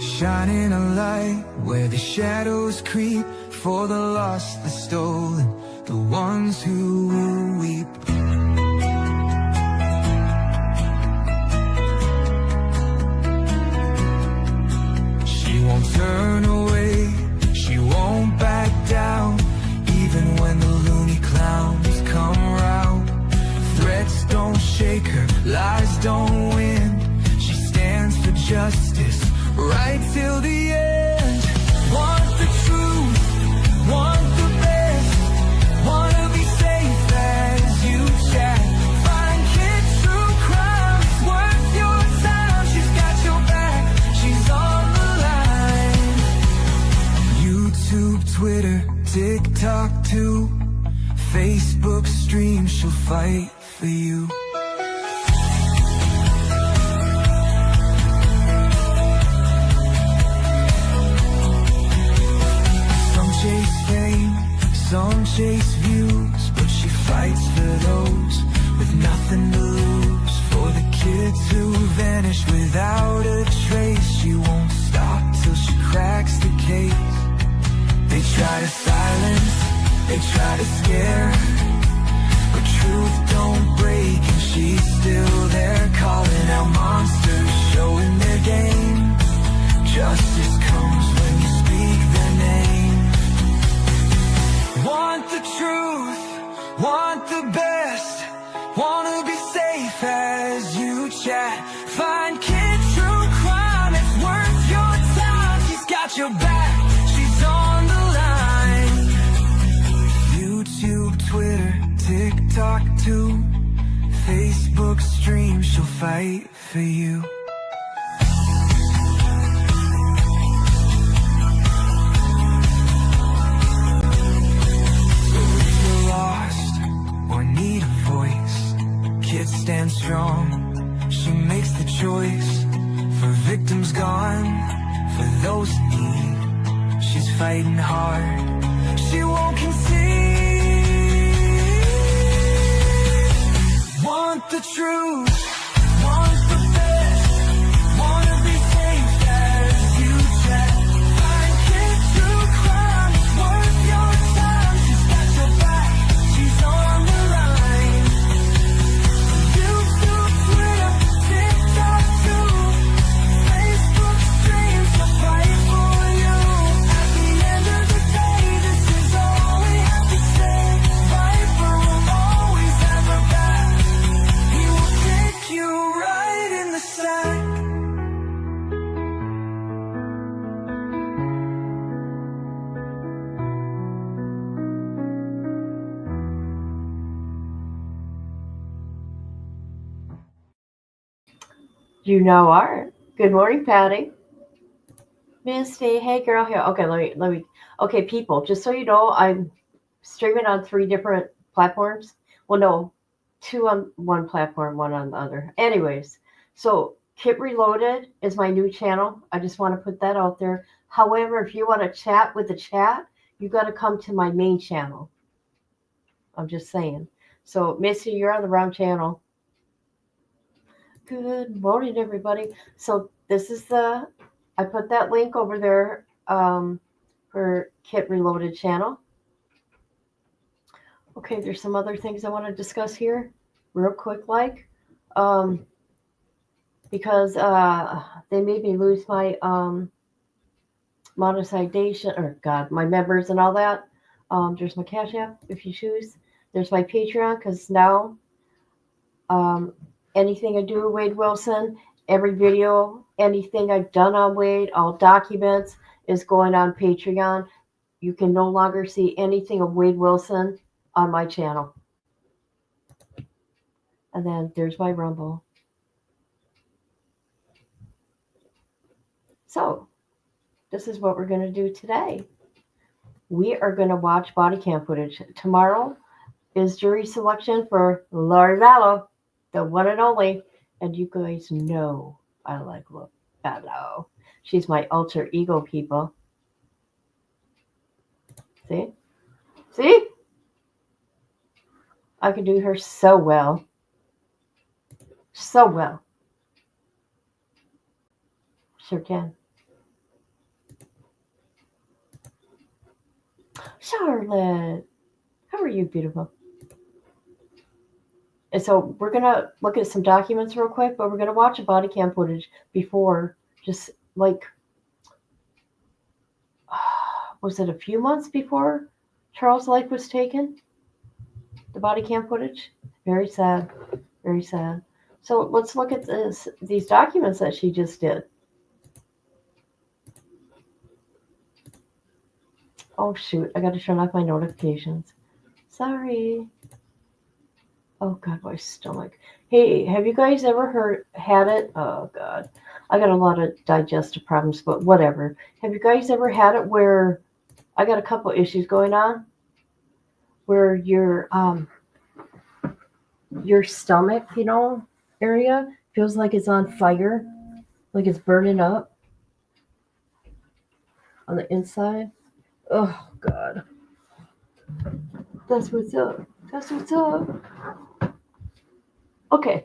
shining a light where the shadows creep, for the lost, the stolen, the ones who will weep. She won't turn away, she won't back down, even when the loony clowns come round. Threats don't shake her, lies don't win. She stands for justice, right till the end. Want the truth, want the best, wanna be safe as you chat. Find kids true crimes, worth your time. She's got your back, she's on the line. YouTube, Twitter, TikTok too, Facebook stream, she'll fight for you. Some chase fame, some chase views, but she fights for those with nothing to lose. For the kids who vanish without a trace, she won't stop till she cracks the case. They try to silence, they try to scare, but truth don't break and she's still there, calling out monsters, showing their game. Justice comes when you speak their name. Want the truth, want the best, wanna be safe as you chat. Find kid true crime, it's worth your time. She's got your back, she's on the line. YouTube, Twitter, TikTok too, Facebook stream, she'll fight for you. So if you're lost or need a voice, kids stand strong, she makes the choice. For victims gone, for those in need, she's fighting hard, she won't concede. Want the truth, want the best, wanna be safe as you chat. Find kids true crime, worth your time. She's got your back, she's on the line. YouTube, Twitter, TikTok too, Facebook streams, she'll fight for you. At the end of the day, this is all we have to say. Viper will always have her back, he will kick you right in the sack. You know art. Good morning, Patty. Misty, hey girl here. Okay, let me. Okay, people, just so you know, I'm streaming on 3 different platforms. Well, no, 2 on one platform, 1 on the other. Anyways, so Kit Reloaded is my new channel. I just want to put that out there. However, if you want to chat with the chat, you got to come to my main channel. I'm just saying. So, Misty, you're on the wrong channel. Good morning, everybody. So this is I put that link over there for Kit Reloaded channel. Okay, there's some other things I want to discuss here real quick, because they made me lose my monetization, or God, my members and all that. There's my Cash App if you choose. There's my Patreon, because now anything I do, Wade Wilson, every video, anything I've done on Wade, all documents is going on Patreon. You can no longer see anything of Wade Wilson on my channel. And then there's my Rumble. So this is what we're going to do today. We are going to watch body cam footage. Tomorrow is jury selection for Lori Vallow, the one and only. And you guys know I like Vallow. She's my alter ego, people. See? See? I can do her so well. So well. Sure can. Charlotte, how are you, beautiful? And so we're gonna look at some documents real quick, but we're gonna watch a body cam footage before, just like, was it a few months before Charles' life was taken? The body cam footage. Very sad. Very sad. So let's look at these documents that she just did. Oh shoot! I got to turn off my notifications. Sorry. Oh God, my stomach. Hey, have you guys ever had it? Oh God, I got a lot of digestive problems, but whatever. Have you guys ever had it where I got a couple issues going on, where your stomach, area feels like it's on fire, like it's burning up on the inside? Oh God, that's what's up. That's what's up. Okay.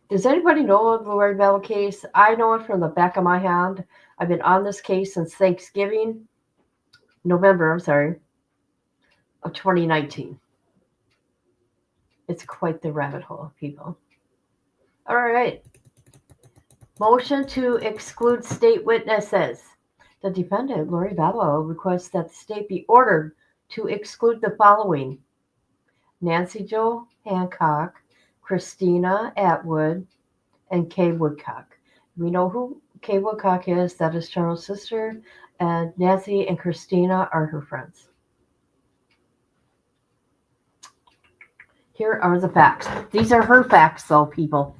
Does anybody know of the Lori Vallow case? I know it from the back of my hand. I've been on this case since November, of 2019. It's quite the rabbit hole, people. All right. Motion to exclude state witnesses. The defendant, Lori Vallow, requests that the state be ordered to exclude the following: Nancy Jo Hancock, Christina Atwood, and Kay Woodcock. We know who Kay Woodcock is. That is Charles' sister. And Nancy and Christina are her friends. Here are the facts. These are her facts, though, people.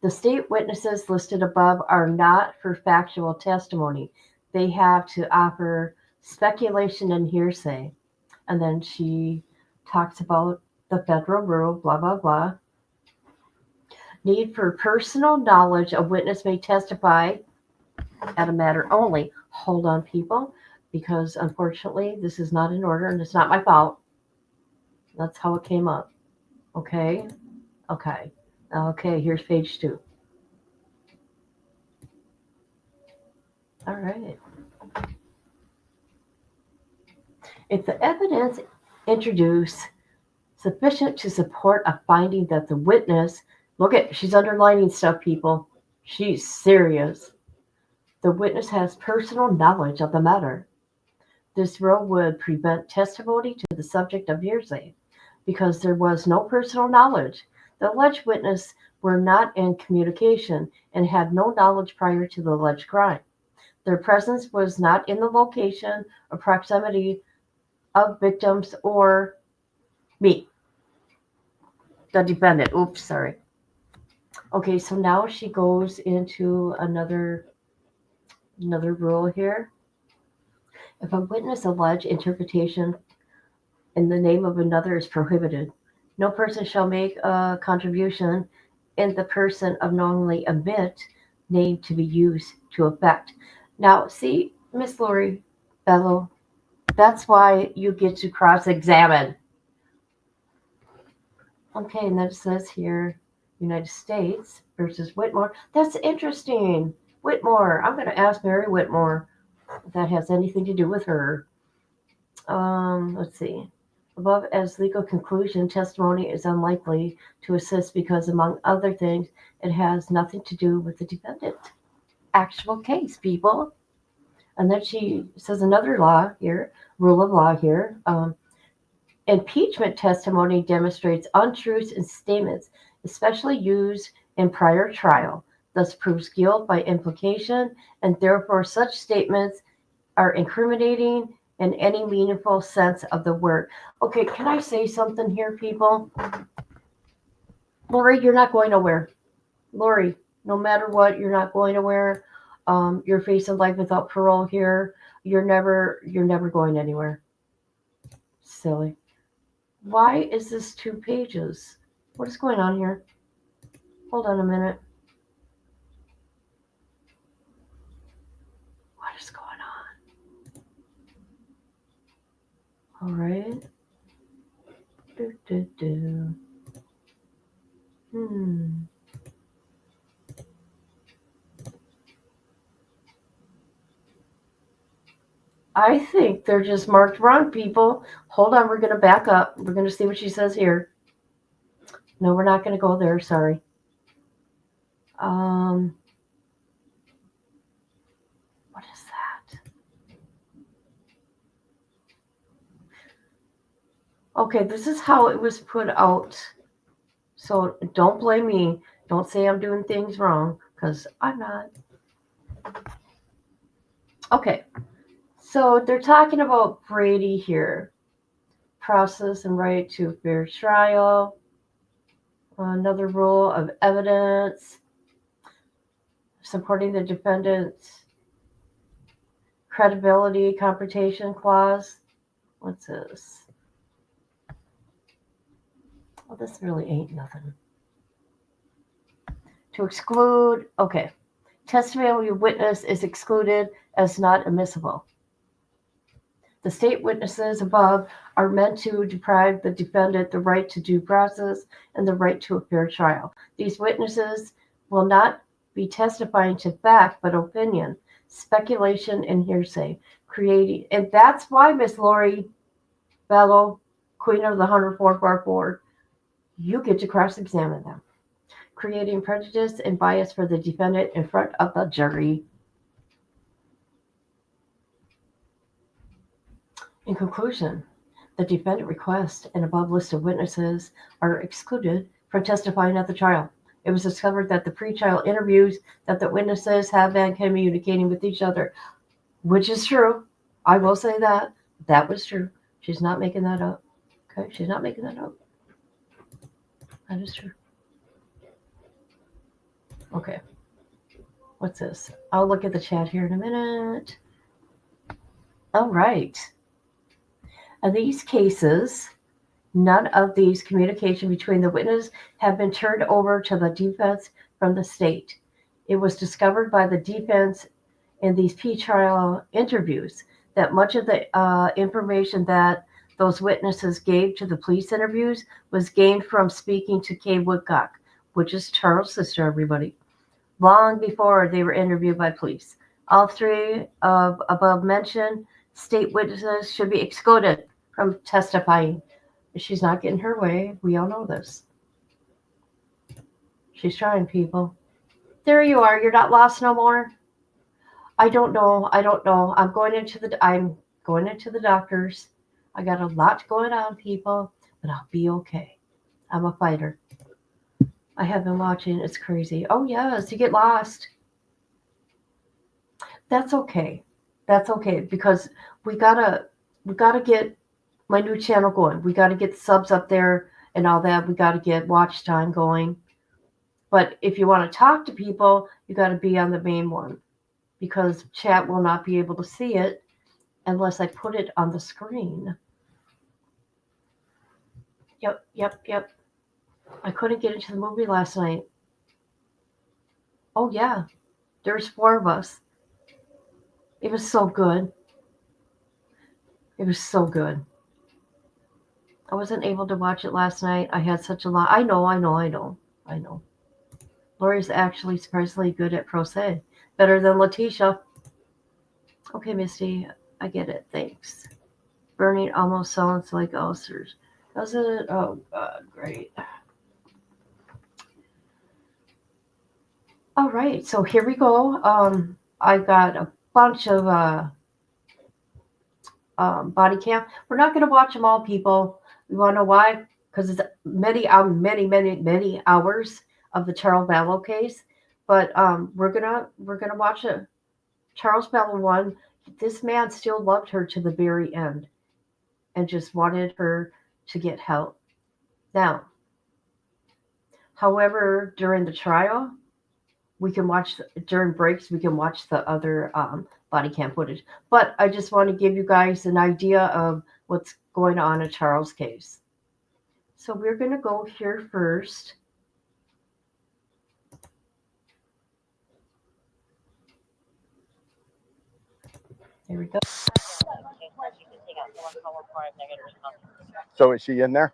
The state witnesses listed above are not for factual testimony. They have to offer speculation and hearsay. And then she talks about the federal rule, blah, blah, blah. Need for personal knowledge. A witness may testify at a matter only. Hold on, people, because unfortunately this is not in order and it's not my fault. That's how it came up. Okay. Here's page 2. All right. If the evidence introduced sufficient to support a finding that the witness, she's underlining stuff, people. She's serious. The witness has personal knowledge of the matter. This rule would prevent testimony to the subject of hearsay because there was no personal knowledge. The alleged witness were not in communication and had no knowledge prior to the alleged crime. Their presence was not in the location or proximity of victims or me, the defendant. Oops, sorry. Okay, so now she goes into another rule here. If a witness alleged interpretation in the name of another is prohibited, no person shall make a contribution in the person of knowingly omit name to be used to effect. Now, see, Miss Lori Vallow, that's why you get to cross-examine. Okay, and then it says here, United States versus Whitmore. That's interesting. Whitmore. I'm going to ask Mary Whitmore if that has anything to do with her. Let's see. Above as legal conclusion, testimony is unlikely to assist because, among other things, it has nothing to do with the defendant. Actual case, people. And then she says another law here, rule of law here. Impeachment testimony demonstrates untruths in statements, especially used in prior trial, thus proves guilt by implication, and therefore such statements are incriminating in any meaningful sense of the word. Okay, can I say something here, people? Lori, you're not going nowhere. Lori, no matter what, you're not going nowhere. You're facing life without parole here. You're never going anywhere. Silly. Why is this 2 pages? What is going on here? Hold on a minute. What is going on? All right. I think they're just marked wrong, people. Hold on, we're going to back up. We're going to see what she says here. No, we're not going to go there. Sorry. What is that? Okay, this is how it was put out. So don't blame me. Don't say I'm doing things wrong, because I'm not. Okay, so they're talking about Brady here. Process and right to fair trial. Another rule of evidence. Supporting the defendant's credibility confrontation clause. What's this? Well, this really ain't nothing. To exclude, okay. Testimony of witness is excluded as not admissible. The state witnesses above are meant to deprive the defendant the right to due process and the right to a fair trial. These witnesses will not be testifying to fact but opinion, speculation, and hearsay, creating, and that's why Miss Lori Vallow, Queen of the 104 Bar Board, you get to cross-examine them, creating prejudice and bias for the defendant in front of the jury. In conclusion, the defendant request and above list of witnesses are excluded from testifying at the trial. It was discovered that the pre-trial interviews that the witnesses have been communicating with each other, which is true. I will say that. That was true. She's not making that up. Okay, she's not making that up. That is true. Okay. What's this? I'll look at the chat here in a minute. All right. In these cases, none of these communication between the witness have been turned over to the defense from the state. It was discovered by the defense in these pre-trial interviews that much of the information that those witnesses gave to the police interviews was gained from speaking to Kay Woodcock, which is Charles' sister, everybody, long before they were interviewed by police. All three of above mentioned state witnesses should be excluded from testifying. She's not getting her way. We all know this. She's trying, people. There you are. You're not lost no more. I don't know. I'm going into the doctors. I got a lot going on, people, but I'll be okay. I'm a fighter. I have been watching. It's crazy. Oh yes, you get lost. That's okay. That's okay, because we gotta get my new channel going. We got to get the subs up there and all that. We got to get watch time going. But if you want to talk to people, you got to be on the main one, because chat will not be able to see it unless I put it on the screen. Yep. I couldn't get into the movie last night. Oh yeah, there's 4 of us. It was so good. It was so good. I wasn't able to watch it last night. I had such a lot. I know. Lori's actually surprisingly good at Pro Se. Better than Letitia. Okay, Misty. I get it. Thanks. Burning almost sounds like ulcers. Does it? Oh, God. Great. All right. So here we go. I got a bunch of body cam. We're not going to watch them all, people. You want to know why? Because it's many hours of the Charles Vallow case. But we're gonna watch a Charles Vallow one. This man still loved her to the very end, and just wanted her to get help. Now, however, during the trial, we can watch during breaks. We can watch the other body cam footage. But I just want to give you guys an idea of what's going on in Charles' case. So we're going to go here first. There we go. So is she in there?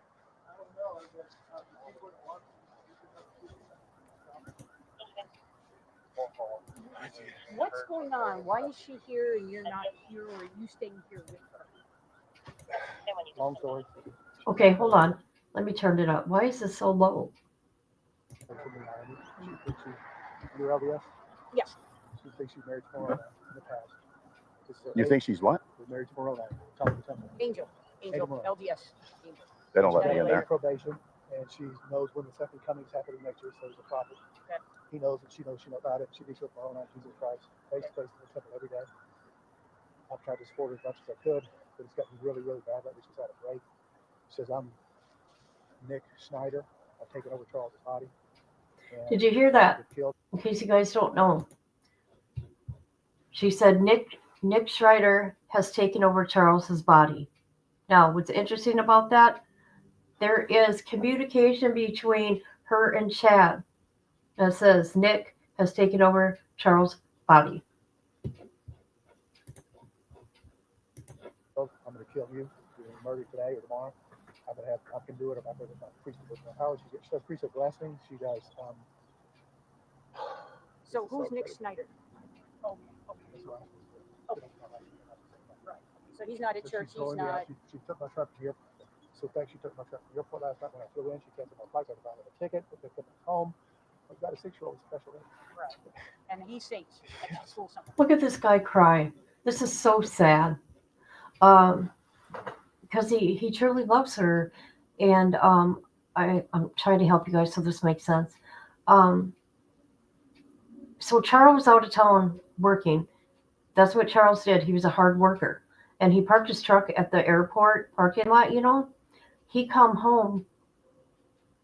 What's going on? Why is she here and you're not here, or are you staying here with her? Long story. Okay, hold on. Let me turn it up. Why is this so low? She thinks you're LDS? Yes. She thinks she's married to Moroni in the past. You think she's what? We're married to Moroni. Top of the temple. Angel, LDS. Angel. They don't let me in there. Probation, and she knows when the second coming is happening next year, so there's a prophet. Okay. He knows that she knows about it. She thinks with Moroni, Jesus Christ, face to face in the temple every day. I've tried to support her as much as I could, but it's gotten really, really bad. Lately, she's had a break. She says, I'm Nick Schneider. I've taken over Charles' body. Did you hear that? In case you guys don't know. She said Nick Schreider has taken over Charles's body. Now, what's interesting about that, there is communication between her and Chad that says Nick has taken over Charles' body. I'm going to kill you. You're going to murder today or tomorrow. I can do it if I put my priesthood with my power. She does priesthood blessing. She does. So who's Nick Schneider? Oh, okay. Right. So he's not at church. He's not. She took my truck to the airport. So thanks. She took my truck to the airport last night when I flew in. She canceled my flight. I had to buy a ticket. They took me home. I've got a 6-year-old special ed. Right. And he sings at school somewhere. Look at this guy cry. This is so sad. Because he truly loves her, and I'm trying to help you guys so this makes sense. So Charles was out of town working. That's what Charles did. He was a hard worker, and he parked his truck at the airport parking lot. He come home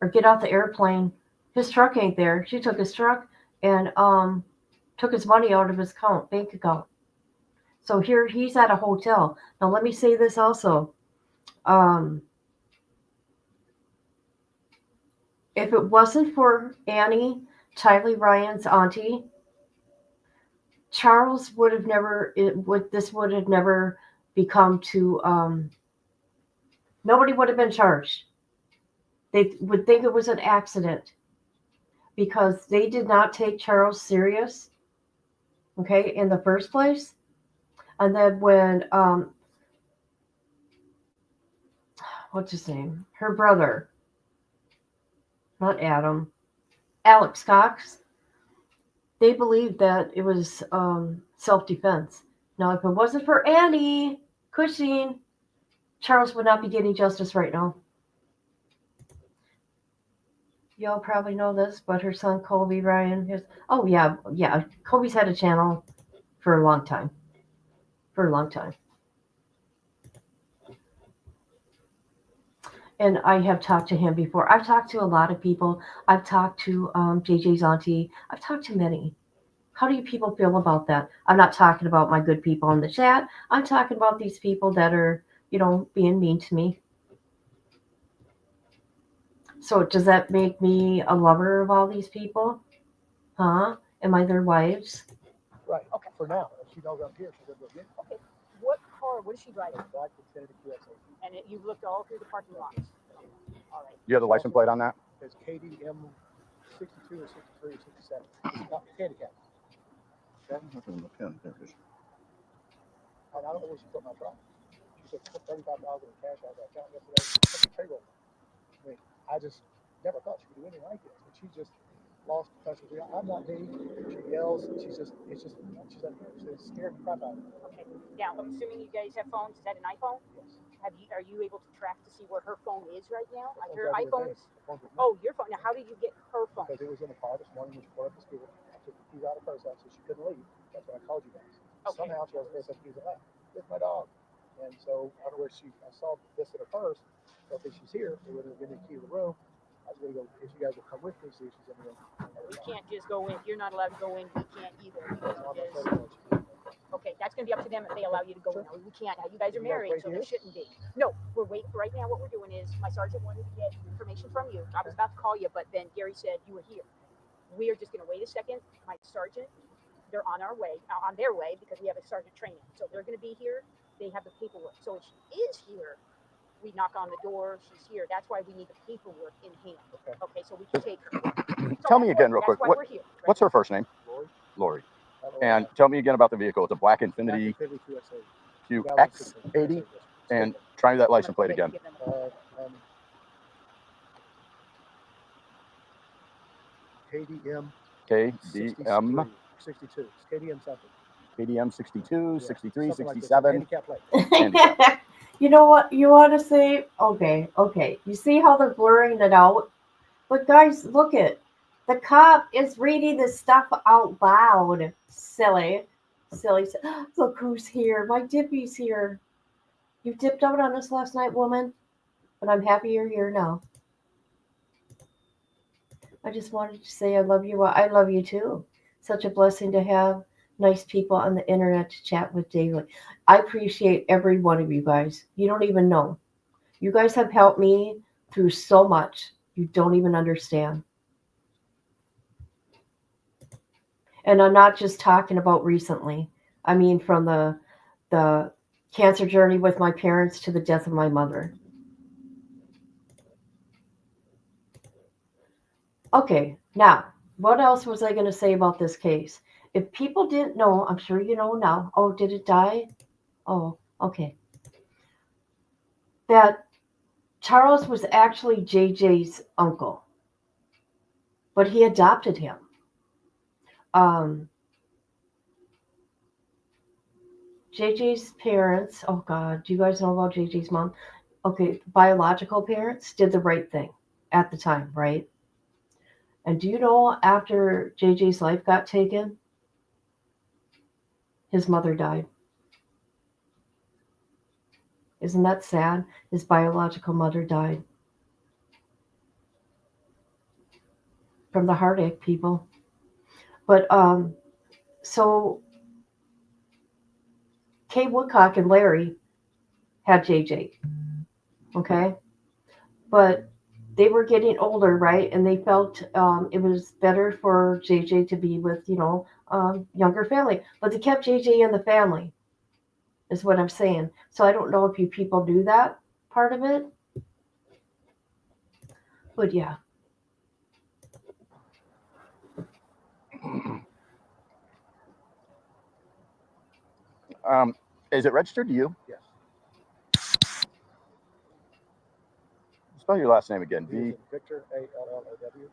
or get off the airplane. His truck ain't there. She took his truck and took his money out of his bank account. So here he's at a hotel. Now let me say this also. If it wasn't for Annie, Tylee Ryan's auntie, Charles would have never. This would have never become to. Nobody would have been charged. They would think it was an accident because they did not take Charles serious. Okay, in the first place, and then when what's his name? Her brother, not Adam, Alex Cox. They believed that it was self-defense. Now, if it wasn't for Annie Cushing, Charles would not be getting justice right now. Y'all probably know this, but her son Colby Ryan is. Oh yeah. Colby's had a channel for a long time. And I have talked to him before. I've talked to a lot of people. I've talked to JJ's auntie. I've talked to many. How do you people feel about that? I'm not talking about my good people in the chat. I'm talking about these people that are, being mean to me. So does that make me a lover of all these people? Huh? Am I their wives? Right. Okay. For now, if she knows I'm here, she's going to go get me. Okay. What car? What is she driving? Black Xfinity QX80. And you've looked all through the parking lots. All right. You have the license plate on that? It's KDM 62 or 63 or 67. It's not handicapped. Okay. And I don't know where she put my truck. She said put $35 in cash out of that account yesterday. Put the payroll. I mean, I just never thought she could do anything like this. But she just lost touch with me. I'm not me. She yells. She's up here. She's scared the crap out of me. Okay. Now, I'm assuming you guys have phones. Is that an iPhone? Yes. Are you able to track to see where her phone is right now? Like her iPhone's. iPhones? Oh, your phone. Now, how did you get her phone? Because it was in the car this morning when she brought up to school. I took the keys out of her house so she couldn't leave. That's when I called you guys. Okay. Somehow she has the keys in left. It's my dog. And so I don't know where I saw this at her purse. So if she's here, they would have given me the key to the room. I was going to go, if you guys will come with me, see if she's in the room. We can't just go in. If you're not allowed to go in, we can't either. Okay, that's going to be up to them if they allow you to go in. No, we can't. Now, you guys are married, so there shouldn't be. No, we're waiting. Right now, what we're doing is my sergeant wanted to get information from you. I was about to call you, but then Gary said you were here. We are just going to wait a second. My sergeant, they're on their way because we have a sergeant training. So they're going to be here. They have the paperwork. So if she is here, we knock on the door. She's here. That's why we need the paperwork in hand. Okay, so we can take her. So Tell me again real quick. That's why we're here. What's her first name? Lori. Lori. And tell me again about the vehicle. It's a black Infinity QX80. And try that license plate again. KDM KDM 62. It's KDM something. KDM 62, 63, Something like this. 67. Handicap plate. You know what you want to say? Okay. You see how they're blurring it out? But guys, look it. The cop is reading this stuff out loud. Silly. Look who's here. My Dippy's here. You dipped out on us last night, woman. But I'm happy you're here now. I just wanted to say I love you. I love you too. Such a blessing to have nice people on the internet to chat with daily. I appreciate every one of you guys. You don't even know. You guys have helped me through so much. You don't even understand. And I'm not just talking about recently. I mean from the cancer journey with my parents to the death of my mother. Okay, now, what else was I going to say about this case? If people didn't know, I'm sure you know now. Oh, did it die? Oh, okay. That Charles was actually JJ's uncle, but he adopted him. JJ's parents, oh God, do you guys know about JJ's mom? Okay, biological parents did the right thing at the time, right? And do you know after JJ's life got taken, his mother died? Isn't that sad? His biological mother died. From the heartache, people. But so Kay Woodcock and Larry had JJ. Okay? But they were getting older, right? And they felt it was better for JJ to be with, younger family. But they kept JJ in the family, is what I'm saying. So I don't know if you people do that part of it. But yeah. Is it registered to you? Yes. Spell your last name again. V. Victor, A-L-L-O-W.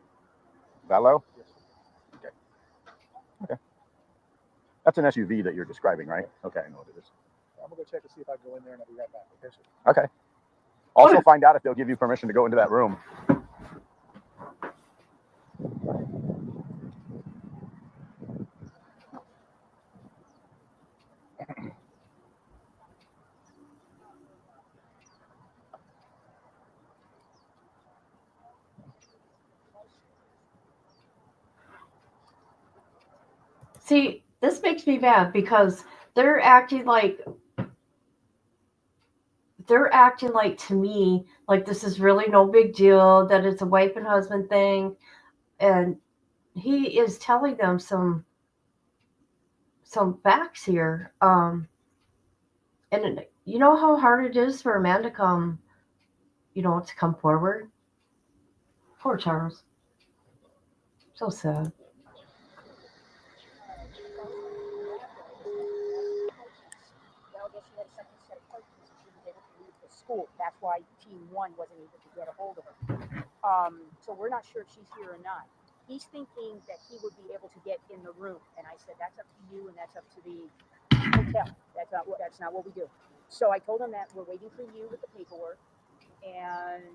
Vallow? Yes. Okay. That's an SUV that you're describing, right? Okay, I know what it is. I'm going to go check to see if I can go in there and I'll be right back. Okay, sir? Okay. Also find out if they'll give you permission to go into that room. See, this makes me mad because they're acting like to me like this is really no big deal, that it's a wife and husband thing, and he is telling them some facts here. And you know how hard it is for a man to come forward. Poor Charles. So sad. School. That's why Team 1 wasn't able to get a hold of her. So we're not sure if she's here or not. He's thinking that he would be able to get in the room, and I said that's up to you, and that's up to the hotel. That's not what we do. So I told him that we're waiting for you with the paperwork, and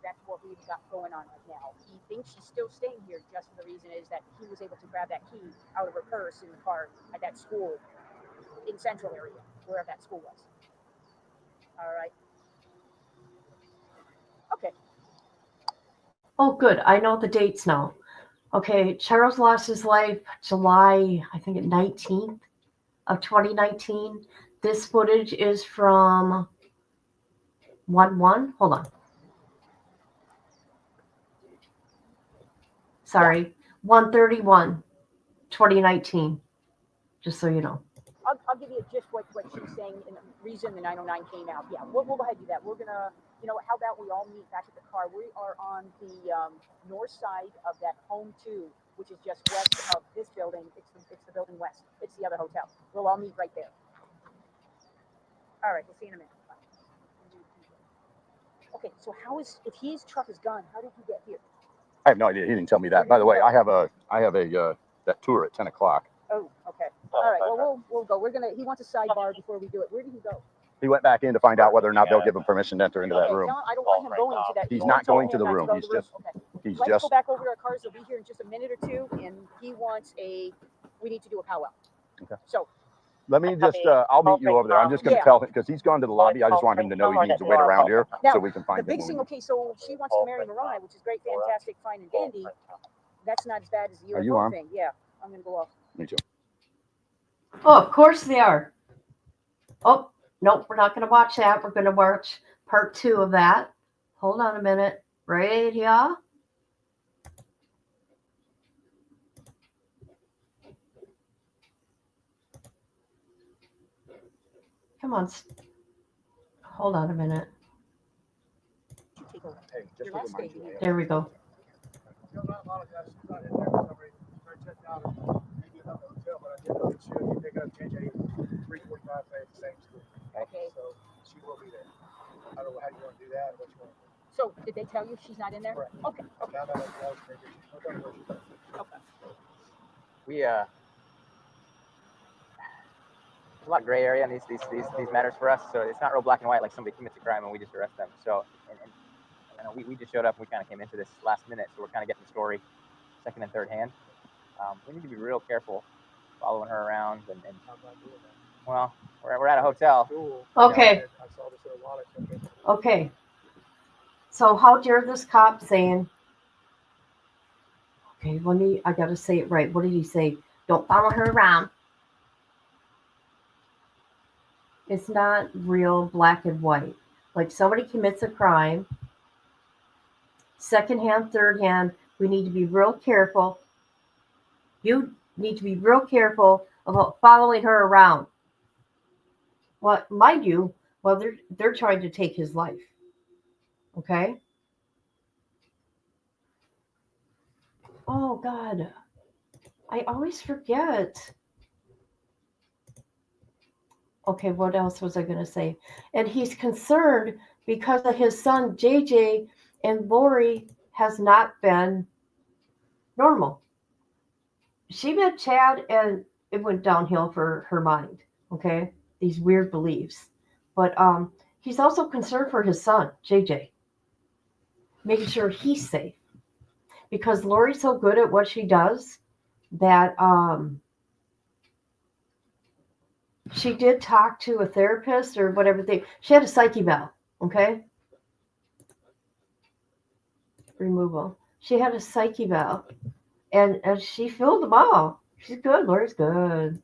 that's what we've got going on right now. He thinks she's still staying here, just for the reason is that he was able to grab that key out of her purse in the car at that school in Central area, wherever that school was. All right. Okay. Oh, good. I know the dates now. Okay, Charles lost his life July, I think, 19th of 2019. This footage is from 1/1. Hold on. Sorry, 1/31, 2019. Just so you know. I'll give you just what she's saying and the reason the 909 came out. Yeah, we'll go ahead and do that. We're gonna, how about we all meet back at the car? We are on the north side of that home 2 which is just west of this building. It's the building west. It's the other hotel. We'll all meet right there. All right, we'll see you in a minute. Bye. Okay, so if his truck is gone, how did he get here? I have no idea. He didn't tell me that. By the way, I have a that tour at 10 o'clock. Oh, okay. All right. Well, we'll go. He wants a sidebar before we do it. Where did he go? He went back in to find out whether or not they'll give him permission to enter into that room. No, I don't want him going into that. He's not going to the room. He's just. Okay. Let's go back over to our cars. He'll be here in just a minute or two, and he wants we need to do a powwow. Okay. So. Let me just, I'll meet you over there. I'm just going to tell him, because he's gone to the lobby. I just want him to know he needs to wait around here so we can find the big thing, okay, so she wants to marry Mariah, which is great, fantastic, fine, and dandy. That's not as bad as the UFO thing. Yeah, I'm going to go off. Me too. Oh, of course they are. Oh, nope, we're not going to watch that. We're going to watch part 2 of that. Hold on a minute. Right here. Come on. Hold on a minute. There we go. Okay. So she will be there. I don't know how you want to do that or what you want to do. So did they tell you she's not in there? Correct. Okay. Okay. Okay. We a lot of gray area in these matters for us. So it's not real black and white like somebody commits a crime and we just arrest them. So and we just showed up and we kind of came into this last minute, so we're kind of getting the story second and third hand. We need to be real careful following her around and well, we're at a hotel. Okay. Okay. So how dare this cop saying, okay, I got to say it right. What did he say? Don't follow her around. It's not real black and white. Like somebody commits a crime, second hand, third hand, we need to be real careful. You need to be real careful about following her around. Well, mind you, well, they're trying to take his life. Okay? Oh, God. I always forget. Okay, what else was I going to say? And he's concerned because of his son, JJ, and Lori has not been normal. She met Chad, and it went downhill for her mind, okay? These weird beliefs. But he's also concerned for his son, JJ, making sure he's safe. Because Lori's so good at what she does that she did talk to a therapist or whatever she had a psyche eval, okay? Removal. She had a psyche eval, and she filled them all. She's good. Lori's good.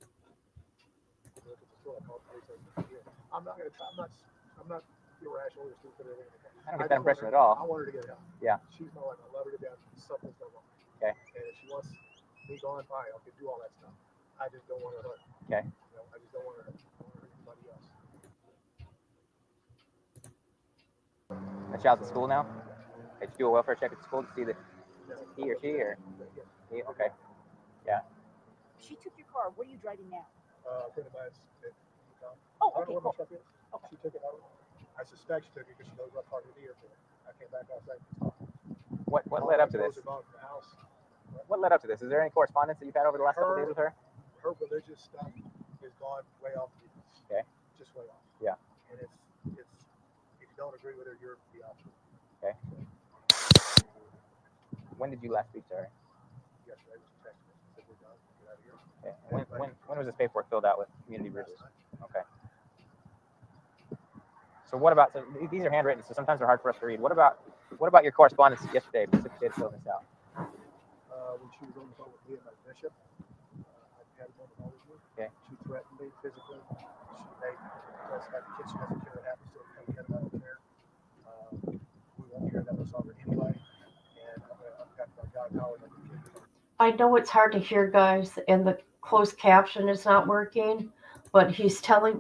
I'm not irrational or stupid or anything. I don't get that impression at all. I want her to get help. Yeah. She's my wife. I love her to death. Something's going on. Okay. And if she wants me gone, fine. I can do all that stuff. I just don't want her hurt. Okay. You know, I just don't want her to hurt anybody else. The child's at school now? Did you do a welfare check at the school to see that he or she or he? Okay. Yeah. She took your car. What are you driving now? Friend of mine's Oh, I don't okay, know where cool. my truck is. Okay. She took it out. I suspect she took it because she knows what part of the airport. I came back outside. What led up to this? What led up to this? Is there any correspondence that you've had over the last couple of days with her? Her religious stuff has gone way off the rails. Okay. Just way off. Yeah. And it's if you don't agree with her, you're the opposite. Okay. When did you last speak to her? Yesterday, she texted me. She said we're done. Get out of here. Okay. When was this paperwork filled out with Community Bridges? Okay. So what about, so these are handwritten, so sometimes they're hard for us to read. What about your correspondence yesterday, precipitated filling this out? When she was on the phone with me and my bishop, I had one of with me. Okay. She threatened me physically. She made us have the kitchen doesn't care what happens to her. Come get out of there. We won't hear that was over anyway. And I've got my God knowledge of the kids. I know it's hard to hear, guys, and the closed caption is not working, but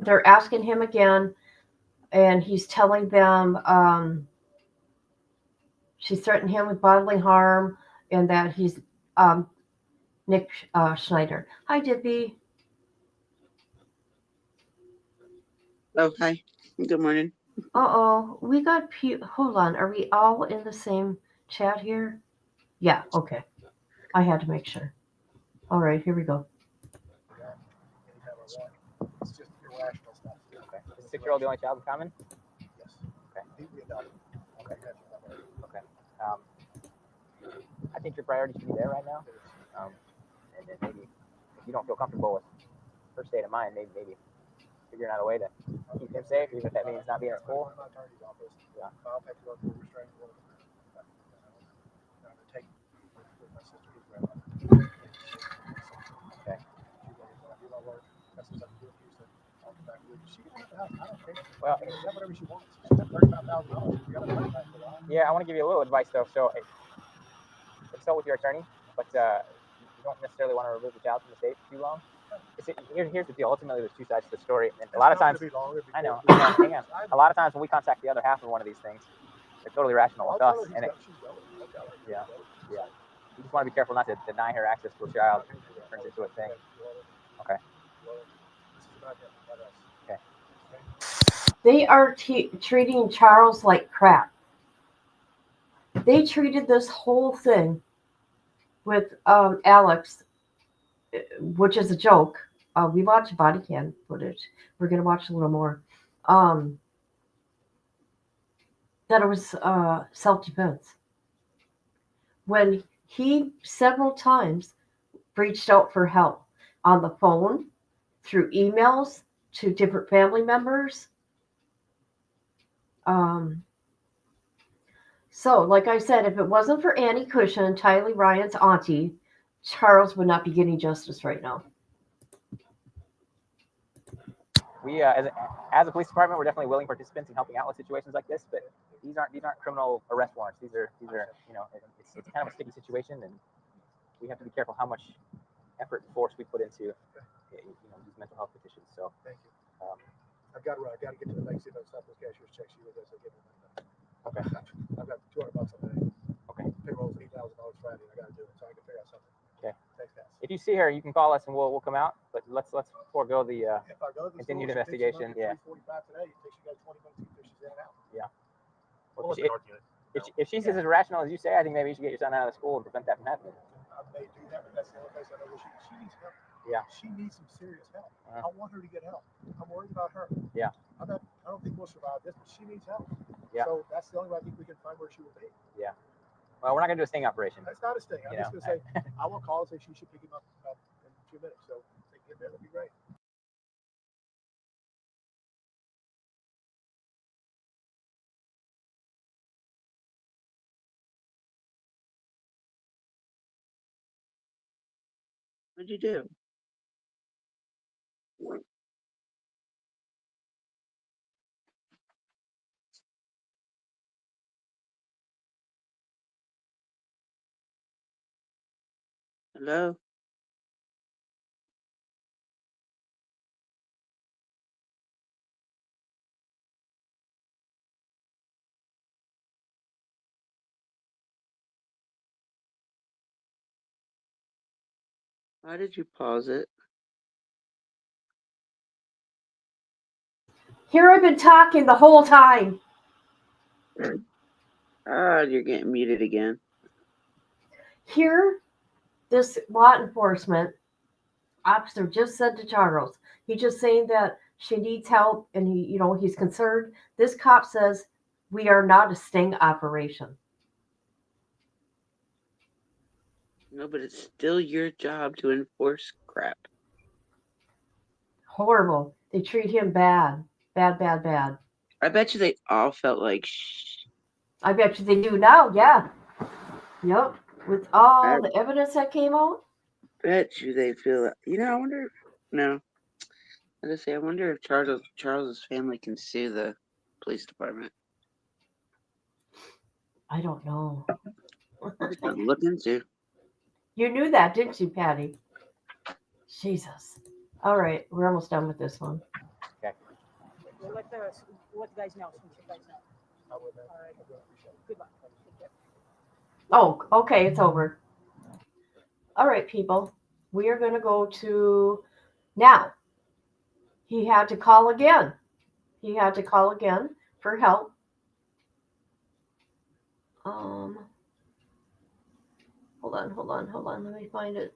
they're asking him again, and he's telling them she threatened him with bodily harm and that he's Nick Schneider. Hi, Dippy. Oh, hi. Good morning. Uh-oh, we got hold on. Are we all in the same chat here? Yeah, okay. I had to make sure. All right, here we go. Anytime I want. It's just irrational stuff. Okay. Is the 6-year-old the only child in common? Yes. Okay. Deeply adopted. Okay. Okay. I think your priority should be there right now. And then maybe if you don't feel comfortable with her state of mind, maybe figuring out a way to keep him safe, even if that means not being at school. My attorney's office. Yeah. I'll have to go through a restraining order. I'm to take with my sister, his grandmother. Okay. She's like, when I do my work, that's what I'm doing. I'll come back with you. She can have the house. I don't care. Well, She can have whatever she wants. She spent $35,000. She got a money back for that. yeah, I want to give you a little advice though. So consult with your attorney, but you don't necessarily want to remove the child from the state too long. Here's the deal. Ultimately, there's two sides to the story, and a lot of times, I know. Hang on. A lot of times when we contact the other half of one of these things, they're totally rational with us, and yeah. You just want to be careful not to deny her access to a child. It turns into a thing. Okay. Okay. They are treating Charles like crap. They treated this whole thing with Alex, which is a joke. We watched body cam footage. We're going to watch a little more. That it was self-defense. When he several times reached out for help on the phone, through emails to different family members. So, like I said, if it wasn't for Annie Cushion, Tylee Ryan's auntie, Charles would not be getting justice right now. We, as a police department, we're definitely willing participants in helping out with situations like this, but these aren't criminal arrest warrants. These are it's kind of a sticky situation, and we have to be careful how much effort and force we put into these mental health petitions. So thank you. I've got to get to the bank, see if I stop those cashier's checks. See what they say. Okay. I've got $200 on the day. Okay. Payroll's $8,000 Friday. I got to do it, so I can figure out something. Okay. Thanks, guys. If you see her, you can call us and we'll come out. But let's forego the If I go to the continued store, investigation. Yeah. 3:45 today. It takes you guys 20 minutes to get she's in and out. Yeah. Well, If she's as irrational as you say, I think maybe you should get your son out of the school and prevent that from happening. I may do that, but that's the only place I know where she needs help. Yeah. She needs some serious help. I want her to get help. I'm worried about her. Yeah. I don't think we'll survive this, but she needs help. Yeah. So that's the only way I think we can find where she will be. Yeah. Well, we're not going to do a sting operation. That's not a sting. I'm just going to say, I will call and say she should pick him up in 2 minutes. So if they get there, that'd be great. What'd you do? Hello? Why did you pause it? Here I've been talking the whole time. You're getting muted again. Here, this law enforcement officer just said to Charles, he's just saying that she needs help and he's concerned. This cop says, we are not a sting operation. No, but it's still your job to enforce crap. Horrible. They treat him bad. Bad. I bet you they all felt like I bet you they do now, yeah. Yep. With all the evidence that came out. Bet you they feel I wonder I wonder if Charles's family can sue the police department. I don't know. Look into. You knew that, didn't you, Patty? Jesus. All right, we're almost done with this one. Okay. We'll let you guys know. All right. Good luck. Oh, okay, it's over. All right, people. we are going to go to now. He had to call again. He had to call again for help. Hold on. Let me find it.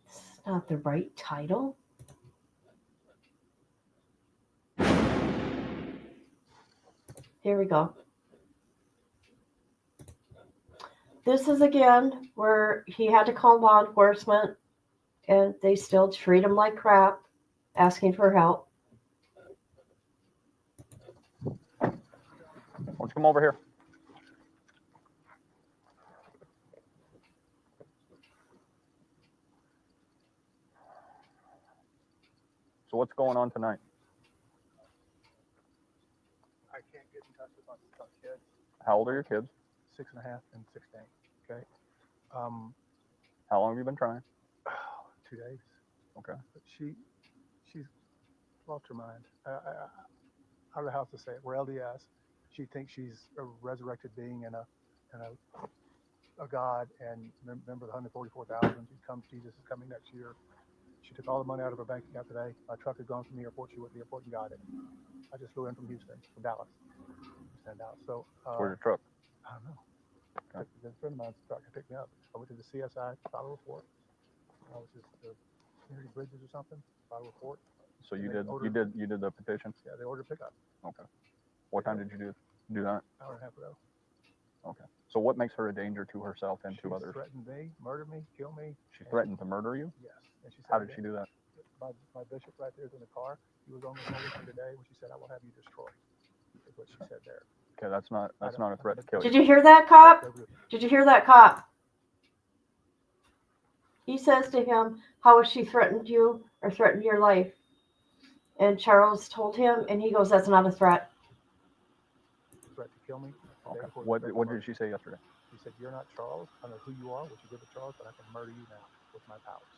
It's not the right title. Here we go. This is again where he had to call law enforcement and they still treat him like crap, asking for help. Why don't you come over here? So what's going on tonight? I can't get in touch with my kids. How old are your kids? 6.5 and 16. Okay. How long have you been trying? 2 days. Okay. But she's lost her mind. I don't know how to say it. We're LDS. She thinks she's a resurrected being and a God. And remember the 144,000. Jesus is coming next year. She took all the money out of her bank account today. My truck had gone from the airport. She went to the airport and got it. I just flew in from Houston, from Dallas. So Where's your truck? I don't know. Okay. A friend of mine's truck to pick me up. I went to the CSI, filed a report. Which is the community bridges or something. Filed a report. So you did the petition? Yeah, they ordered pickup. Okay. What time did you do that? Hour and a half ago. Okay. So what makes her a danger to herself and to She others? threatened me, murdered me, kill me. She threatened to murder you? Yes. And she said, How did she do that? My bishop right there is in the car. He was on the phone today when she said, "I will have you destroyed." Is what she said there. Okay, that's not a threat to kill you. Did you hear that, cop? Did you hear that, cop? He says to him, how has she threatened you or threatened your life? And Charles told him, and he goes, that's not a threat. Threat to kill me. Okay. What did she say yesterday? She said, "You're not Charles. I don't know who you are, what you did to Charles, but I can murder you now with my powers."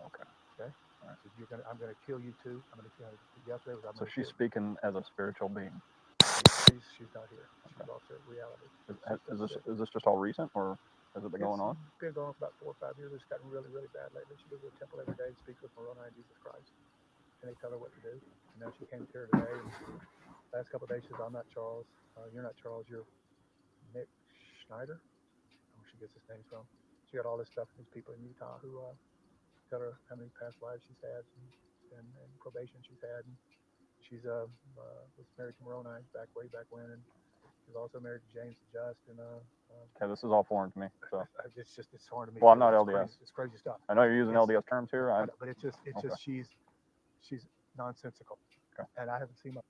Okay. Okay. All right. So I'm gonna kill you too. I'm gonna kill you. Yesterday was. So she's speaking as a spiritual being. She's not here. She's lost her reality. Is this just all recent, or has it been going on? It's been going on for about 4 or 5 years. It's gotten really, really bad lately. She goes to the temple every day and speaks with Moroni and Jesus Christ, and they tell her what to do. And now she came here today. And last couple of days, she says, "I'm not Charles. You're not Charles. You're Nick Schneider." I don't know where she gets his name from. She got all this stuff from these people in Utah who tell her how many past lives she's had and probation she's had. And she's was married to Moroni way back when, and she's also married to James the Just. And Okay, this is all foreign to me. So it's hard to me. Well, I'm not LDS. It's crazy stuff. I know you're using LDS terms here. But it's just she's nonsensical. Okay. And I haven't seen my.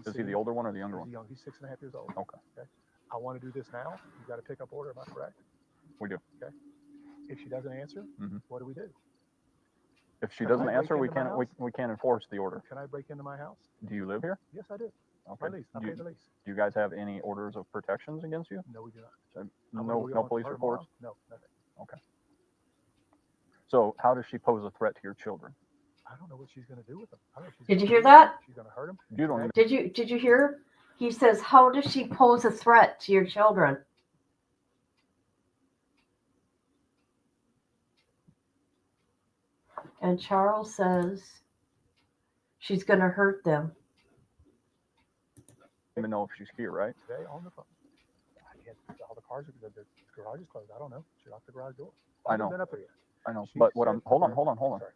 Is he the older one or the younger one? He's 6.5 years old. Okay. I want to do this now. You got a pickup order. Am I correct? We do. Okay. If she doesn't answer, what do we do? If she doesn't answer, we can't enforce the order. Can I break into my house? Do you live here? Yes, I do. Okay. My lease. I pay the lease. Do you guys have any orders of protections against you? No, we do not. So no police reports? No, nothing. Okay. So how does she pose a threat to your children? I don't know what she's going to do with them. I don't know if Did you hear that? She's going to hurt them. You don't. Did you hear? He says, how does she pose a threat to your children? And Charles says she's going to hurt them. Even know if she's here, right? Today on the phone. I can't. All the cars the garage is closed. I don't know. She locked the garage door. I know. Been up there yet. I know. But what I'm hold on. Sorry.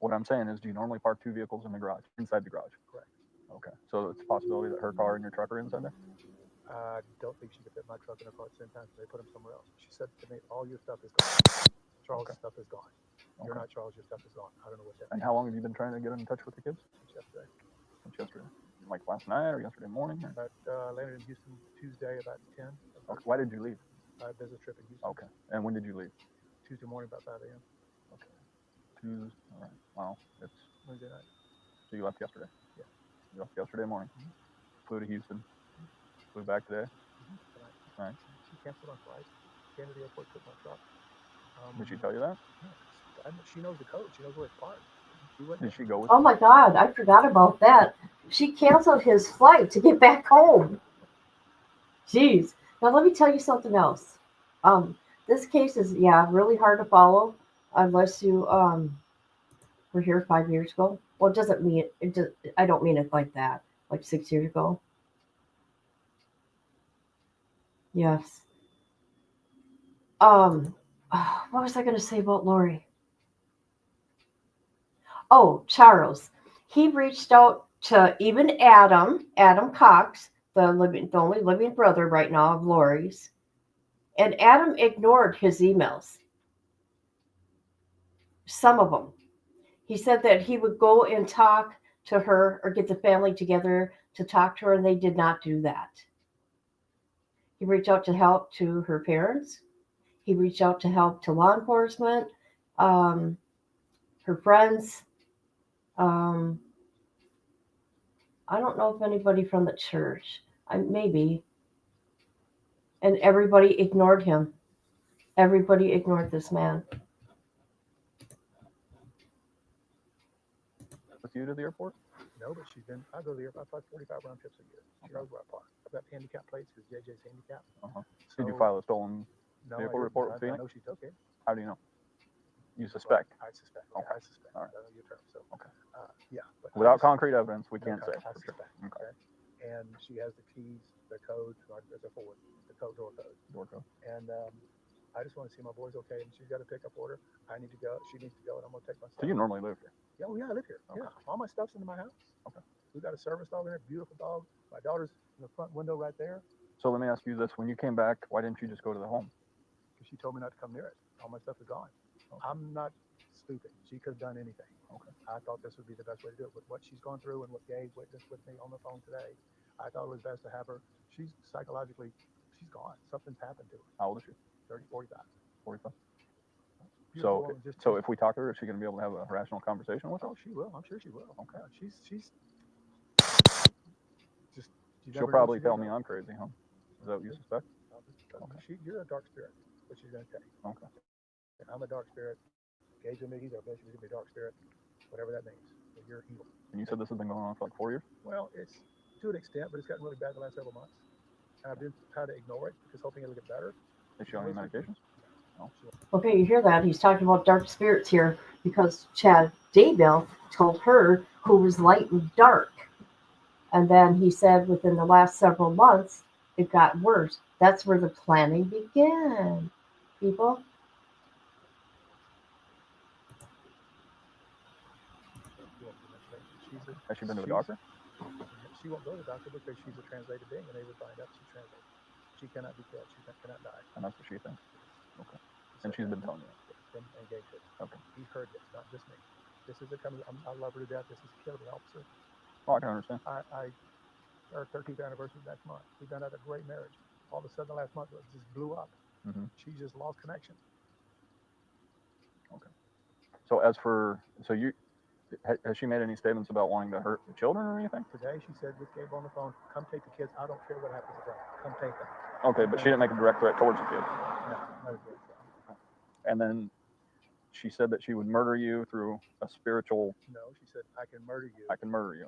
What I'm saying is, do you normally park 2 vehicles in the garage, inside the garage? Correct. Okay. So it's a possibility that her car and your truck are inside there? I don't think she could fit my truck in her car at the same time, so they put them somewhere else. She said to me, "All your stuff is gone. Charles' stuff is gone. You're not Charles. Your stuff is gone." I don't know what that And means. how long have you been trying to get in touch with the kids? Since yesterday. Since yesterday. Like last night or yesterday morning? Or? But landed in Houston Tuesday about 10. Okay. Why did you leave? Business trip in Houston. Okay. And when did you leave? Tuesday morning about 5 a.m. Okay. Tuesday. All right. Wow. It's Wednesday night. So you left yesterday? Yeah. You left yesterday morning. Flew to Houston. Flew back today. Tonight. All right. She canceled on flight. Came to the airport, took my truck. Did she tell you that? Yeah, she knows the code. She knows where it's parked. Did she go with Oh my God, I forgot about that. She canceled his flight to get back home. Jeez. Now let me tell you something else. This case is really hard to follow unless you were here 5 years ago. Well, it doesn't mean it. Just, I don't mean it like that. Like 6 years ago. Yes. Um, what was I going to say about Lori? Oh, Charles. He reached out to even Adam Cox, the only living brother right now of Lori's, and Adam ignored his emails. Some of them. He said that he would go and talk to her or get the family together to talk to her, and they did not do that. He reached out to help to her parents. He reached out to help to law enforcement, um, her friends. Um, I don't know if anybody from the church. Maybe. And everybody ignored him. Everybody ignored this man. With you to the airport? No, but she's been. I go to the airport. I fly 45 round trips a year. She knows where I park. I've got handicap plates because JJ's handicapped. Did you file a stolen vehicle report with I Phoenix? know she took it. How do you know? You suspect? I suspect. Okay. Yeah, I suspect. All right. I know your term. So, Okay. Yeah. But Without concrete evidence, we can't say. I suspect. Okay. And she has the keys, the code. There's a forward, the code, door code. Door code. And I just want to see my boys okay. And she's got a pickup order. I need to go. She needs to go, and I'm gonna take my stuff. So you normally live here? Yeah, I live here. Okay. Yeah, all my stuff's in my house. Okay. We got a service dog in there, beautiful dog. My daughter's in the front window right there. So let me ask you this: when you came back, why didn't you just go to the home? Because she told me not to come near it. All my stuff is gone. Okay. I'm not stupid. She could have done anything. Okay. I thought this would be the best way to do it. With what she's gone through and what Gabe witnessed with me on the phone today, I thought it was best to have her. She's psychologically, she's gone. Something's happened to her. How old is she? 30, 45. 45. Beautiful So, woman, so if we talk to her, is she going to be able to have a rational conversation with her? Oh, she will. I'm sure she will. Okay. She's just. She'll probably tell me I'm crazy, huh? Is that what you suspect? Okay. You're a dark spirit, but she's going to tell you. Okay. I'm a dark spirit. Gabe's gonna be, he's our best, he's gonna be a dark spirit, whatever that means. But you're evil. And you said this has been going on for like 4 years? Well, it's to an extent, but it's gotten really bad the last several months. And I've been trying to ignore it because hoping it'll get better. Is she on any medications? No. Okay, you hear that? He's talking about dark spirits here because Chad Daybell told her who was light and dark. And then he said within the last several months, it got worse. That's where the planning began, people. Has she been to a doctor? She won't go to the doctor because she's a translated being, and they would find out she's translated. She cannot be killed. She cannot die. And that's what she thinks. Okay. And she's been telling you. And Gabe did. Okay. He heard this, not just me. This is I love her to death. This is a killer officer. Oh, I can understand. Our 13th anniversary next month. We found out a great marriage. All of a sudden, the last month, it just blew up. Mm-hmm. She just lost connection. Okay. So has she made any statements about wanting to hurt the children or anything? Today, she said with Gabe on the phone, come take the kids. I don't care what happens to them. Come take them. Okay, but she didn't make a direct threat towards the kids. No, not a direct threat. Okay. And then she said that she would murder you through a spiritual. No, she said, I can murder you. I can murder you.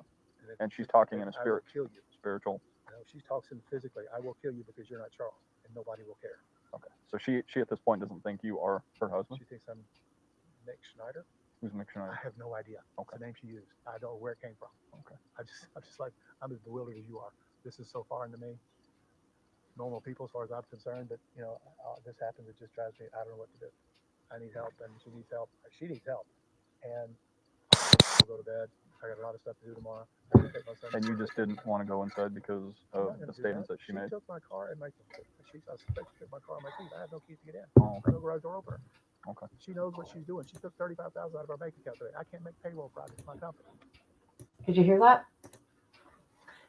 And she's talking in a spirit. I will kill you. Spiritual. No, she's talking physically. I will kill you because you're not Charles, and nobody will care. Okay. So she at this point doesn't think you are her husband? She thinks I'm Nick Schneider. Who's Nick Schneider? I have no idea. Okay. The name she used. I don't know where it came from. Okay. I'm just like, I'm as bewildered as you are. This is so foreign to me. Normal people, as far as I'm concerned, but this happens. It just drives me. I don't know what to do. I need help, and she needs help. She needs help, and I'll go to bed. I got a lot of stuff to do tomorrow. And you just didn't want to go inside because of the statements that she made? She took my car and I suspect she took my car and my keys. I had no keys to get in. Oh, okay. No garage door opener. Okay. She knows what she's doing. She took $35,000 out of our bank account today. I can't make payroll Friday. It's my company. Did you hear that?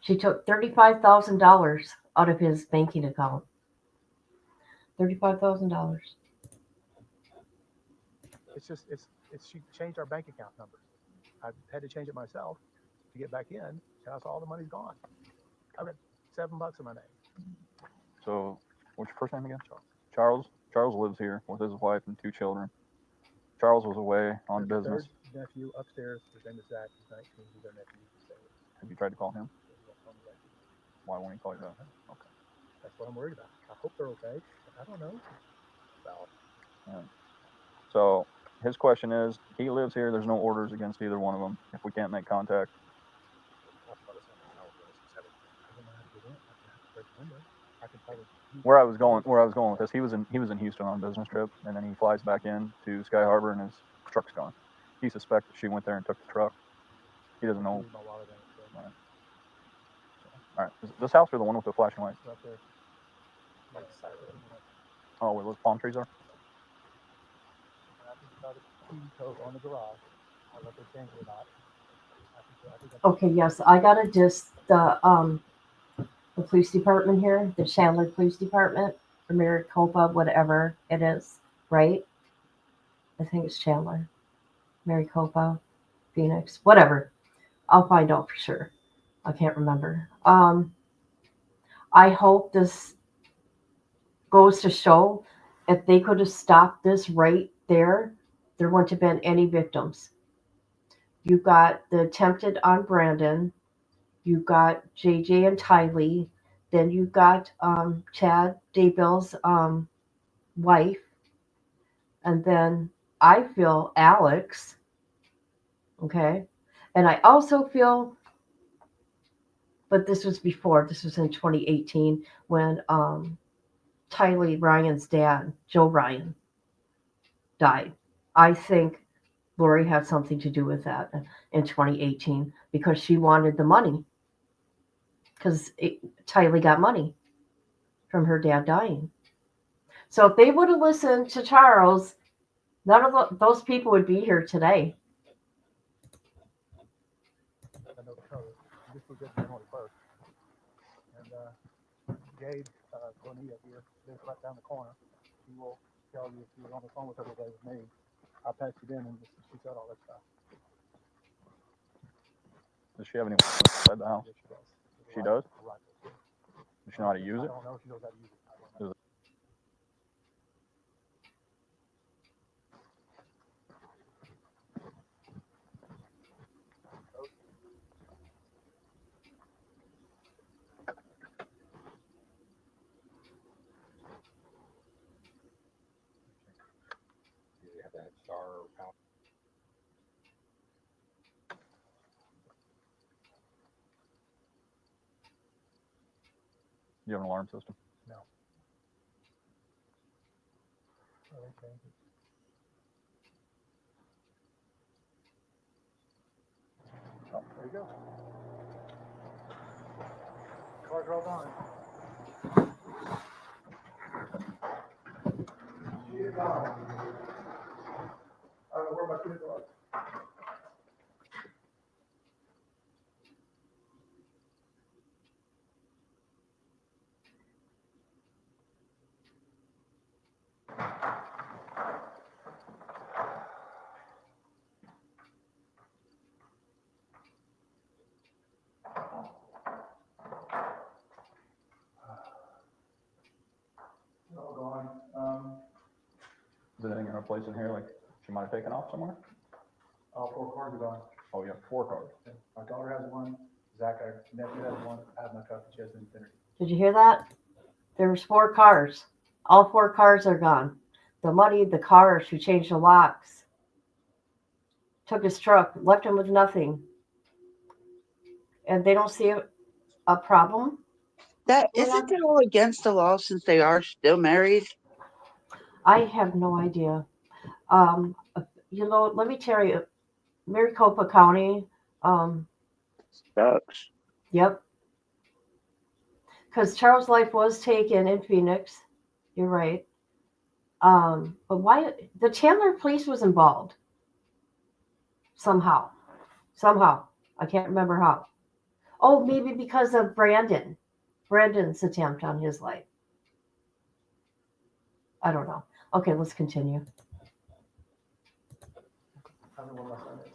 She took $35,000 out of his banking account. $35,000. It's she changed our bank account number. I had to change it myself to get back in. And so all the money's gone. I've got $7 in my name. So, what's your first name again? Charles. Charles lives here with his wife and 2 children. Charles was away on business. Third nephew upstairs. His name is Zach. He's 19. He's our nephew. Have you tried to call him? Why won't he call you back? Okay. That's what I'm worried about. I hope they're okay, but I don't know. So his question is, he lives here. There's no orders against either one of them. If we can't make contact, where I was going with this, he was in Houston on a business trip, and then he flies back in to Sky Harbor, and his truck's gone. He suspects that she went there and took the truck. He doesn't know. Right. All right. Is this house or the one with the flashing lights? Right there. Oh, where those palm trees are? I think about a key code on the garage. I don't know if they changed it or not. I think Okay, yes, I gotta just the police department here, the Chandler Police Department, or Maricopa, whatever it is, right? I think it's Chandler, Maricopa, Phoenix, whatever. I'll find out for sure. I can't remember. I hope this goes to show if they could have stopped this right there, there wouldn't have been any victims. You got the attempted on Brandon, you got JJ and Tylee, then you got Chad Daybell's wife, and then I feel Alex, okay? And I also feel, but this was before, this was in 2018 when Tylee Ryan's dad, Joe Ryan, died. I think Lori had something to do with that in 2018 because she wanted the money. Because Tylee got money from her dad dying. So if they would have listened to Charles, none of those people would be here today. I know the code. This was just January 1st. And Gabe Bonilla here lives right down the corner. He will tell you if you were on the phone with her today with me. I passed it in and she said all that stuff. Does she have anyone inside the house? Yes, she does. She does? Right. Does she know how to use I it? don't know if she knows how to use it. I don't know. Do you have an alarm system? No. Oh, okay. Oh, there you go. Car's rolled on. I don't know where my kids are. They're all gone. Is anything in her place in here like she might have taken off somewhere? All 4 cars are gone. Oh, you have 4 cars. My daughter has one. Zach, our nephew, has one. I have my truck, and she has an Infinity. Did you hear that? There was 4 cars. All 4 cars are gone. The money, the cars, who changed the locks, took his truck, left him with nothing. And they don't see a problem? That isn't it all against the law since they are still married? I have no idea. Let me tell you, Maricopa County, Sucks. yep. Because Charles' life was taken in Phoenix. You're right. But why? The Chandler police was involved. Somehow. I can't remember how. Oh, maybe because of Brandon's attempt on his life. I don't know. Okay, let's continue. I don't know where my son is.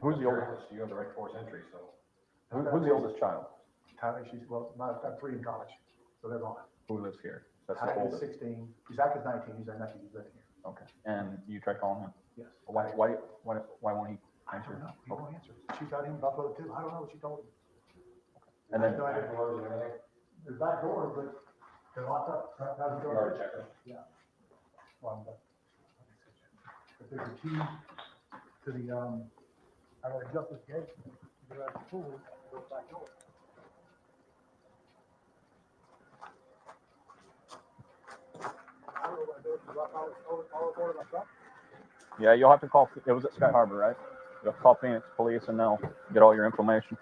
Who's the oldest? You have the right force entry, so. Who's the oldest child? Tyler, I've got 3 in college, so they're gone. Who lives here? That's the Tyler is oldest. 16. Zach is 19. He's our nephew. He's living here. Okay. And you tried calling him? Yes. Why won't he I answer? don't know. He won't answer. She got him in Buffalo too. I don't know what she told him. And then, No idea. there's back doors, but they're locked up. How's the door? Yeah. Well, but there's a key to the, I gotta adjust this gate, to go out the pool, go back door. I don't know what I do, all of my truck. Yeah, you'll have to call. It was at Sky Harbor, right? You'll have to call Phoenix Police, and they'll get all your information.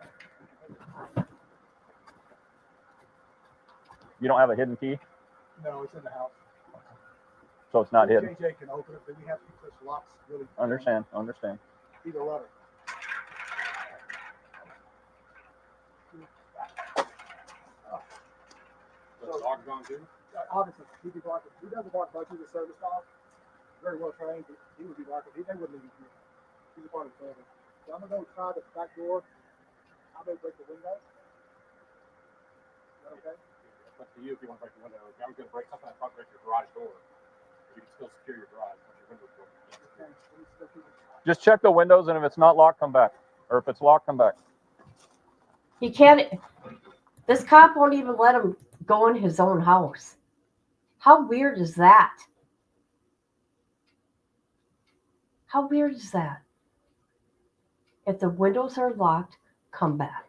You don't have a hidden key, No, it's in the house. so it's not hidden. JJ can open it, but we have to keep those locks really. Understand. Either letter. So the dog's gone too? Obviously, he'd be barking. He doesn't bark much. He's a service dog. Very well trained. He would be barking. They wouldn't even hear him. He's a part of the family. So I'm going to go try the back door. I'm going to break the window. Is that okay? It's up to you if you want to break the window. If I was going to break something, I'd probably break your garage door. You can still secure your garage once your window's broken. Just check the windows, and if it's not locked, come back. Or if it's locked, come back. He can't. This cop won't even let him go in his own house. How weird is that? How weird is that? If the windows are locked, come back.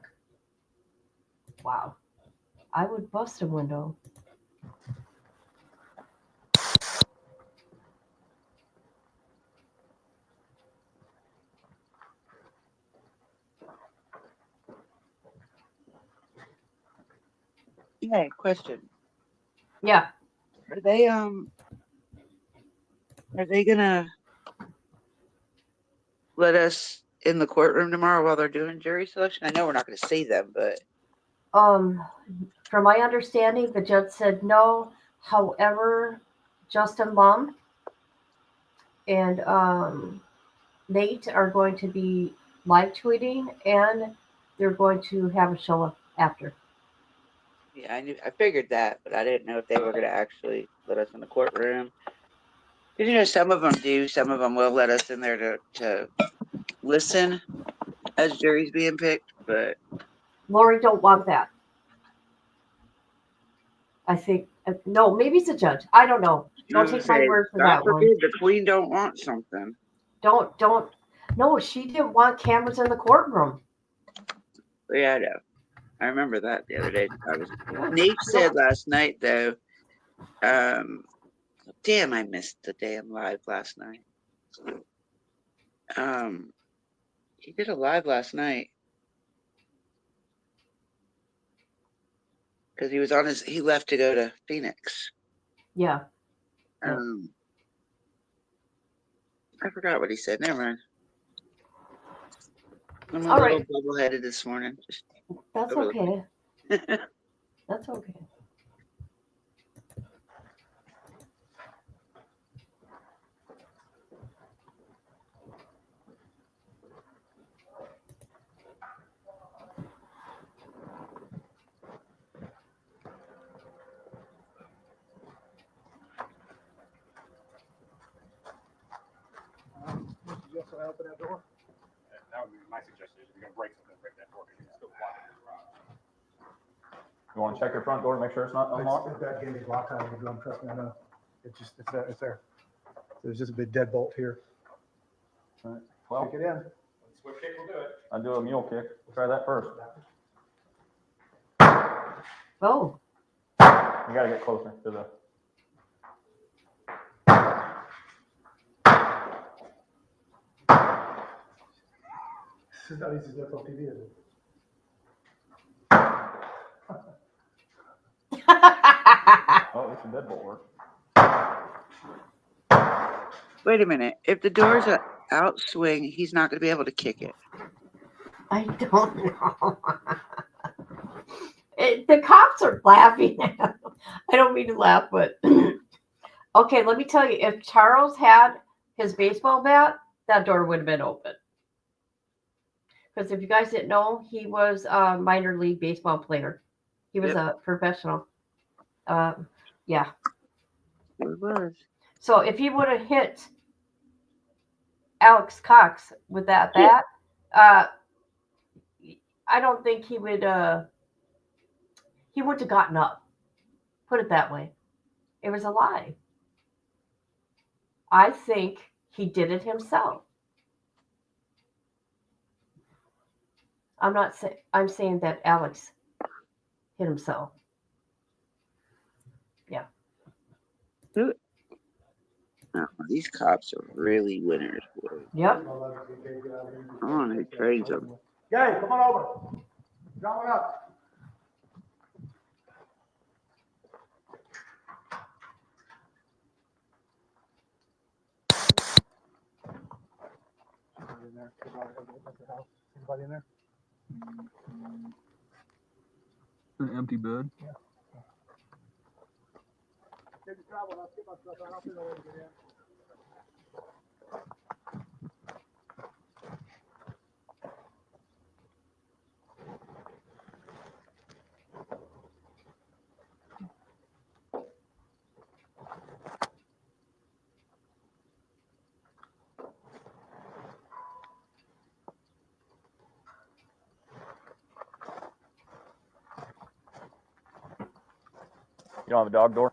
Wow. I would bust a window. Hey, question. Yeah. Are they gonna let us in the courtroom tomorrow while they're doing jury selection? I know we're not gonna see them, but From my understanding, the judge said no. However, Justin Lum and Nate are going to be live tweeting, and they're going to have a show after. yeah, I figured that, but I didn't know if they were gonna actually let us in the courtroom. Because some of them do, some of them will let us in there to listen as juries being picked, but Lori don't want that. I think no, maybe it's a judge. I don't know. Don't take my word for God that one. forbid the queen don't want something. Don't. No, she didn't want cameras in the courtroom. Yeah, I know. I remember that the other day. Nate said last night though. Damn, I missed the damn live last night. He did a live last night because he was on he left to go to Phoenix. Yeah. I forgot what he said. Never mind. I'm a little bubble-headed this morning. That's okay. That's okay. Just to open that door. That would be my suggestion. If you're going to break something, break that door because you can still block it. You want to check your front door to make sure it's not unlocked? If that gate is locked out of the drum, trust me, I know. It's there. There's just a big deadbolt here. All right. Well, Kick it in. Swift kick will do it. I'll do a mule kick. Try that first. Oh. You got to get closer to the. This is not easy to on TV, is it? Oh, it's a deadbolt work. Wait a minute. If the door's an outswing, he's not going to be able to kick it. I don't know. The cops are laughing. I don't mean to laugh, but okay, let me tell you, if Charles had his baseball bat, that door would have been open. Because if you guys didn't know, he was a minor league baseball player. He was a professional. Yeah. It was. So if he would have hit Alex Cox with that bat, I don't think he would. he wouldn't have gotten up. Put it that way. It was a lie. I think he did it himself. I'm saying that Alex hit himself. Yeah. Oh, these cops are really winners. Boy. Yep. I want to trade them. Gay, come on over. Draw it up. Anybody in there? Anybody in there? An empty bed. Take the travel, I'll get my stuff out. I'll figure out a way to get in. You don't have a dog door?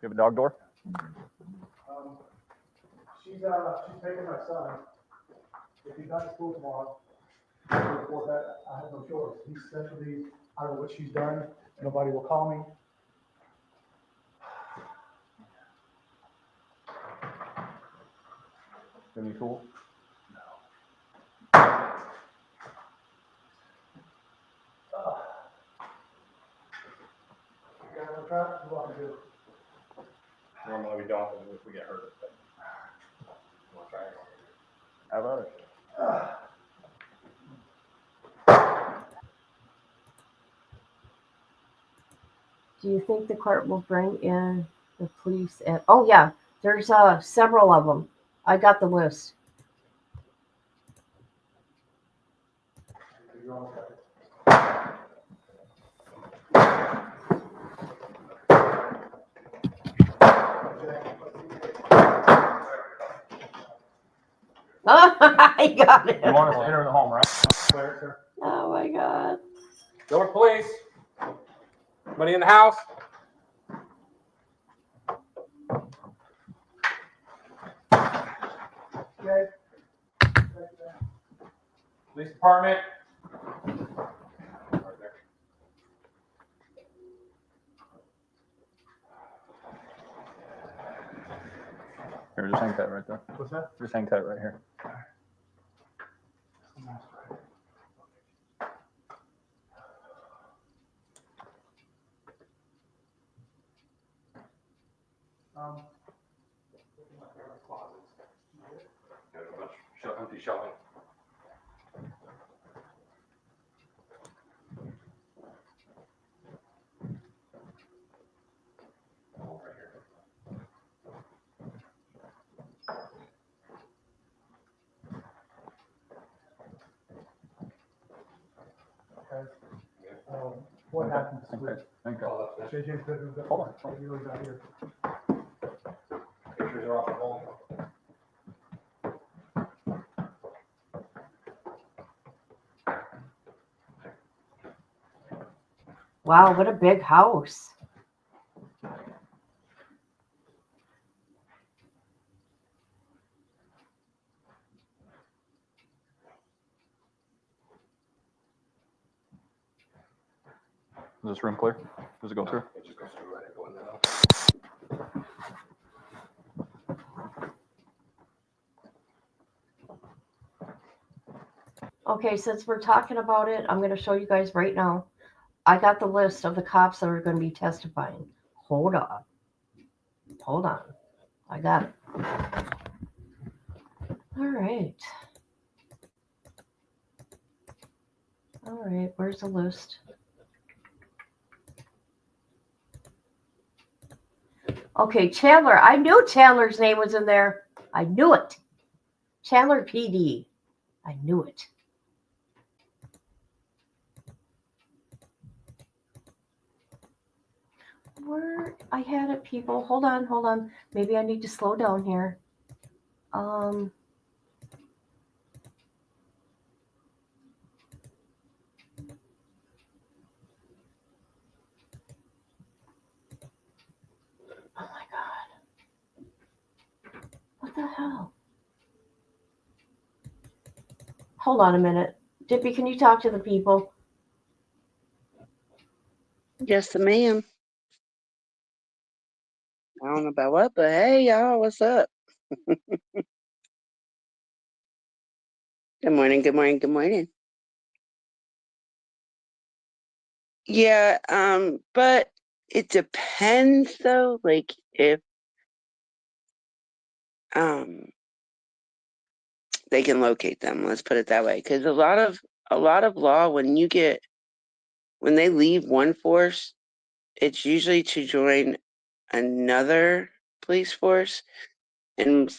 You have a dog door? She's taking my son. If he's not at school tomorrow, I'll report that. I have no choice. He's specialty. I don't know what she's done. Nobody will call me. Any tool? You guys want to try it? What do I do? Normally we don't, but if we get hurt. You want to try it? How about it? Do you think the court will bring in the police? Oh yeah, there's several of them. I got the list. Oh, I got it. You want us to enter the home, right? Oh my god. Door, please. Anybody in the house? Okay. Police department. Here, just hang tight right there. What's that? Just hang tight right here. There's a bunch of empty shelving. What happened this week? Hang tight. JJ's bedroom's up. Hold on. He was out here. Pictures are off the wall. Wow, what a big house. Is this room clear? Does it go through? It just goes through right and go in there. Okay, since we're talking about it, I'm going to show you guys right now. I got the list of the cops that are going to be testifying. Hold on. Hold on. I got it. All right. All right, where's the list? Okay, Chandler. I knew Chandler's name was in there. I knew it. Chandler PD. I knew it. Where I had it, people. Hold on. Maybe I need to slow down here. Hold on a minute. Dippy, can you talk to the people? Yes, ma'am. I don't know about what, but hey, y'all, what's up? Good morning, good morning, good morning. Yeah, but it depends though, like if they can locate them, let's put it that way. Because a lot of law, when they leave one force, it's usually to join another police force, and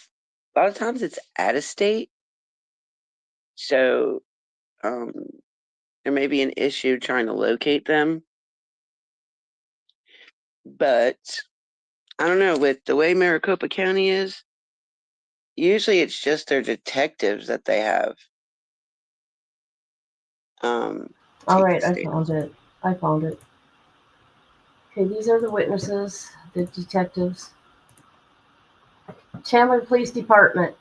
a lot of times it's out of state. So there may be an issue trying to locate them. But I don't know, with the way Maricopa County is, usually it's just their detectives that they have. All right, I found it. Okay, these are the witnesses, the detectives. Chandler Police Department.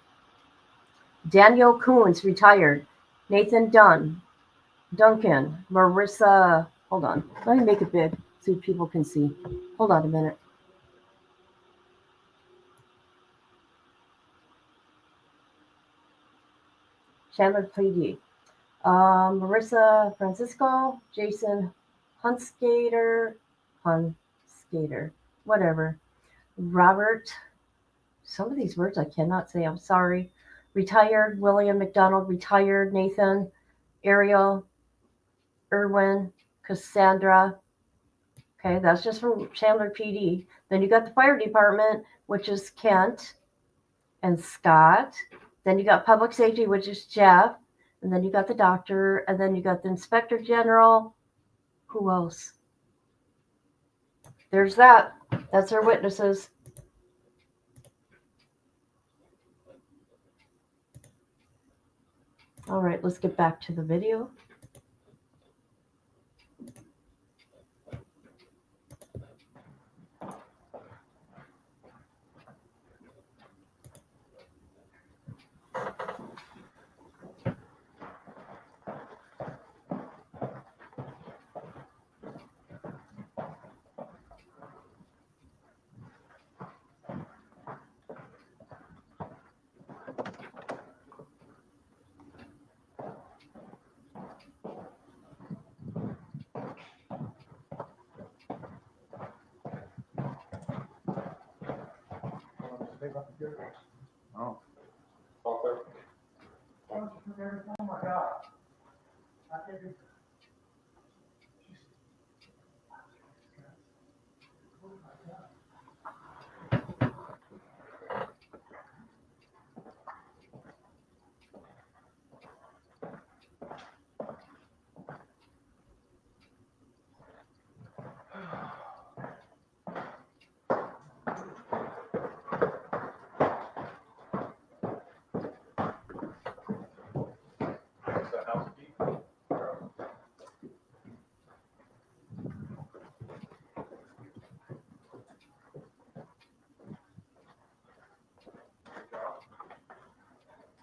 Daniel Coons, retired. Nathan Duncan. Marissa. Hold on. Let me make it big so people can see. Hold on a minute. Chandler PD. Marissa Francisco. Jason Hunskater. Whatever. Robert. Some of these words I cannot say. I'm sorry. Retired. William McDonald. Retired. Nathan. Ariel. Irwin. Cassandra. Okay, that's just from Chandler PD. Then you got the fire department, which is Kent and Scott. Then you got public safety, which is Jeff. And then you got the doctor. And then you got the inspector general. Who else? There's that. That's our witnesses. All right, let's get back to the video. Oh. Oh my God. I can't do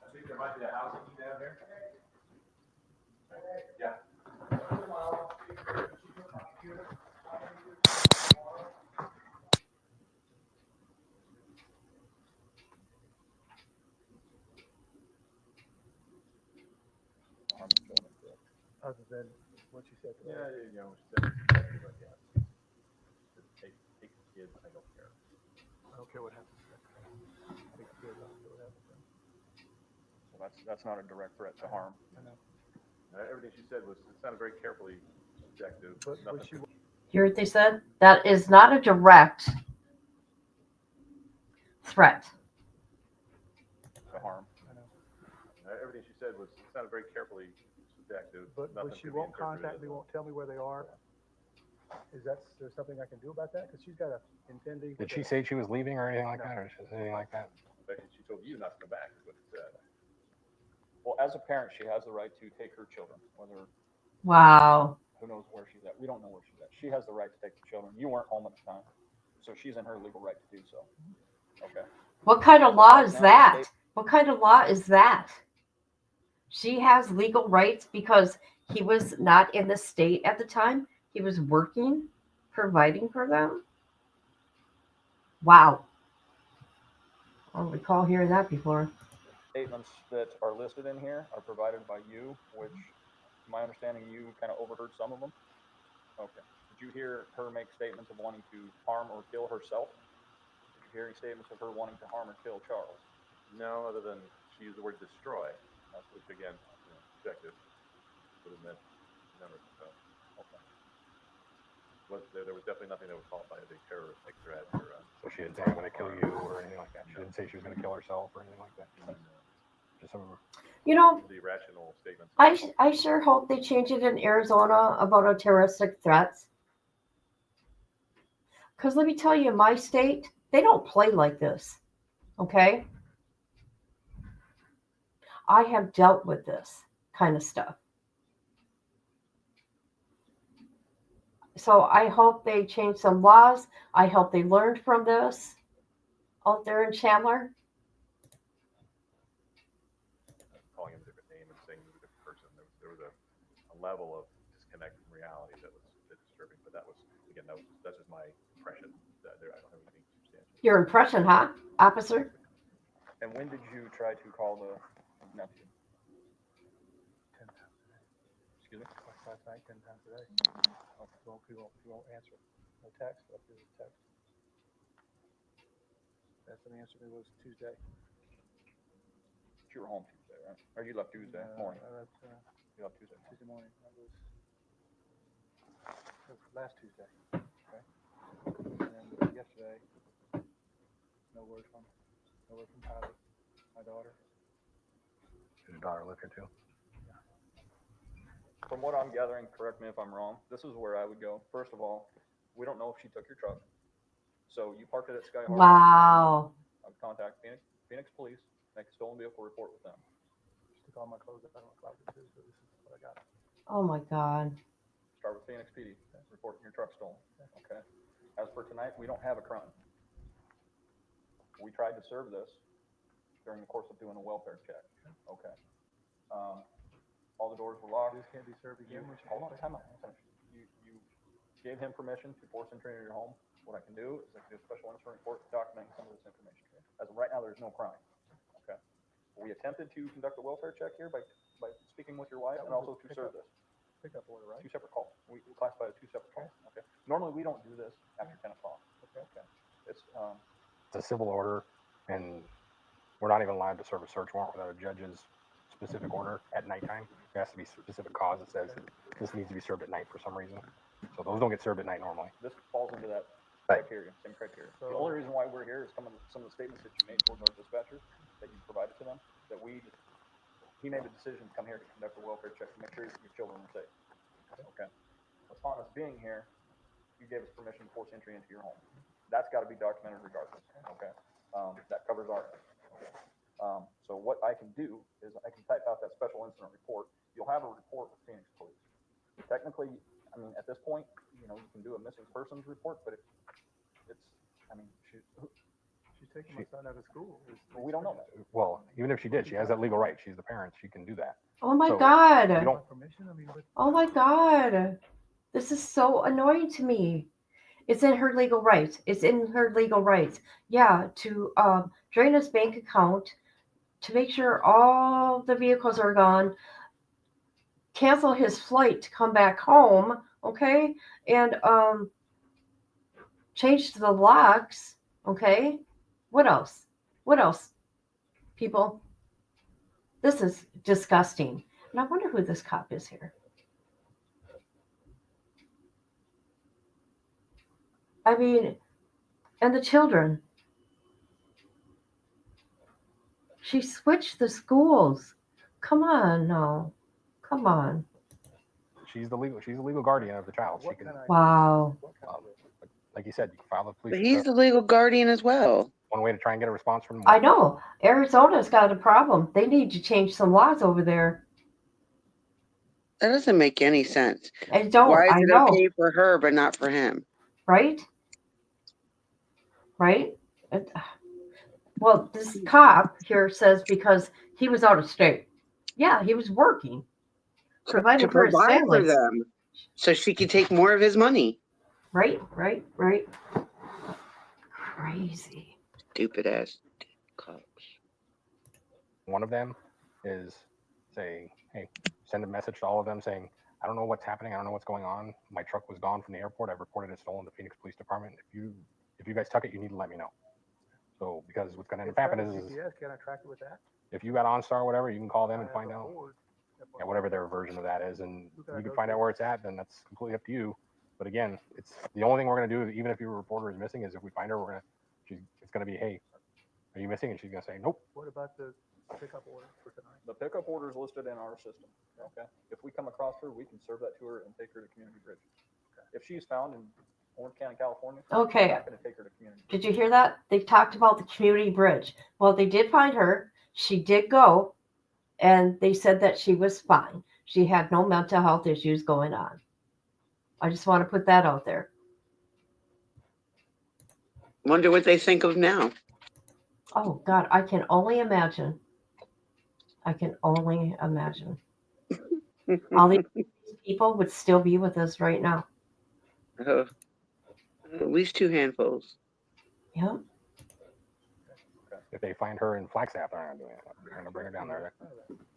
I think there might be a house key down there. Yeah. other than what you said. Yeah, you know, she said, but yeah. Take the kids, I don't care. I don't care what happens. Take the kids, I don't care what happens. So that's not a direct threat to harm. I know. Everything she said it sounded very carefully subjective. But she, Hear what they said? That is not a direct threat To harm. I know. Everything she said sounded very carefully subjective. But she won't contact me, won't tell me where they are. Is there something I can do about that? Because she's got a intending. Did she say she was leaving or anything like that, or anything like that? She told you not to come back, is what she said. Well, as a parent, she has the right to take her children, whether. Wow. Who knows where she's at? We don't know where she's at. She has the right to take the children. You weren't home at the time, so she's in her legal right to do so. Okay. What kind of law is that? What kind of law is that? She has legal rights because he was not in the state at the time. He was working, providing for them. Wow. I don't recall hearing that before. Statements that are listed in here are provided by you, which, to my understanding, you kind of overheard some of them. Okay. Did you hear her make statements of wanting to harm or kill herself? Did you hear any statements of her wanting to harm or kill Charles? No, other than she used the word destroy, which again, objective would admit never. So, Okay. There was definitely nothing that was qualified as a terroristic threat or. So she didn't say I'm going to kill you or anything like that. She didn't say she was going to kill herself or anything like that. Just some of You know, the irrational statements. I sure hope they change it in Arizona about a terroristic threats. Because let me tell you, my state, they don't play like this. Okay? I have dealt with this kind of stuff. So I hope they change some laws. I hope they learned from this out there in Chandler. Calling him a different name and saying he was a different person. There was a level of disconnect from reality that was a bit disturbing. But that was, again, that's just my impression. I don't have anything substantial. Your impression, huh, officer? And when did you try to call the nephew? 10 times a day. Excuse me? Last night, 10 times a day. He won't answer. No text. I'll do the text. That's when the answer was Tuesday. You were home Tuesday, right? Or you left Tuesday morning? You left Tuesday morning. Tuesday morning. That was last Tuesday. Okay. And then yesterday, no word from Patty, my daughter. Your daughter lived here too. From what I'm gathering, correct me if I'm wrong, this is where I would go. First of all, we don't know if she took your truck. So you parked it at Sky Harbor. Wow. I would contact Phoenix Police, make a stolen vehicle report with them. She took all my clothes out of my closet too, so this is what I got. Oh my God. Start with Phoenix PD, reporting your truck stolen. Okay. As for tonight, we don't have a crime. We tried to serve this during the course of doing a welfare check. Okay. All the doors were locked. This can't be served again. Hold on, time out. You gave him permission to force entry into your home. What I can do is I can do a special incident report documenting some of this information. As of right now, there's no crime. Okay. We attempted to conduct a welfare check here by speaking with your wife and also to serve this. Pickup order, right? Two separate calls. We classify it as two separate calls. Okay. Normally, we don't do this after 10 o'clock. Okay. It's a civil order, and we're not even allowed to serve a search warrant without a judge's specific order at nighttime. There has to be a specific cause that says this needs to be served at night for some reason. So those don't get served at night normally. This falls into that Right. criteria, same criteria. So- The only reason why we're here is some of the statements that you made towards our dispatchers that you provided to them, that he made the decision to come here to conduct a welfare check to make sure that your children are safe. Okay. Upon us being here, you gave us permission to force entry into your home. That's got to be documented regardless. Okay. That covers our. So what I can do is I can type out that special incident report. You'll have a report with Phoenix Police. Technically, I mean, at this point, you can do a missing persons report, but She's taking my son out of school. we don't know that. Well, even if she did, she has that legal right. She's the parent. She can do that. Oh my So, God. You don't. Oh my God. This is so annoying to me. It's in her legal rights. It's in her legal rights. Yeah, to drain his bank account, to make sure all the vehicles are gone, cancel his flight to come back home, okay? And change the locks, okay? What else? What else, people? This is disgusting. And I wonder who this cop is here. I mean, and the children. She switched the schools. Come on, no. Come on. She's the legal guardian of the child. She can. Wow. Like you said, you can file the police. But he's the legal guardian as well. One way to try and get a response from. I know. Arizona's got a problem. They need to change some laws over there. That doesn't make any sense. I don't. Why is I it know. okay for her but not for him? Right? Right? Well, this cop here says because he was out of state. Yeah, he was working, to providing for his provide for family. them, so she could take more of his money. Right. Crazy. Stupid ass cops. One of them is say, hey, send a message to all of them saying, I don't know what's happening. I don't know what's going on. My truck was gone from the airport. I've reported it stolen to the Phoenix Police Department. If you guys took it, you need to let me know. So because what's going to end up happening is GPS, can I track it with that? if you got OnStar or whatever, you can call them and find out whatever their version of that is, and you can find out where it's at. Then that's completely up to you. But again, it's the only thing we're going to do, even if your reporter is missing, is if we find her, it's going to be, hey, are you missing? And she's going to say, nope. What about the pickup order for tonight? The pickup order is listed in our system. Okay. If we come across her, we can serve that to her and take her to Community Bridge. Okay. If she's found in Orange County, California, Okay. we're not going to take her to Community Bridge. Did you hear that? They talked about the community bridge. Well, they did find her. She did go, and they said that she was fine. She had no mental health issues going on. I just want to put that out there. Wonder what they think of now. Oh, God, I can only imagine. All these people would still be with us right now. At least 2 handfuls. Yep. If they find her in Flagstaff, they're not doing it. They're going to bring her down there.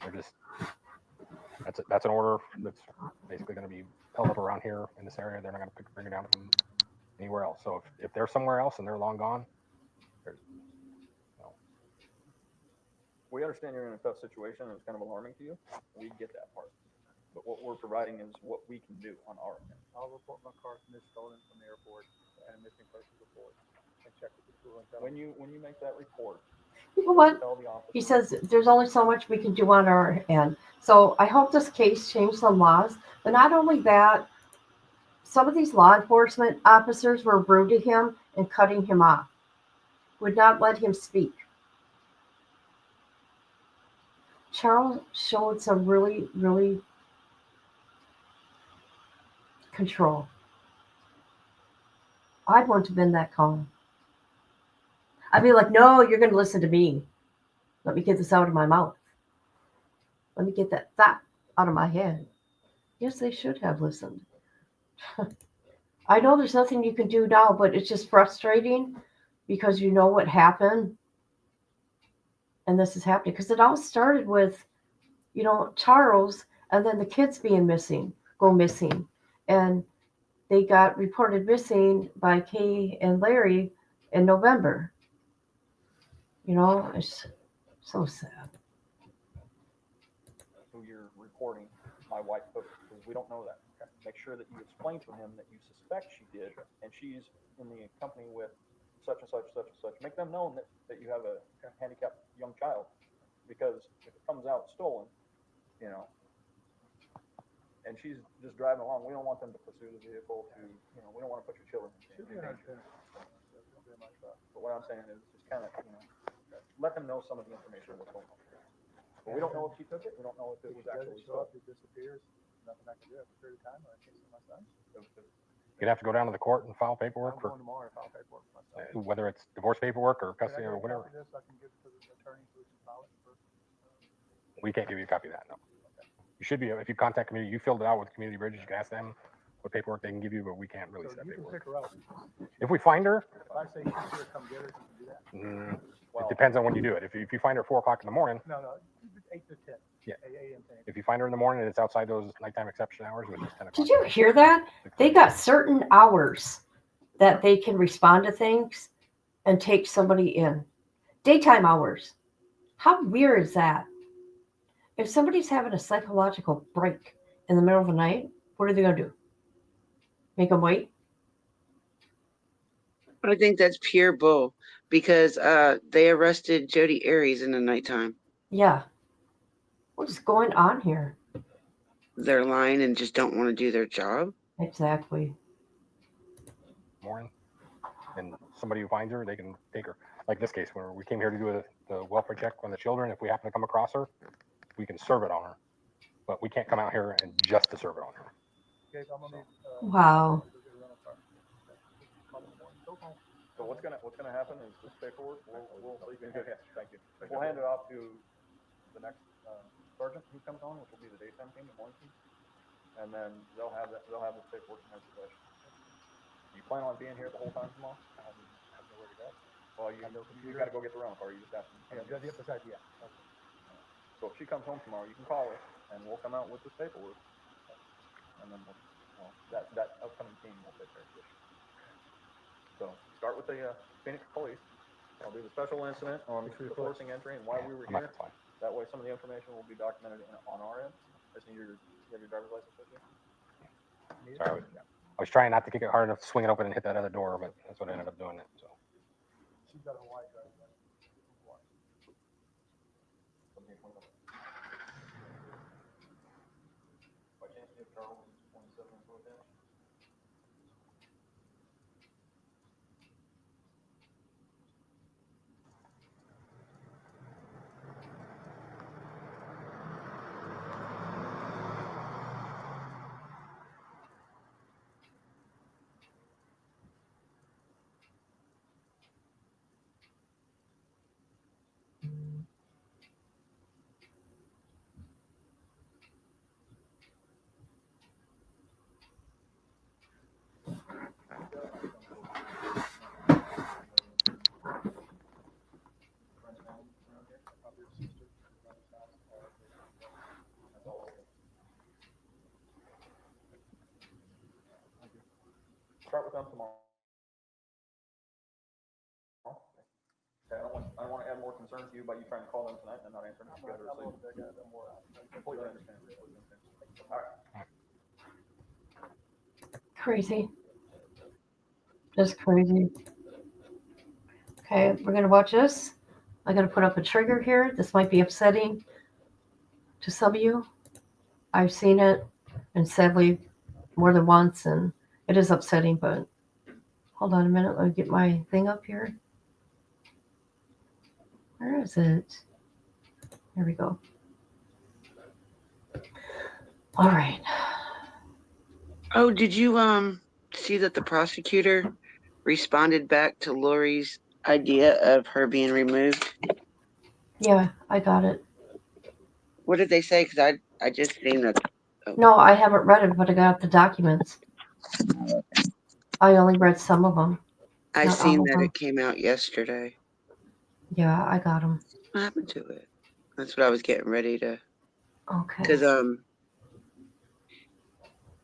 They're just that's an order that's basically going to be held up around here in this area. They're not going to bring her down from anywhere else. So if they're somewhere else and they're long gone, We understand you're in a tough situation and it's kind of alarming to you. We get that part. But what we're providing is what we can do on our end. I'll report my car stolen from the airport and a missing person report and check with the school and tell When you make that report, You know what? tell the officer. He says there's only so much we can do on our end. So I hope this case changed some laws. But not only that, some of these law enforcement officers were rude to him and cutting him off, would not let him speak. Charles showed some really, really control. I wouldn't have been that calm. I'd be like, no, you're going to listen to me. Let me get this out of my mouth. Let me get that thought out of my head. Yes, they should have listened. I know there's nothing you can do now, but it's just frustrating because you know what happened. And this is happening because it all started with, Charles and then the kids go missing. And they got reported missing by Kay and Larry in November. It's so sad. Who you're reporting my wife took it, because we don't know that. Okay. Make sure that you explain to him that you suspect she did, and she's in the company with such and such, such and such. Make them know that you have a handicapped young child, because if it comes out stolen, and she's just driving along, we don't want them to pursue the vehicle we don't want to put your children in danger. But what I'm saying is just kind of, let them know some of the information of what's going on. But we don't know if she took it. We don't know if it was actually stolen. It disappears. Nothing I can do after a period of time. I can't see my son. you'd have to go down to the court and file paperwork I'm for going tomorrow to file paperwork for my son. whether it's divorce paperwork or custody Can I or get a whatever. copy of this? I can give it to the attorney so we can file it for. We can't give you a copy of that. No. You should be, if you contact community, you filled it out with Community Bridges. You can ask them what paperwork they can give you, but we can't release So that you can paperwork. pick her up. If we find her, If I say she's here, come get her, you can do that. it depends on when you do it. If you find her at 4 o'clock in the morning, No, 8 to 10. Yeah. AM 10. if you find her in the morning and it's outside those nighttime exception hours, which is 10 o'clock. Did you hear that? They got certain hours that they can respond to things and take somebody in. Daytime hours. How weird is that? If somebody's having a psychological break in the middle of the night, what are they going to do? Make them wait? I think that's pure bull because they arrested Jody Aries in the nighttime. Yeah. What is going on here? They're lying and just don't want to do their job. Exactly. Morning, and somebody who finds her, they can take her. Like this case, where we came here to do the welfare check on the children. If we happen to come across her, we can serve it on her, but we can't come out here and just to serve it on her. Okay, I'm gonna need, Wow. So what's gonna happen is this paperwork. We'll thank you. We'll hand it off to the next sergeant who comes on, which will be the daytime team, the morning team, and then they'll have the paperwork in their possession. You plan on being here the whole time tomorrow? I have nowhere to go. Well, you got to go get the rental car. You just have to. Yeah, the other side, yeah. Okay. So if she comes home tomorrow, you can call us, and we'll come out with this paperwork, and then that upcoming team will take care of this. So start with the Phoenix Police. I'll do the special incident on the forcing entry and why we were here. That way, some of the information will be documented on our end. I just need you have your driver's license with you. Sorry, I was trying not to kick it hard enough to swing it open and hit that other door, but that's what I ended up doing. It so. She's got a Hawaii driver's license. By chance, you have Charles 27 and down? Start with them tomorrow. Okay, I don't want to add more concern to you by you trying to call them tonight and not answering. Completely understand. All right. Crazy. Just crazy. Okay, we're going to watch this. I'm going to put up a trigger here. This might be upsetting to some of you. I've seen it, and sadly, more than once, and it is upsetting, but hold on a minute. Let me get my thing up here. Where is it? There we go. All right. Oh, did you see that the prosecutor responded back to Lori's idea of her being removed? Yeah, I got it. What did they say? Because I just seen that. Oh. No, I haven't read it, but I got the documents. I only read some of them. I Not seen all of that them. it came out yesterday. Yeah, I got them. What happened to it? That's what I was getting ready to. Okay. Because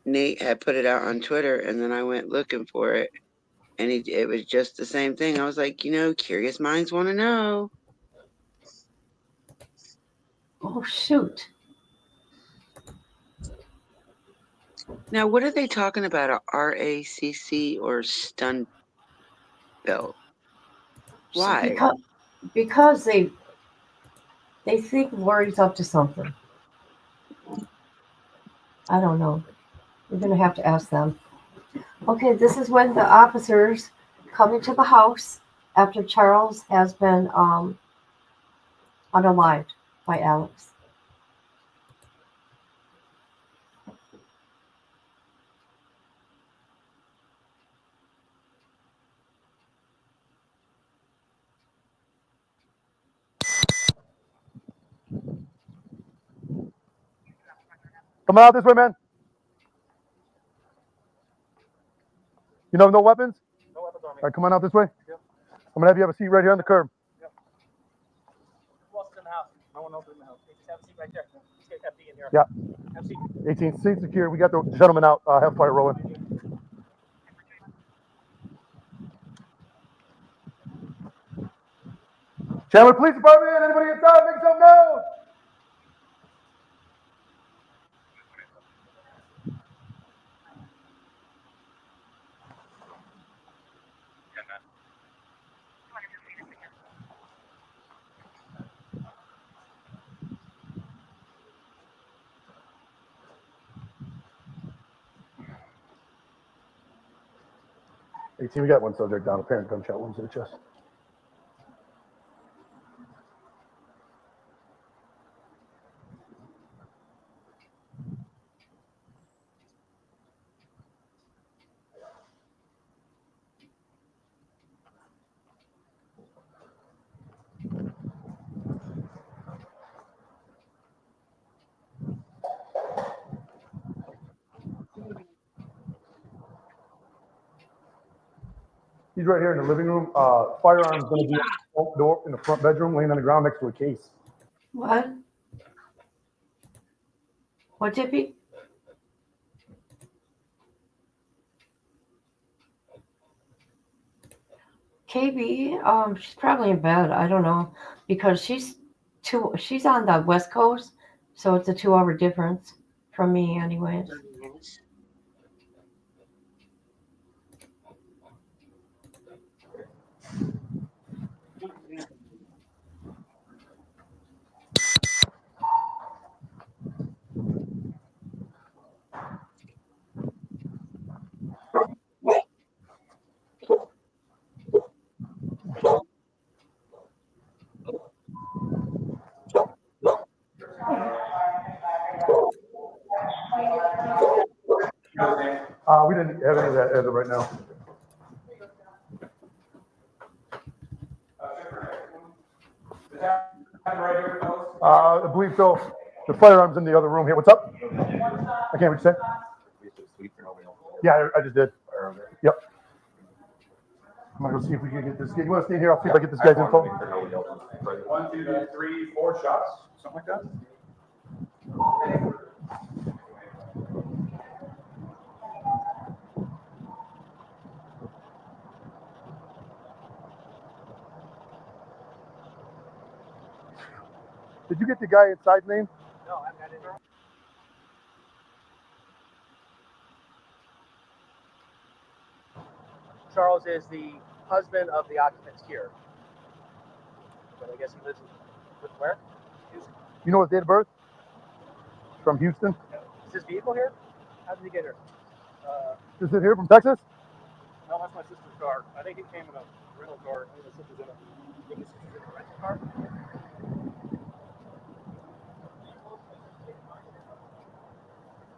Nate had put it out on Twitter, and then I went looking for it, and it was just the same thing. I was like, curious minds want to know. Oh, shoot. Now, what are they talking about? A RACC or stun belt? Why? Because they think Lori's up to something. I don't know. We're going to have to ask them. Okay, this is when the officers come into the house after Charles has been unalived by Alex. Come out this way, man. You know, no weapons? No weapons on me. All right, come on out this way. Yep. I'm going to have you have a seat right here on the curb. Yep. Who else is in the house? No one else is in the house. You just have a seat right there. Just get FD in here. Yeah. Have a seat. 18 seat secure. We got the gentleman out. Have fire rolling. Chandler Police Department. Anybody inside? Make some noise. We got one subject down. Apparent gunshot wounds to the chest. He's right here in the living room. Firearm's gonna be door in the front bedroom, laying on the ground next to a case. What? What, Tippy? KB, she's probably in bed. I don't know because she's on the West Coast, so it's a 2-hour difference from me, anyways. 30 minutes. We didn't have any of that as of right now. I believe so. The firearm's in the other room here. What's up? I can't what you say. Yeah, I just did. Yep. I'm gonna go see if we can get this. You want to stay here? I'll see if I get this guy's info. 1, 2, 3, 4 shots, something like that. Did you get the guy inside's name? No, I've got it. Charles is the husband of the occupants here. But I guess he lives with where? Houston. You know his date of birth? From Houston? Is his vehicle here? How did he get here? Is it here from Texas? No, that's my sister's car. I think it came in a rental car. I think my sister's in a rental car.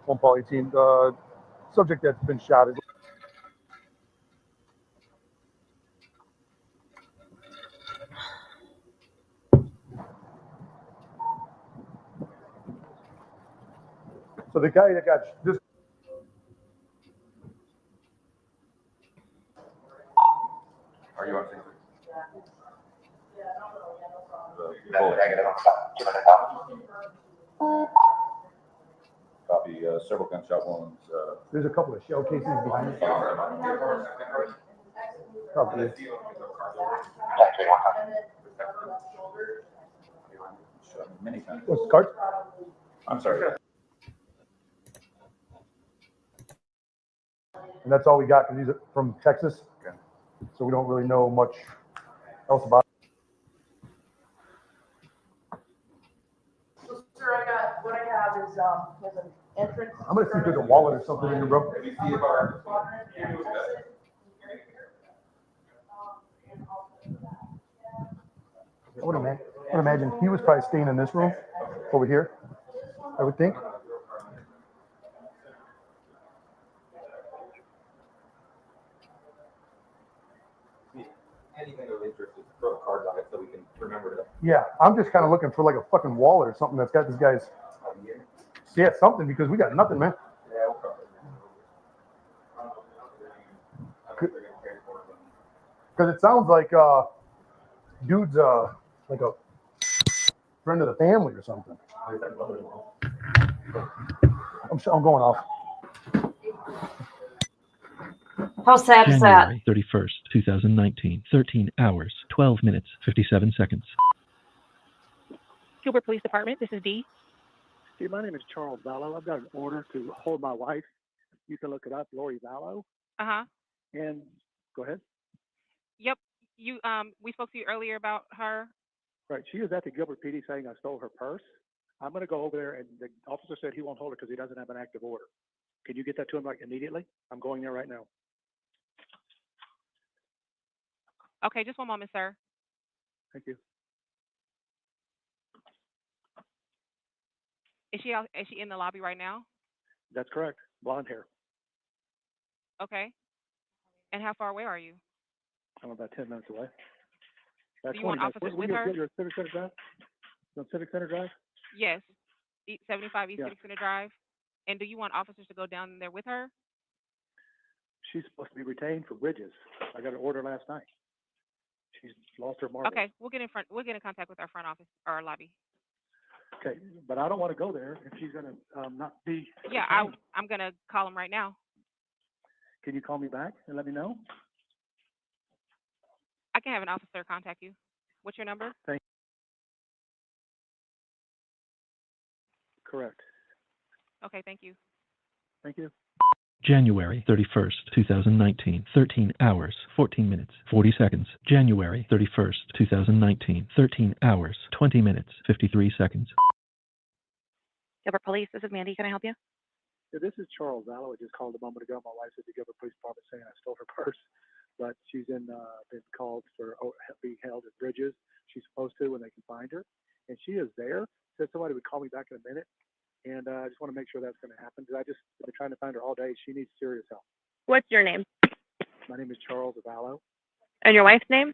One Paul 18. Subject that's been shot is. So the guy that got this. Are you on sync? Copy. Several gunshot wounds. There's a couple of shell cases behind it. Copy. Many times. What's Scart? I'm sorry. And that's all we got because he's from Texas. Okay. So we don't really know much else about it. So, sir, what I have is there's an entrance. I'm gonna see if there's a wallet or something in here, bro. I would imagine he was probably staying in this room over here, I would think. Anything of interest, just throw cards on it so we can remember to. Yeah, I'm just kind of looking for like a fucking wallet or something that's got this guy's. Yeah, something because we got nothing, man. Yeah, we'll cover it. Because it sounds like dude's like a friend of the family or something. I'm going off. How sad is that? January 31st, 2019, 13 hours, 12 minutes, 57 seconds. Gilbert Police Department, this is Dee. Hey, my name is Charles Vallow. I've got an order to hold my wife. You can look it up, Lori Vallow. Uh-huh. And go ahead. Yep. We spoke to you earlier about her. Right. She was at the Gilbert PD saying I stole her purse. I'm going to go over there, and the officer said he won't hold her because he doesn't have an active order. Can you get that to him like immediately? I'm going there right now. Okay, just one moment, sir. Thank you. Is she in the lobby right now? That's correct. Blonde hair. Okay. And how far away are you? I'm about 10 minutes away. Do you want officers with her? You're Civic Center Drive? On Civic Center Drive? Yes. 75 East Yeah. Civic Center Drive. And do you want officers to go down there with her? She's supposed to be retained for bridges. I got an order last night. She's lost her marbles. Okay, we'll get in contact with our front office or our lobby. Okay, but I don't want to go there if she's going to not be. Yeah, retained. I'm gonna call them right now. Can you call me back and let me know? I can have an officer contact you. What's your number? Correct. Okay, thank you. Thank you. January 31st, 2019, 13 hours, 14 minutes, 40 seconds. January 31st, 2019, 13 hours, 20 minutes, 53 seconds. Gilbert Police, this is Mandy. Can I help you? Yeah, this is Charles Vallow. I just called a moment ago. My wife said to give her police department saying I stole her purse, but she's been called for being held at bridges. She's supposed to when they can find her, and she is there. Said somebody would call me back in a minute, and I just want to make sure that's going to happen because I just been trying to find her all day. She needs serious help. What's your name? My name is Charles Vallow. And your wife's name?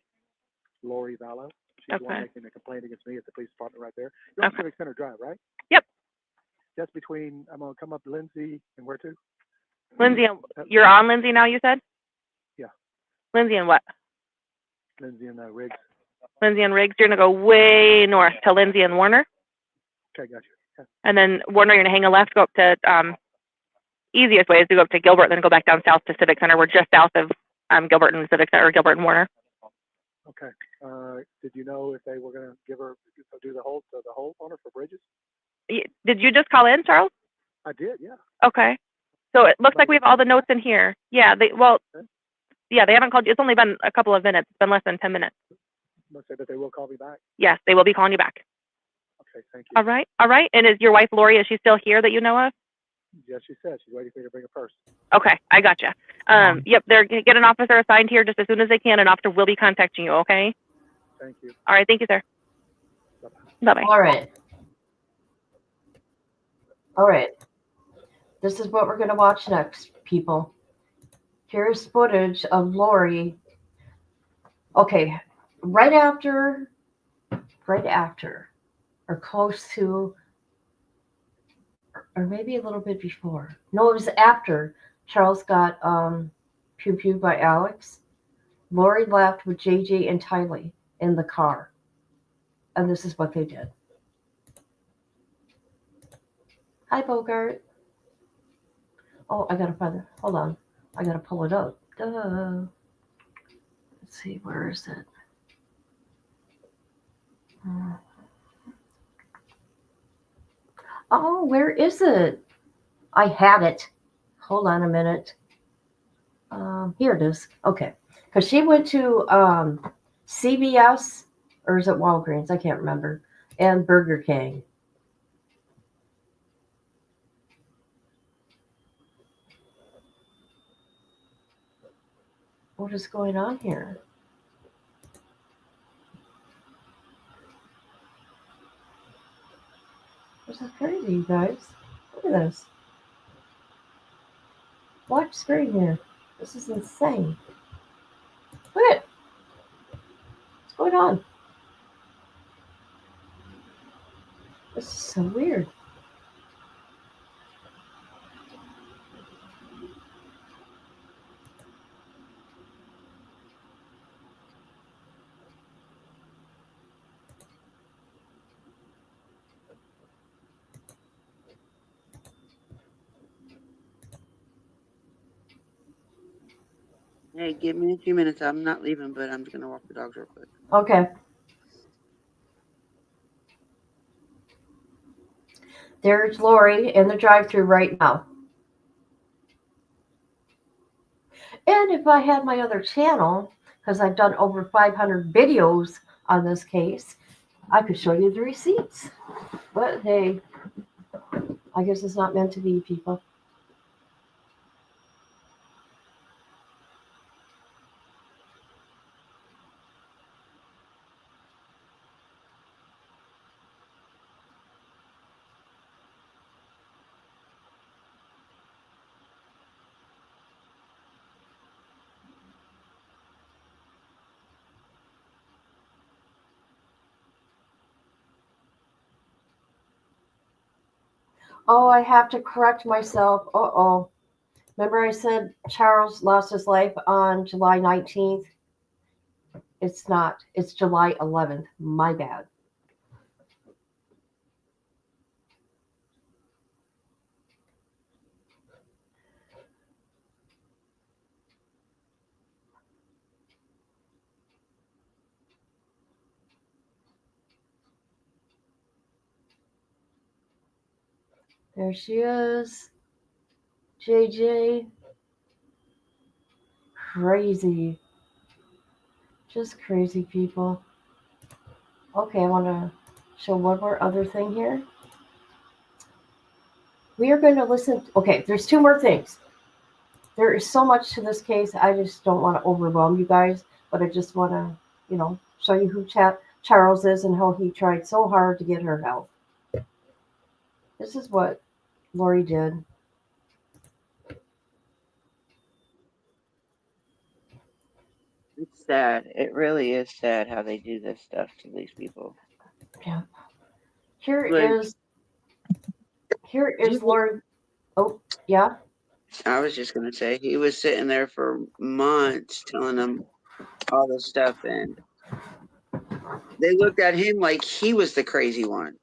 Lori Vallow. She's the one Okay. making a complaint against me at the police department right there. You're on Okay. Civic Center Drive, right? Yep. That's between. I'm gonna come up Lindsay and where to? Lindsay, you're on Lindsay now, you said? Yeah. Lindsay and what? Lindsay and Riggs. Lindsay and Riggs, you're going to go way north to Lindsay and Warner. Okay, got you. Okay. And then Warner, you're going to hang a left, go up to, easiest way is to go up to Gilbert, then go back down south to Civic Center. We're just south of Gilbert and Civic Center, or Gilbert and Warner. Okay. Did you know if they were going to give her, do the hold on her for bridges? Did you just call in, Charles? I did, yeah. Okay. So it looks like we have all the notes in here. Yeah, they haven't called you. It's only been a couple of minutes. It's been less than 10 minutes. Must say that they will call me back. Yes, they will be calling you back. Okay, thank you. All right. All right. And is your wife, Lori, is she still here that you know of? Yes, she said she's waiting for you to bring a purse. Okay, I gotcha. Yep, they're get an officer assigned here just as soon as they can. An officer will be contacting you, okay? Thank you. All right, thank you, sir. Bye-bye. All right. All right. This is what we're going to watch next, people. Here's footage of Lori. Okay, right after, or close to, or maybe a little bit before. No, it was after Charles got pew-pewed by Alex. Lori left with JJ and Tylee in the car. And this is what they did. Hi, Bogart. Oh, I gotta find it. Hold on. I gotta pull it up. Duh. Let's see, where is it? Oh, where is it? I had it. Hold on a minute. Here it is. Okay. Because she went to CVS, or is it Walgreens? I can't remember. And Burger King. What is going on here? This is crazy, you guys. Look at this. Watch screen here. This is insane. Look at it. What's going on? This is so weird. Hey, give me a few minutes. I'm not leaving, but I'm just gonna walk the dogs real quick. Okay. There's Lori in the drive-thru right now. And if I had my other channel, because I've done over 500 videos on this case, I could show you the receipts. But hey, I guess it's not meant to be, people. Oh, I have to correct myself. Uh-oh. Remember I said Charles lost his life on July 19th? It's not. It's July 11th. My bad. There she is. JJ. Crazy. Just crazy people. Okay, I want to show one more other thing here. We are going to listen. Okay, there's two more things. There is so much to this case. I just don't want to overwhelm you guys, but I just want to, show you who Charles is and how he tried so hard to get her help. This is what Lori did. It's sad. It really is sad how they do this stuff to these people. Yeah. Here Like, is Lori. Oh, yeah. I was just gonna say he was sitting there for months telling them all this stuff, and they looked at him like he was the crazy one.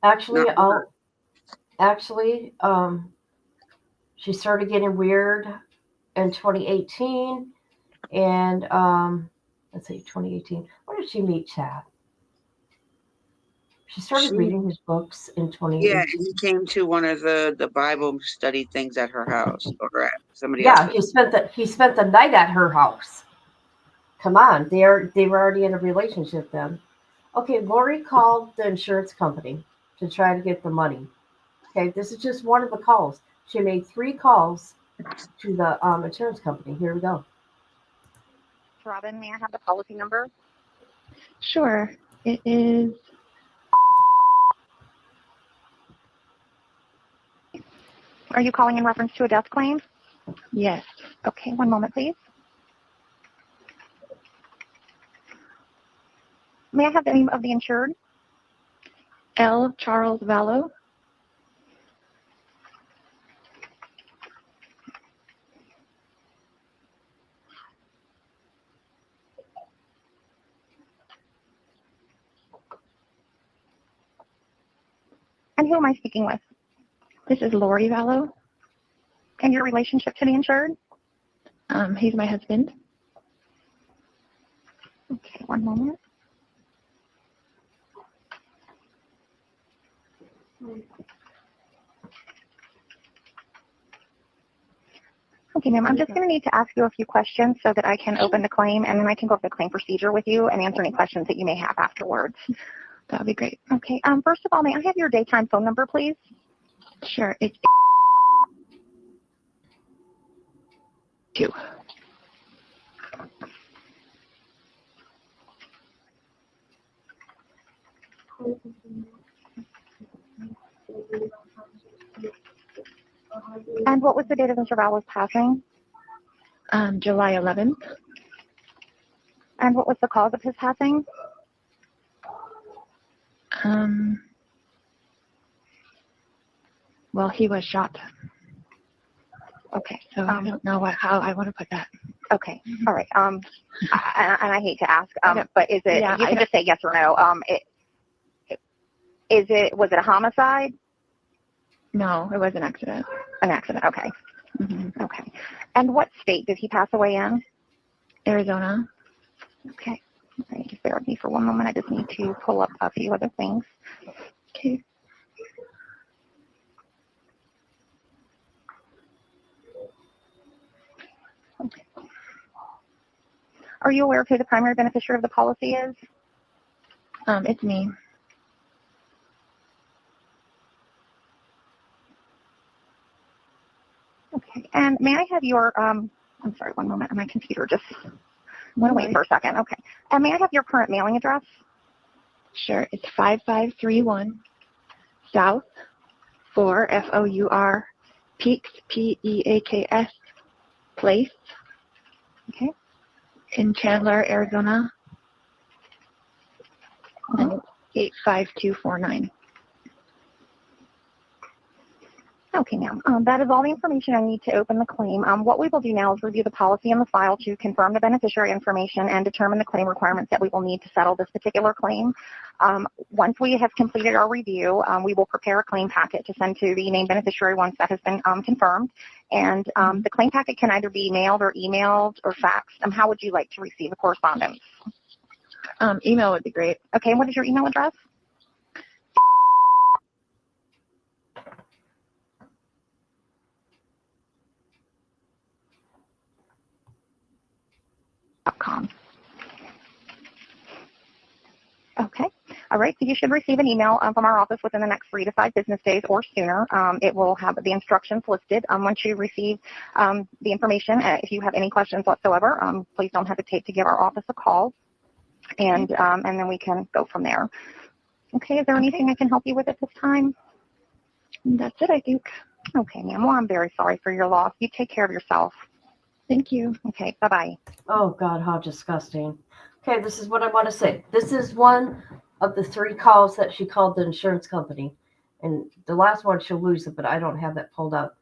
Actually, Not her. she started getting weird in 2018, and let's see, 2018. When did she meet Chad? She started reading his books in 2018. Yeah, he came to one of the Bible study things at her house or at somebody Yeah, else's. he spent the night at her house. Come on, they were already in a relationship then. Okay, Lori called the insurance company to try to get the money. Okay, this is just one of the calls. She made 3 calls to the insurance company. Here we go. Robin, may I have the policy number? Sure. It is. Are you calling in reference to a death claim? Yes. Okay, one moment, please. May I have the name of the insured? L. Charles Vallow. And who am I speaking with? This is Lori Vallow. And your relationship to the insured? He's my husband. Okay, one moment. Okay, ma'am, I'm just going to need to ask you a few questions so that I can open the claim, and then I can go over the claim procedure with you and answer any questions that you may have afterwards. That would be great. Okay, first of all, may I have your daytime phone number, please? Sure. It's 2. And what was the date of Mr. Vallow's passing? July 11th. And what was the cause of his passing? Well, he was shot. Okay. So I don't know how I want to put that. Okay. All right. And I hate to ask, but is it? Yeah, you can just say yes or no. Was it a homicide? No, it was an accident. An accident. Okay. Mm-hmm. Okay. And what state did he pass away in? Arizona. Okay. All right. Just bear with me for one moment. I just need to pull up a few other things. Okay. Okay. Are you aware of who the primary beneficiary of the policy is? It's me. Okay. And may I have your, I'm sorry, one moment. My computer just went away for a second. Okay. And may I have your current mailing address? Sure. It's 5531 South 4 FOUR Peaks PEAKS Place. Okay. In Chandler, Arizona. And it's 85249. Okay, ma'am. That is all the information I need to open the claim. What we will do now is review the policy and the file to confirm the beneficiary information and determine the claim requirements that we will need to settle this particular claim. Once we have completed our review, we will prepare a claim packet to send to the named beneficiary once that has been confirmed. And the claim packet can either be mailed or emailed or faxed. How would you like to receive the correspondence? Email would be great. Okay, what is your email address? .com. Okay. All right. So you should receive an email from our office within the next 3 to 5 business days or sooner. It will have the instructions listed. Once you receive the information, if you have any questions whatsoever, please don't hesitate to give our office a call, and then we can go from there. Okay. Is there anything I can help you with at this time? That's it, I think. Okay, ma'am. Well, I'm very sorry for your loss. You take care of yourself. Thank you. Okay. Bye-bye. Oh, God, how disgusting. Okay, this is what I want to say. This is one of the 3 calls that she called the insurance company. And the last one, she'll lose it, but I don't have that pulled up.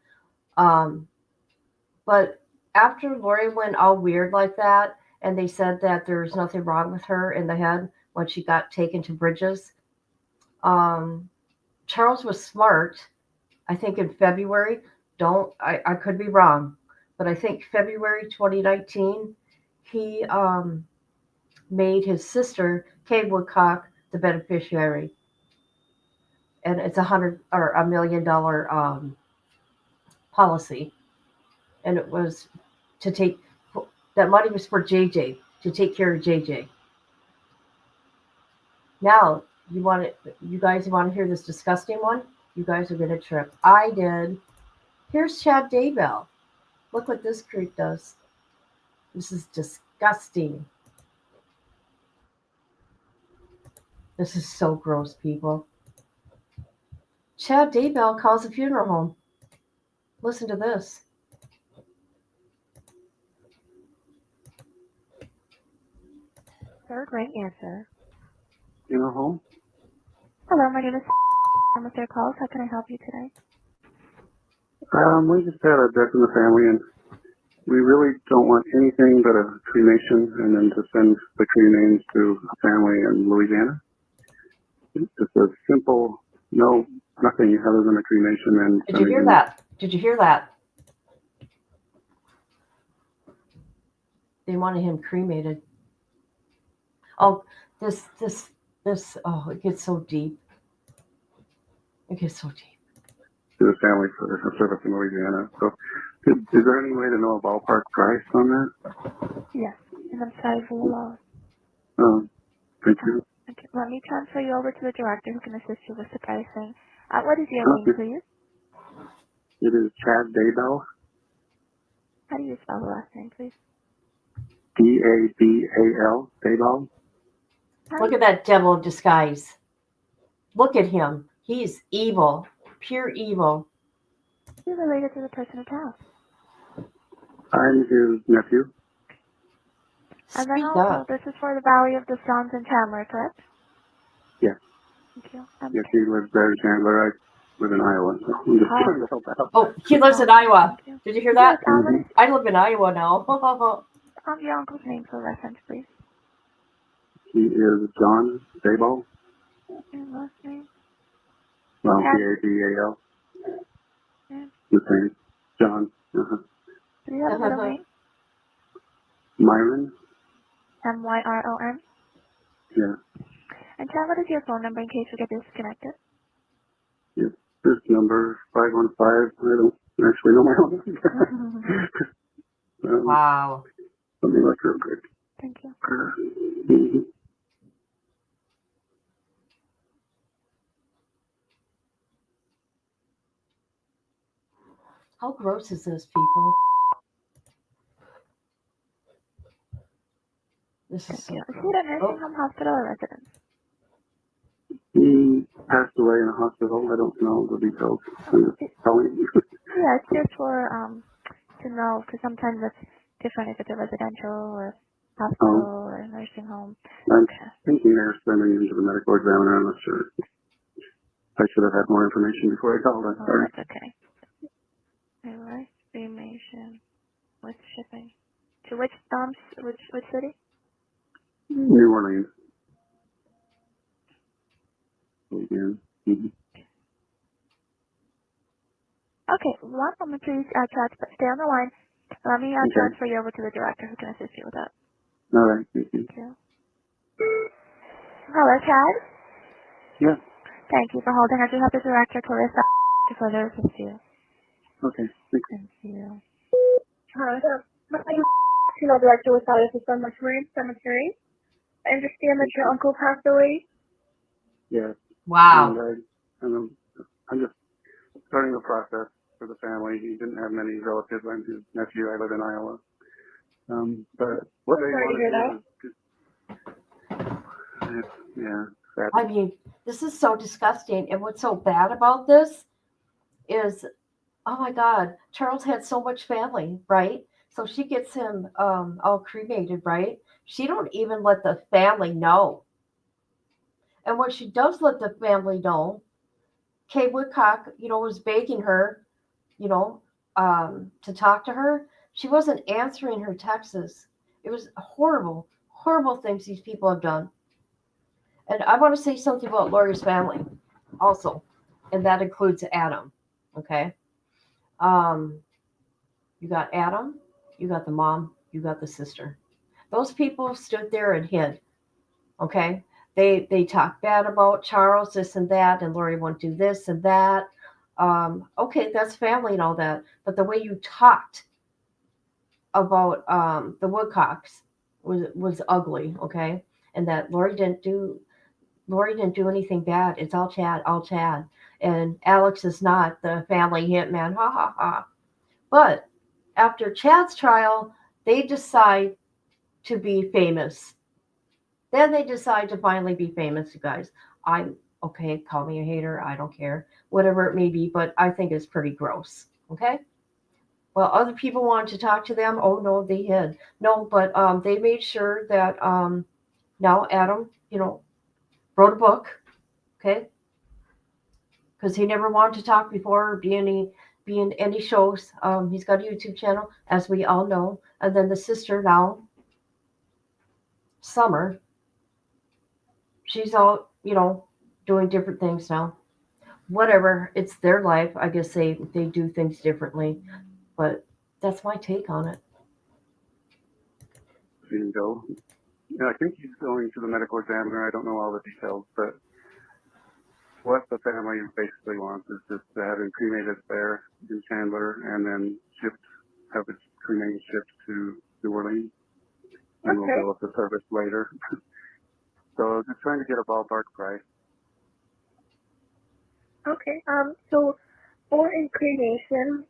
But after Lori went all weird like that, and they said that there's nothing wrong with her in the head when she got taken to Bridges, Charles was smart, I think in February. I could be wrong, but I think February 2019, he made his sister, Kay Woodcock, the beneficiary. And it's $1 million policy. And it was to take, that money was for JJ, to take care of JJ. Now, you guys want to hear this disgusting one? You guys are going to trip. I did. Here's Chad Daybell. Look what this creep does. This is disgusting. This is so gross, people. Chad Daybell calls a funeral home. Listen to this. Third right answer. Funeral home? Hello, my name is I'm with their calls. How can I help you today? We just had a death in the family, and we really don't want anything but a cremation, and then to send the cremains to a family in Louisiana. It's just a simple, nothing other than a cremation. And Did you hear that? Did you hear that? They wanted him cremated. Oh, this, oh, it gets so deep. It gets so deep. To the family for a service in Louisiana. So, is there any way to know a ballpark price on that? Yes, and I'm sorry for your loss. Thank you. Okay, let me transfer you over to the director who can assist you with the pricing. What is your name, please? It is Chad Daybell. How do you spell the last name, please? D-A-B-A-L, Daybell. Look at that devil in disguise. Look at him. He's evil. Pure evil. You're related to the person who passed. I'm his nephew. And then Speak also, up. this is for the Valley of the Sounds in Chandler, correct? Yes. Thank you. Yes, he lives there in Chandler. I live in Iowa, so I'm just trying to help out. Oh, he lives in Iowa. Did you hear that? Yes, I live in Iowa now. your uncle's name for reference, please. He is John Daybell. And last name? Well, D-A-B-A-L. The same. John. Do you have a middle name? Myron. M-Y-R-O-N? Yeah. And Chad, what is your phone number in case we get disconnected? Yes. This number, 515. I don't actually know my own number. Wow. Let me look real quick. Thank you. Mm-hmm. How gross is this, people? This is so Is gross. he at a nursing home, hospital, or residence? He passed away in a hospital. I don't know the details. I'm just telling you. Yeah, it's just for to know, because sometimes it's different if it's a residential or hospital or a nursing home. I'm thinking they're sending him to the medical examiner. I'm not sure. I should have had more information before I called. I'm sorry. That's okay. A rice cremation with shipping. To which city? New Orleans. Again. Okay, one moment please, Chad, but stay on the line. Let me Okay. transfer you over to the director who can assist you with that. All right. Thank you. Thank you. Hello, Chad. Yeah. Thank you for holding. I do have the director, Clarissa, to further assist you. Okay. Thank you. Thank you. Hi, my name is Senior Director with Vallow Cemetery. I understand that your uncle passed away. Yeah. Wow. And I'm just starting the process for the family. He didn't have many relatives. I'm his nephew. I live in Iowa. But what they Sorry to want hear to that. do is yeah, sad. I mean, this is so disgusting. And what's so bad about this is, oh my God, Charles had so much family, right? So she gets him all cremated, right? She don't even let the family know. And when she does let the family know, Kay Woodcock, was begging her, to talk to her. She wasn't answering her texts. It was horrible, horrible things these people have done. And I want to say something about Lori's family also, and that includes Adam. Okay. You got Adam, you got the mom, you got the sister. Those people stood there and hid. Okay. They talk bad about Charles, this and that, and Lori won't do this and that. Okay, that's family and all that. But the way you talked about the Woodcocks was ugly, okay? And that Lori didn't do anything bad. It's all Chad, all Chad. And Alex is not the family hitman. Ha ha ha. But after Chad's trial, they decide to be famous. Then they decide to finally be famous, you guys. I'm okay, call me a hater, I don't care. Whatever it may be, but I think it's pretty gross. Okay? Well, other people wanted to talk to them. Oh no, they hid. No, but they made sure that now Adam, wrote a book, okay? Because he never wanted to talk before or be in any shows. He's got a YouTube channel, as we all know. And then the sister now, Summer, she's all, doing different things now. Whatever, it's their life. I guess they do things differently. But that's my take on it. Didn't go. Yeah, I think he's going to the medical examiner. I don't know all the details, but what the family basically wants is just to have him cremated there in Chandler and then have his cremains shipped to New Orleans, and we'll bill up the service later. So just trying to get a ballpark price. Okay. So for a cremation,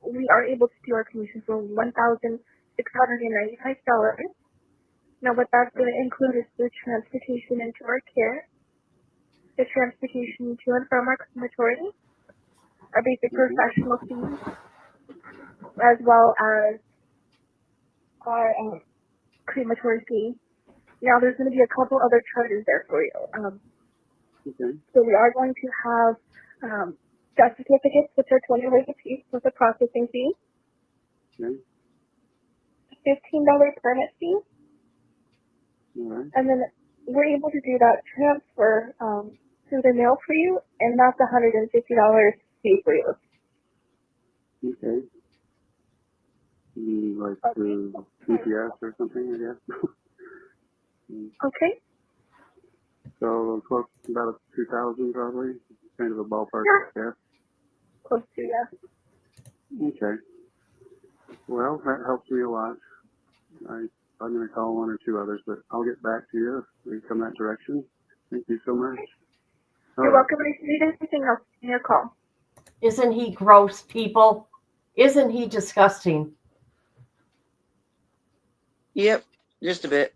we are able to do our cremation for $1,695. Now, what that's going to include is the transportation into our care, the transportation to and from our crematory, our basic professional fees, as well as our crematory fee. Now, there's going to be a couple other charges there for you. So we are going to have death certificates, which are $20 a piece with a processing fee. $15 permit fee. And then we're able to do that transfer through the mail for you, and that's $150 fee for you. Okay. Like through CPS or something, I guess. Okay. So close to about 2,000 probably, kind of a ballpark. Yeah. Close to, yeah. Okay. Well, that helps me a lot. I'm going to call one or two others, but I'll get back to you if we come that direction. Thank you so much. You're welcome. If you need anything else, give me a call. Isn't he gross, people? Isn't he disgusting? Yep, just a bit.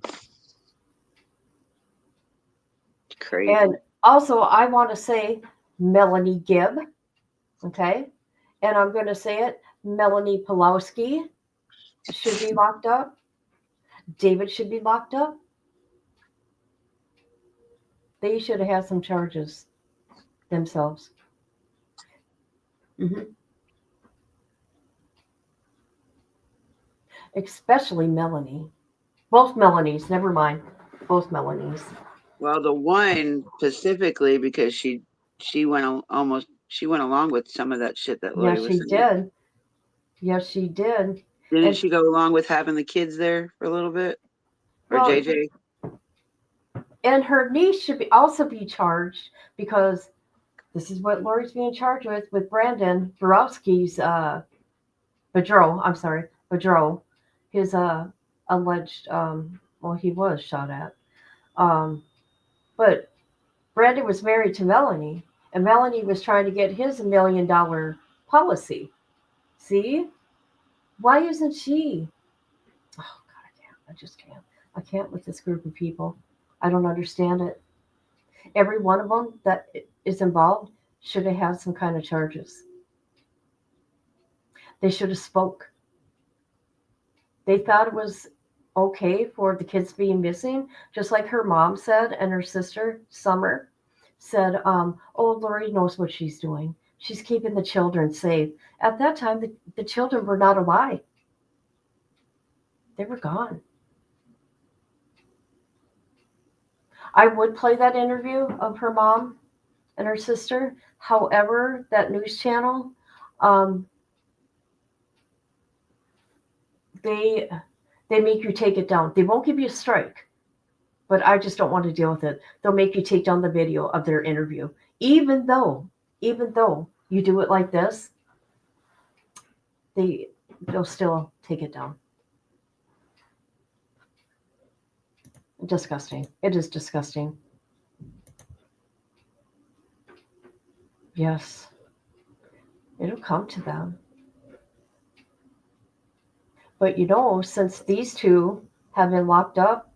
Crazy. And also, I want to say Melanie Gibb, okay? And I'm going to say it, Melanie Pulowski should be locked up. David should be locked up. They should have had some charges themselves. especially Melanie. Both Melanies, never mind. Both Melanies. Well, the one specifically because she went she went along with some of that shit that Lori Yes, was she saying. did. Yes, she did. Didn't And she go along with having the kids there for a little bit? Or well, JJ? and her niece should also be charged because this is what Lori's being charged with Brandon Borowski's Bedreau. I'm sorry, Bedreau. His alleged well, he was shot at. But Brandon was married to Melanie, and Melanie was trying to get his $1 million policy. See? Why isn't she? Oh God, I can't. I just can't. I can't with this group of people. I don't understand it. Every one of them that is involved should have had some kind of charges. They should have spoke. They thought it was okay for the kids being missing, just like her mom said, and her sister Summer said, "Oh, Lori knows what she's doing. She's keeping the children safe." At that time, the children were not alive. They were gone. I would play that interview of her mom and her sister. However, that news channel, um, they make you take it down. They won't give you a strike, but I just don't want to deal with it. They'll make you take down the video of their interview, even though you do it like this, they'll still take it down. Disgusting. It is disgusting. Yes, it'll come to them. But since these two have been locked up,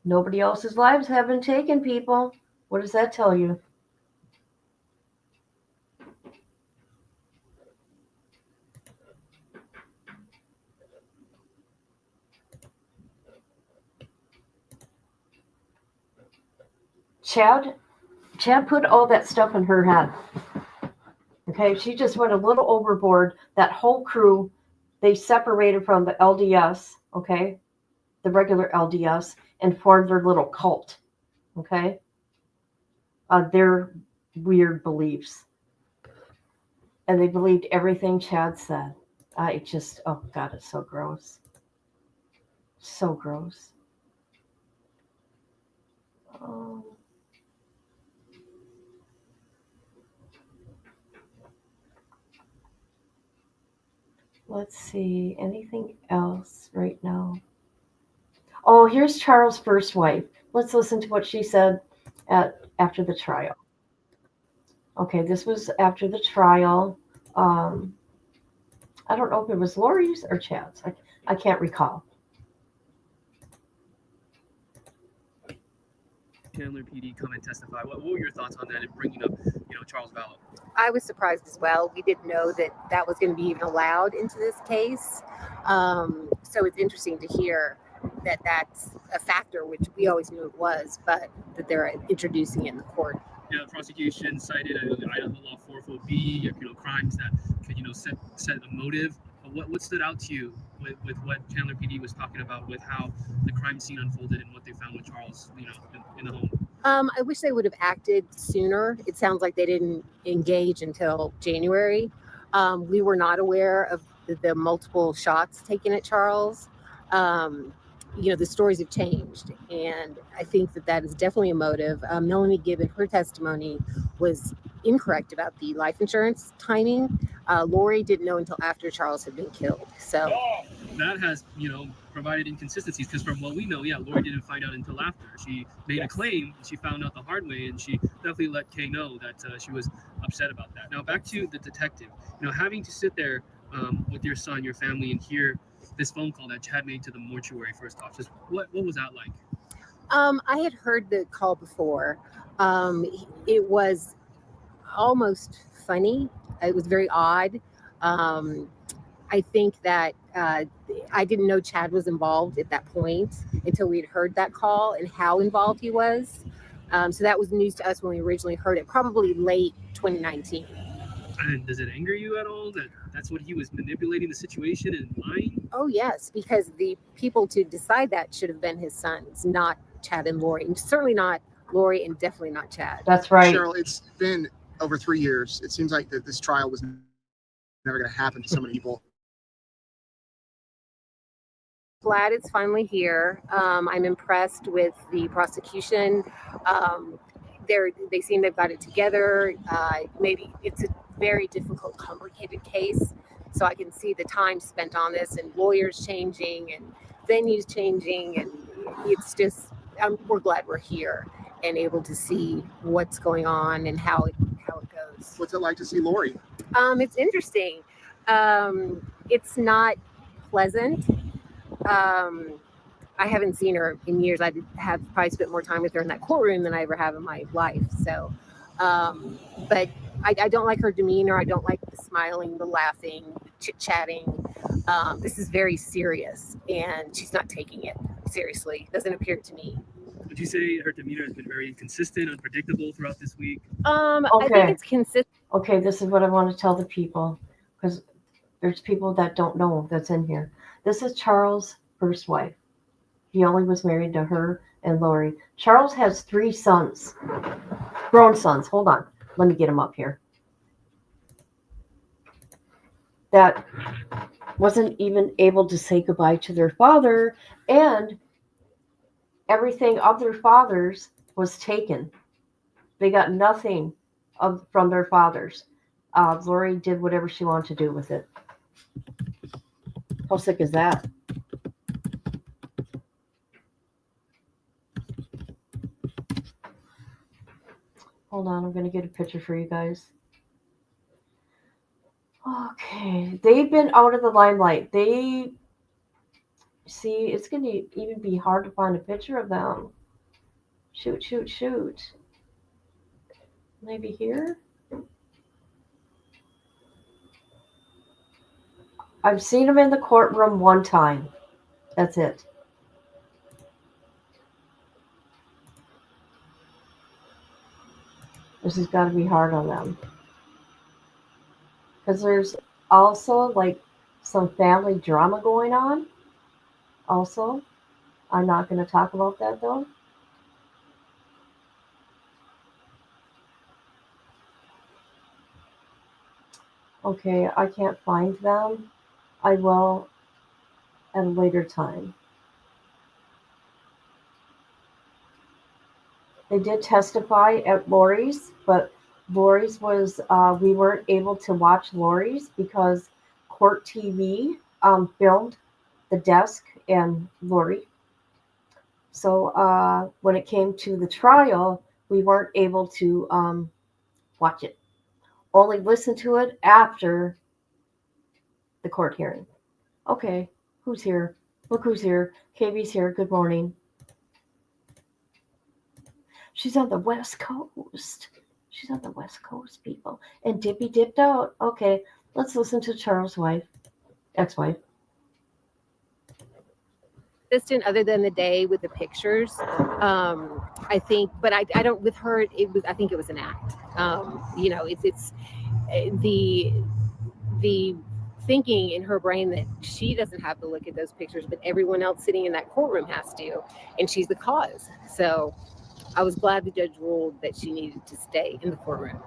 nobody else's lives have been taken, people. What does that tell you? Chad put all that stuff in her head. Okay, she just went a little overboard. That whole crew, they separated from the LDS, okay, the regular LDS, and formed their little cult, okay, their weird beliefs. And they believed everything Chad said. Oh God, it's so gross. So gross. Let's see, anything else right now? Oh, here's Charles' first wife. Let's listen to what she said after the trial. Okay, this was after the trial. I don't know if it was Lori's or Chad's. I can't recall. Chandler PD come and testify. What were your thoughts on that and bringing up, Charles Vallow? I was surprised as well. We didn't know that was going to be even allowed into this case. So it's interesting to hear that that's a factor, which we always knew it was, but that they're introducing it in the court. Yeah, the prosecution cited Idaho Law 404B, crimes that could, set a motive. What stood out to you with what Chandler PD was talking about with how the crime scene unfolded and what they found with Charles, in the home? I wish they would have acted sooner. It sounds like they didn't engage until January. We were not aware of the multiple shots taken at Charles. The stories have changed, and I think that is definitely a motive. Melanie Gibbon, her testimony was incorrect about the life insurance timing. Lori didn't know until after Charles had been killed. So that has, provided inconsistencies because from what we know, Lori didn't find out until after. She made a claim and she found out the hard way, and she definitely let Kay know that she was upset about that. Now back to the detective, having to sit there with your son, your family, and hear this phone call that Chad made to the mortuary first off. Just what was that like? I had heard the call before. It was almost funny. It was very odd. I think that I didn't know Chad was involved at that point until we had heard that call and how involved he was. So that was news to us when we originally heard it, probably late 2019. And does it anger you at all that that's what he was manipulating the situation and lying? Oh, yes, because the people to decide that should have been his sons, not Chad and Lori. And certainly not Lori, and definitely not Chad. That's right. Cheryl, it's been over 3 years. It seems like that this trial was never going to happen to so many people. Glad it's finally here. I'm impressed with the prosecution. They seem they've got it together. Maybe it's a very difficult, complicated case. So I can see the time spent on this, and lawyers changing and venues changing. And it's just, we're glad we're here and able to see what's going on and how it goes. What's it like to see Lori? It's interesting. It's not pleasant. I haven't seen her in years. I have probably spent more time with her in that courtroom than I ever have in my life. So, but I don't like her demeanor. I don't like the smiling, the laughing, the chit-chatting. This is very serious, and she's not taking it seriously. Doesn't appear to me. Would you say her demeanor has been very inconsistent, unpredictable throughout this week? I think it's consistent. Okay, this is what I want to tell the people, because there's people that don't know that's in here. This is Charles' first wife. He only was married to her and Lori. Charles has 3 sons, grown sons. Hold on. Let me get them up here. That wasn't even able to say goodbye to their father, and everything of their fathers was taken. They got nothing from their fathers. Lori did whatever she wanted to do with it. How sick is that? Hold on, I'm going to get a picture for you guys. Okay, they've been out of the limelight. It's going to even be hard to find a picture of them. Shoot. Maybe here? I've seen them in the courtroom one time. That's it. This has got to be hard on them. Because there's also like some family drama going on. Also, I'm not going to talk about that though. Okay, I can't find them. I will at a later time. They did testify at Lori's, but Lori's was, we weren't able to watch Lori's because Court TV filmed the desk and Lori. So when it came to the trial, we weren't able to watch it. Only listen to it after the court hearing. Okay, who's here? Look who's here. KB's here. Good morning. She's on the West Coast. She's on the West Coast, people. And Dippy dipped out. Okay, let's listen to Charles' wife, ex-wife. Consistent other than the day with the pictures. I think, but I don't, with her, I think it was an act. It's the thinking in her brain that she doesn't have to look at those pictures, but everyone else sitting in that courtroom has to, and she's the cause. So I was glad the judge ruled that she needed to stay in the courtroom.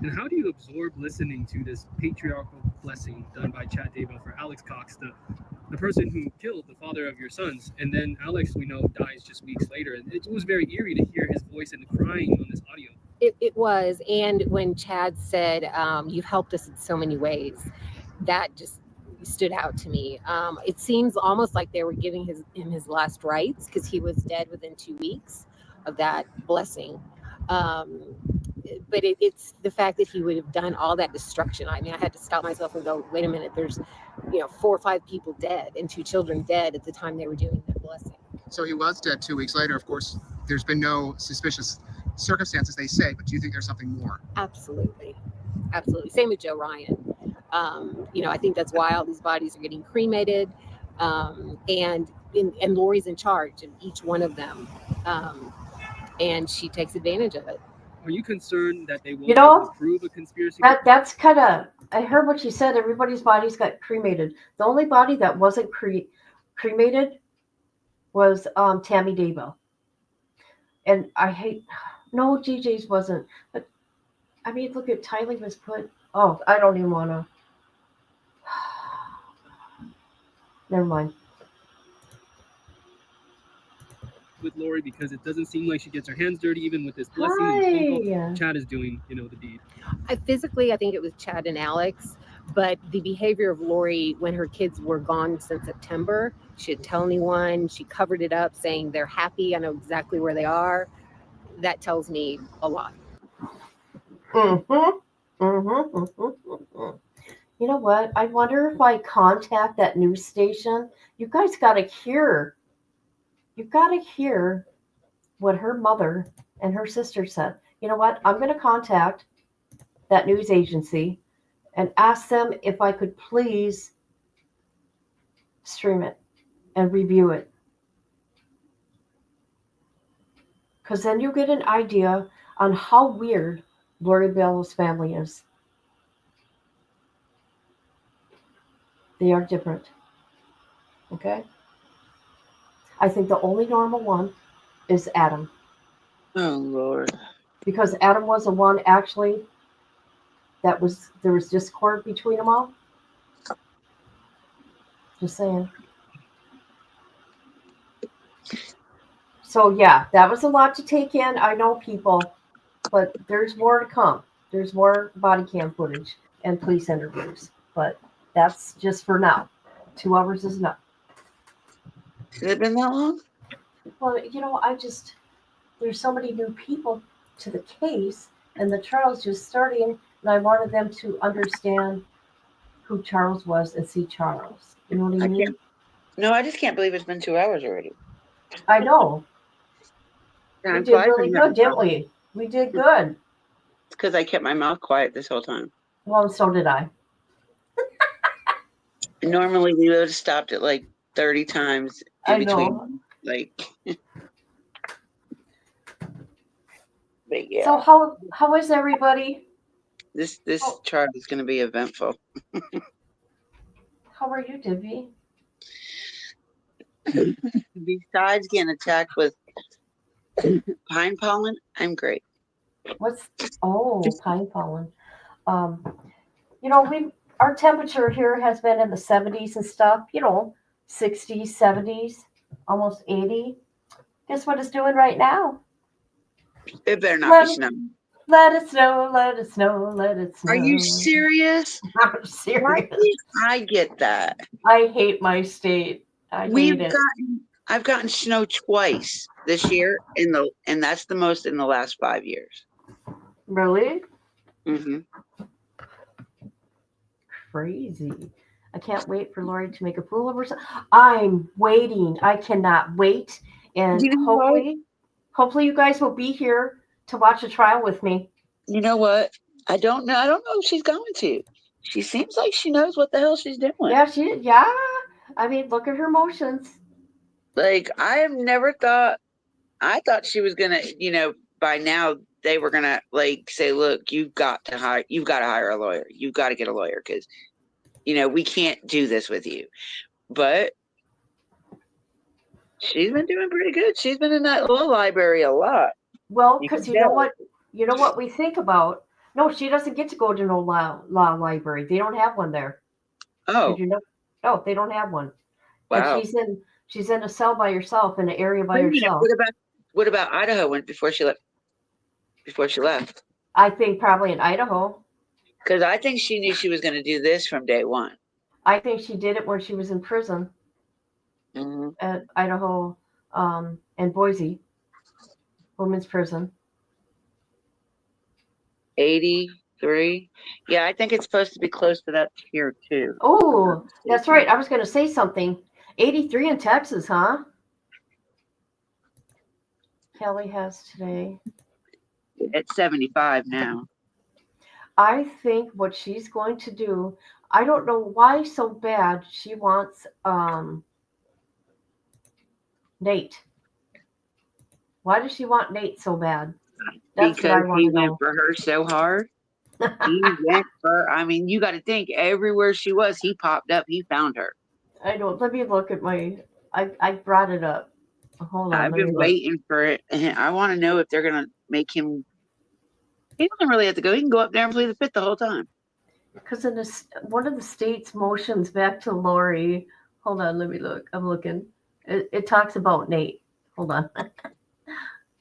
And how do you absorb listening to this patriarchal blessing done by Chad Daybell for Alex Cox, the person who killed the father of your sons? And then Alex, we know, dies just weeks later. And it was very eerie to hear his voice and the crying on this audio. It was. And when Chad said, you've helped us in so many ways, that just stood out to me. It seems almost like they were giving him his last rites, because he was dead within 2 weeks of that blessing. But it's the fact that he would have done all that destruction. I mean, I had to stop myself and go, wait a minute, there's 4 or 5 people dead and 2 children dead at the time they were doing that blessing. So he was dead 2 weeks later. Of course, there's been no suspicious circumstances, they say, but do you think there's something more? Absolutely. Same with Joe Ryan. I think that's why all these bodies are getting cremated. And Lori's in charge of each one of them. And she takes advantage of it. Are you concerned that they won't You be able know, to prove a conspiracy? that's kind of. I heard what she said. Everybody's bodies got cremated. The only body that wasn't cremated was Tammy Daybell. And I hate. No, GJ's wasn't. But I mean, look at Tylee was put. Oh, I don't even want to. Never mind. With Lori, because it doesn't seem like she gets her hands dirty even with this blessing and phone call. Hi. Chad is doing, the deed. I think it was Chad and Alex, but the behavior of Lori when her kids were gone since September, she didn't tell anyone. She covered it up, saying they're happy. I know exactly where they are. That tells me a lot. You know what? I wonder if I contact that news station. You guys got to hear. You got to hear what her mother and her sister said. You know what? I'm going to contact that news agency and ask them if I could please stream it and review it. Because then you'll get an idea on how weird Lori Bell's family is. They are different. Okay? I think the only normal one is Adam. Oh, Lord. Because Adam was the one actually there was discord between them all. Just saying. So yeah, that was a lot to take in. I know, people, but there's more to come. There's more body cam footage and police interviews, but that's just for now. 2 hours is enough. Has it been that long? Well, there's so many new people to the case, and the trial's just starting, and I wanted them to understand who Charles was and see Charles. You know what I mean? No, I just can't believe it's been 2 hours already. I know. We Time did flies really when you're good, didn't we? We did good. It's because I kept my mouth quiet this whole time. Well, so did I. Normally, we would have stopped it like 30 times in between. Like, but yeah. So how is everybody? This trial is going to be eventful. How are you, Divi? Besides getting attacked with pine pollen, I'm great. Pine pollen? Our temperature here has been in the 70s and stuff. 60s, 70s, almost 80. Guess what it's doing right now? It better not be snowing. Let it snow, let it snow, let it snow. Are you serious? I'm serious. I get that. I hate my state. I've gotten snow twice this year and that's the most in the last 5 years. Really? Mm-hmm. Crazy. I can't wait for Lori to make a fool of herself. I'm waiting. I cannot wait. And hopefully you guys will be here to watch the trial with me. You know what? I don't know if she's going to. She seems like she knows what the hell she's doing. Yeah. I mean, look at her motions. Like, I thought she was gonna, by now they were gonna say, look, you've got to hire a lawyer. You've got to get a lawyer because, we can't do this with you. But she's been doing pretty good. She's been in that law library a lot. Well, because you know what we think about. No, she doesn't get to go to no law library. They don't have one there. Oh. Did you know? No, they don't have one. Wow. And she's in a cell by herself, in an area by herself. What about Idaho before she left? I think probably in Idaho. Because I think she knew she was going to do this from day one. I think she did it when she was in prison at Idaho and Boise women's prison. 83. Yeah, I think it's supposed to be close to that here too. Oh, that's right. I was going to say something. 83 in Texas, huh? Kelly has today. It's 75 now. I think what she's going to do, I don't know why so bad she wants Nate. Why does she want Nate so bad? That's what because I want he to went know. for her so hard. He went for, I mean, you got to think everywhere she was, he popped up, he found her. I don't. Let me look at my. I brought it up. Hold on. I've Let me been look. waiting for it. And I want to know if they're going to make him, he doesn't really have to go. He can go up there and play the fifth the whole time. Because in one of the state's motions back to Lori. Hold on. Let me look. I'm looking. It talks about Nate. Hold on.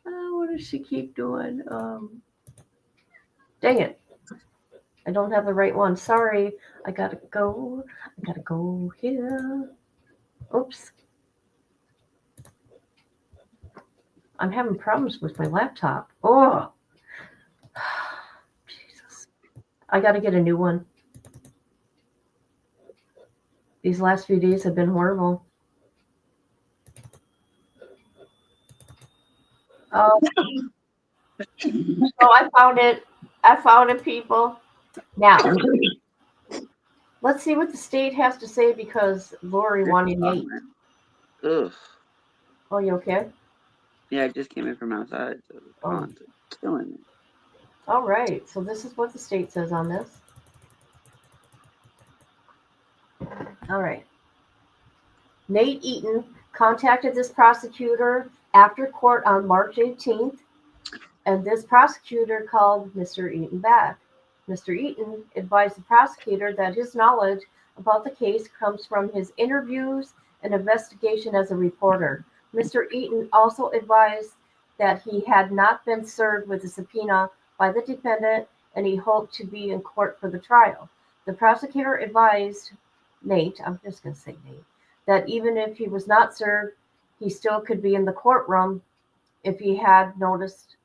What does she keep doing? Dang it. I don't have the right one. Sorry. I gotta go. I gotta go here. Oops. I'm having problems with my laptop. Oh, Jesus. I got to get a new one. These last few days have been horrible. Oh, I found it. I found it, people. Now, let's see what the state has to say because Lori wanted Nate. Ugh. Oh, you okay? Yeah, I just came in from outside, so the ponds are killing me. All right. So this is what the state says on this. All right. Nate Eaton contacted this prosecutor after court on March 18th, and this prosecutor called Mr. Eaton back. Mr. Eaton advised the prosecutor that his knowledge about the case comes from his interviews and investigation as a reporter. Mr. Eaton also advised that he had not been served with a subpoena by the defendant and he hoped to be in court for the trial. The prosecutor advised Nate, I'm just going to say Nate, that even if he was not served, he still could be in the courtroom if he noticed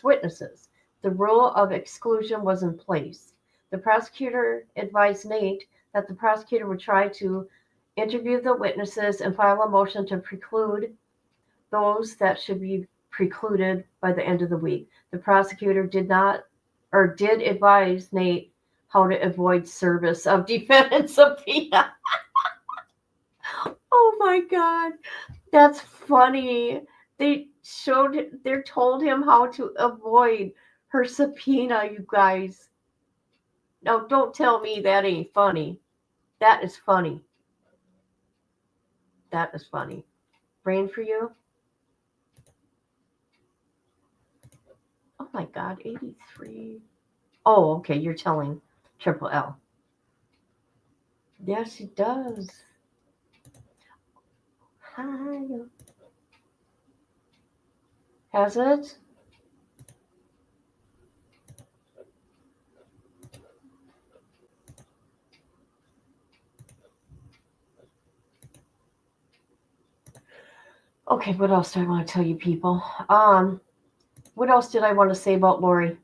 witnesses. The rule of exclusion was in place. The prosecutor advised Nate that the prosecutor would try to interview the witnesses and file a motion to preclude those that should be precluded by the end of the week. The prosecutor did advise Nate how to avoid service of defendant subpoena. Oh my God, that's funny. They told him how to avoid her subpoena, you guys. Now, don't tell me that ain't funny. That is funny. That is funny. Brain for you? Oh my God, 83. Oh, okay, you're telling Triple L. Yes, it does. Hi. Has it? Okay, what else do I want to tell you people? What else did I want to say about Lori?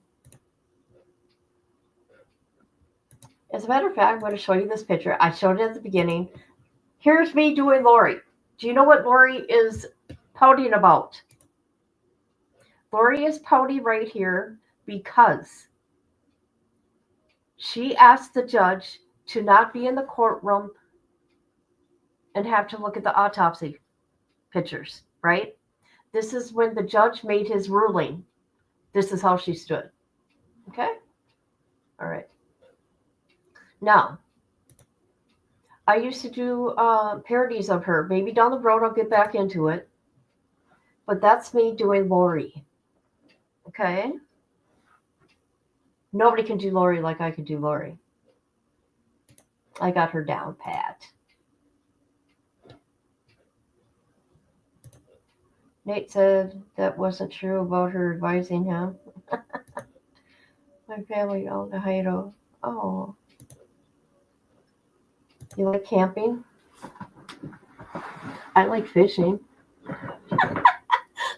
As a matter of fact, I'm going to show you this picture. I showed it at the beginning. Here's me doing Lori. Do you know what Lori is pouting about? Lori is pouting right here because she asked the judge to not be in the courtroom and have to look at the autopsy pictures, right? This is when the judge made his ruling. This is how she stood. Okay? All right. Now, I used to do parodies of her. Maybe down the road I'll get back into it. But that's me doing Lori. Okay? Nobody can do Lori like I can do Lori. I got her down pat. Nate said that wasn't true about her advising him. My family owned a hideout. Oh. You like camping? I like fishing.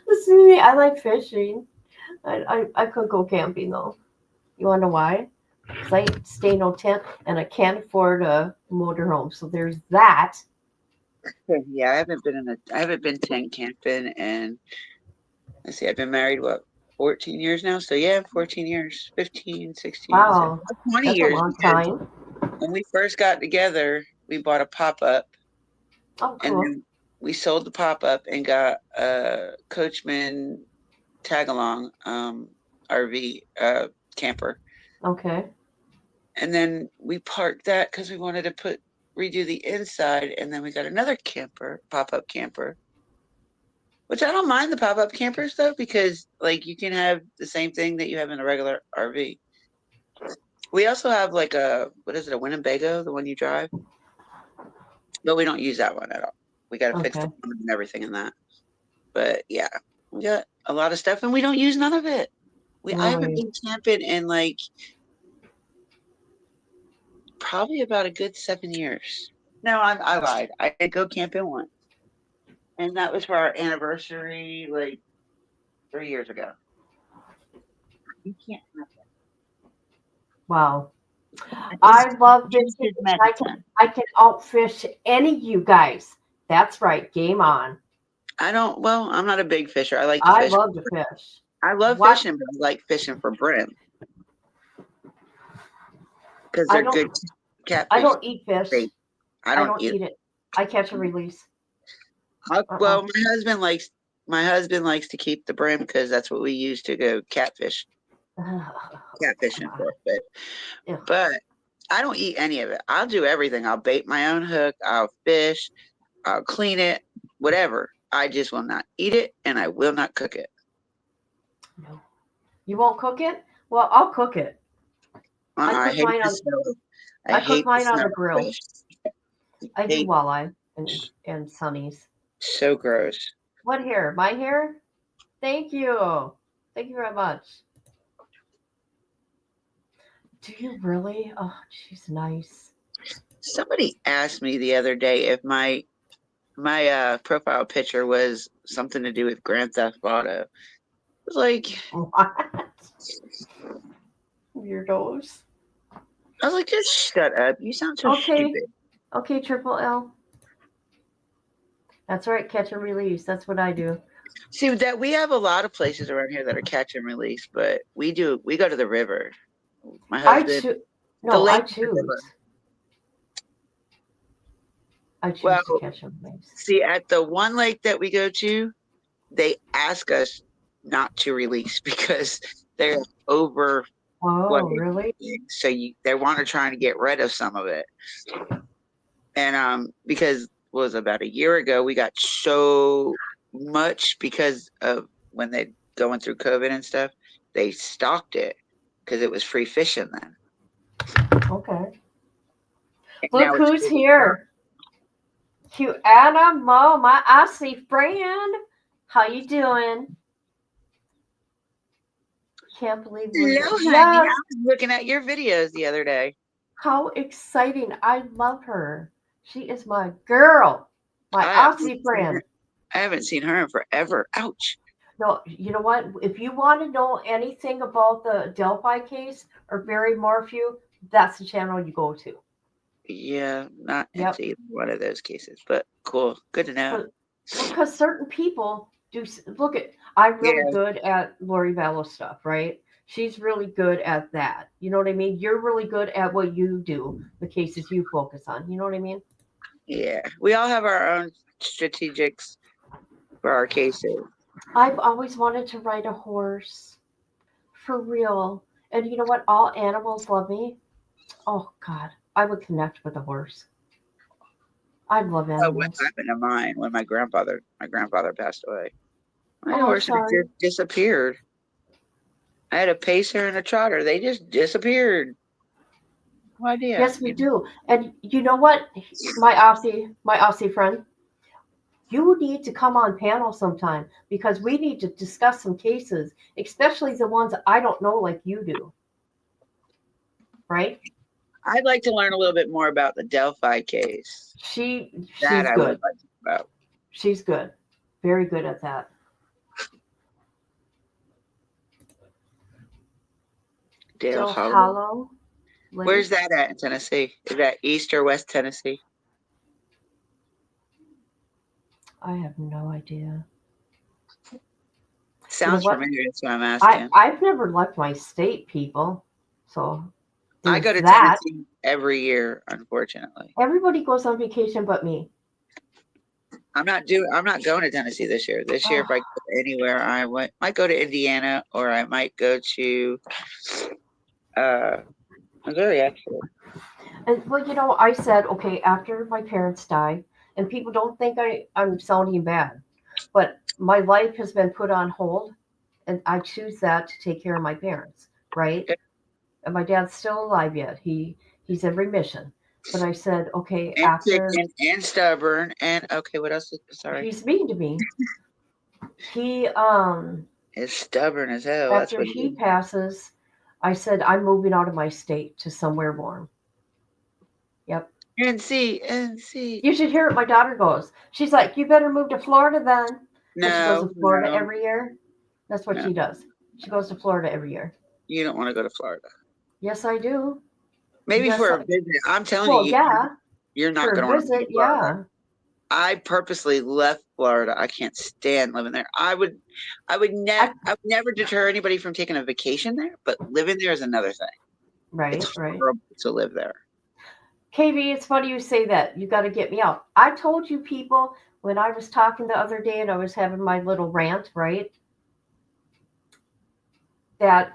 Listen to me, I like fishing. I could go camping though. You want to know why? Because I stay in a tent and I can't afford a motorhome. So there's that. Yeah, I haven't been tent camping, and let's see, I've been married 14 years now. So yeah, 14 years, 15, 16, Wow, 20 that's a years. long Because time. when we first got together, we bought a pop-up, Oh, and cool. then we sold the pop-up and got a Coachman tag along RV camper. Okay. And then we parked that because we wanted to redo the inside, and then we got another camper, pop-up camper. Which I don't mind the pop-up campers though, because like you can have the same thing that you have in a regular RV. We also have like a Winnebago, the one you drive, but we don't use that one at all. We got to fix the Okay. plumbing and everything in that. But yeah, we got a lot of stuff, and we don't use none of it. I haven't Really? been camping in like probably about a good 7 years. No, I lied. I did go camping once, and that was for our anniversary, like 3 years ago. You can't have that. Wow. I love Just fishing. his magic time. I can outfish any of you guys. That's right. Game on. Well, I'm not a big fisher. I like to I fish. love to fish. I love What? fishing, but I like fishing for brim because I they're don't. good catfish. I don't eat fish. bait. I don't eat eat it. I catch and release. Well, my husband likes to keep the brim because that's what we use to go catfishing for. But I don't eat any of it. I'll do everything. I'll bait my own hook. I'll fish. I'll clean it. Whatever. I just will not eat it, and I will not cook it. No. You won't cook it? Well, I'll cook it. I cook mine on. I cook mine on the grill. I do walleye and sunnies. So gross. What hair? My hair? Thank you. Thank you very much. Do you really? Oh, she's nice. Somebody asked me the other day if my profile picture was something to do with Grand Theft Auto. I was like, what? Weirdos. I was like, just shut up. You sound so stupid. Okay, Triple L. That's right, catch and release. That's what I do. See that we have a lot of places around here that are catch and release, but we go to the river. My husband. I choose. I choose to catch and release. See, at the one lake that we go to, they ask us not to release because they're over. Oh, really? So they want to try to get rid of some of it. And because about a year ago, we got so much because of when they going through COVID and stuff, they stocked it because it was free fishing then. Okay. Look who's here. Cute Anna Mo, my Aussie friend. How you doing? Can't believe Hello, honey. I was looking at your videos the other day. How exciting. I love her. She is my girl. My Aussie friend. I haven't seen her in forever. Ouch. No, you know what? If you want to know anything about the Delphi case or Barry Morphew, that's the channel you go to. Yeah, not into either one of those cases, but cool. Good to know. Because certain people do. Look at, I'm really good at Lori Vallow stuff, right? She's really good at that. You know what I mean? You're really good at what you do, the cases you focus on. You know what I mean? Yeah, we all have our own strategics for our cases. I've always wanted to ride a horse, for real. And you know what? All animals love me. Oh God, I would connect with a horse. I love animals. What happened to mine when my grandfather passed away? My horse just disappeared. I had a pacer and a trotter. They just disappeared. No idea. Yes, we do. And you know what? My Aussie friend, you need to come on panel sometime because we need to discuss some cases, especially the ones I don't know like you do. Right? I'd like to learn a little bit more about the Delphi case. She's good. Would like to about. She's good. Very good at that. Dale Hollow. Where's that at in Tennessee? Is that East or West Tennessee? I have no idea. Sounds familiar. That's what I'm asking. I've never left my state, people. So I go to Tennessee every year, unfortunately. Everybody goes on vacation but me. I'm not going to Tennessee this year. This year, if I go anywhere, I might go to Indiana, or I might go to Missouri, actually. And well, you know, I said, okay, after my parents died, and people don't think I'm sounding bad, but my life has been put on hold, and I choose that to take care of my parents, right? And my dad's still alive yet. He's in remission. But I said, okay, And after chicken and stubborn and okay, what else? Sorry. he's mean to me. He It's stubborn as hell. That's after what he he is. passes, I said I'm moving out of my state to somewhere warm. Yep. NC. You should hear what my daughter goes. She's like, you better move to Florida then. Because she goes No, to Florida no, every year. That's what no. she does. She goes to Florida every year. You don't want to go to Florida. Yes, I do. Maybe Yes, for a visit. I'm telling well, you, yeah. you're not For going a to want to visit, leave Florida. yeah. I purposely left Florida. I can't stand living there. I would never deter anybody from taking a vacation there, but living there is another thing. Right, It's right. horrible to live there. KV, it's funny you say that. You got to get me out. I told you people when I was talking the other day and I was having my little rant, right? That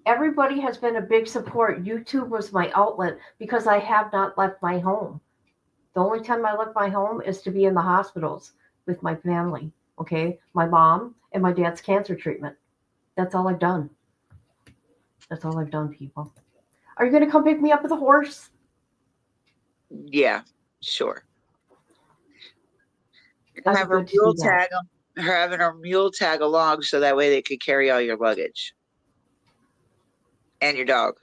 everybody has been a big support. YouTube was my outlet because I have not left my home. The only time I left my home is to be in the hospitals with my family, okay? My mom and my dad's cancer treatment. That's all I've done. That's all I've done, people. Are you going to come pick me up with a horse? Yeah, sure. I'd Have be her good to mule do that. tag her having her mule tag along so that way they could carry all your luggage and your dog.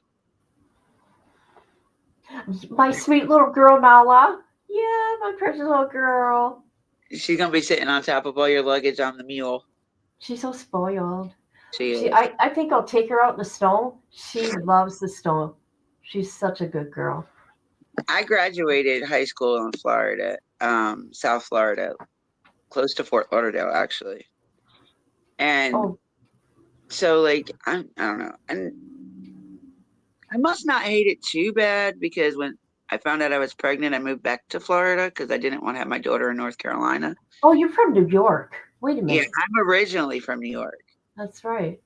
My sweet little girl, Nala. Yeah, my precious little girl. She's gonna be sitting on top of all your luggage on the mule. She's so spoiled. She is. I think I'll take her out in the snow. She loves the snow. She's such a good girl. I graduated high school in Florida, South Florida, close to Fort Lauderdale, actually. And so, like, I don't know, and I must not hate it too bad because when I found out I was pregnant, I moved back to Florida because I didn't want to have my daughter in North Carolina. Oh, you're from New York. Wait a Yeah, minute. I'm originally from New York. That's right.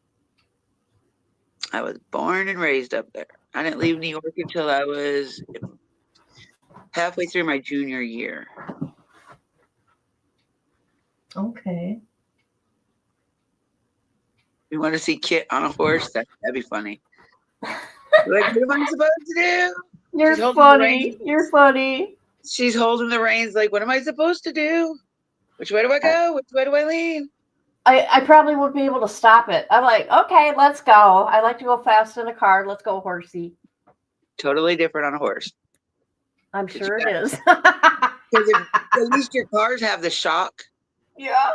I was born and raised up there. I didn't leave New York until I was halfway through my junior year. Okay. You want to see Kit on a horse? That'd be funny. Like, what am I supposed to do? You're funny. You're funny. She's holding the reins like, what am I supposed to do? Which way do I go? Which way do I lean? I probably won't be able to stop it. I'm like, okay, let's go. I like to go fast in a car. Let's go, horsey. Totally different on a horse. I'm sure it is. Because at least your cars have the shock. Yeah.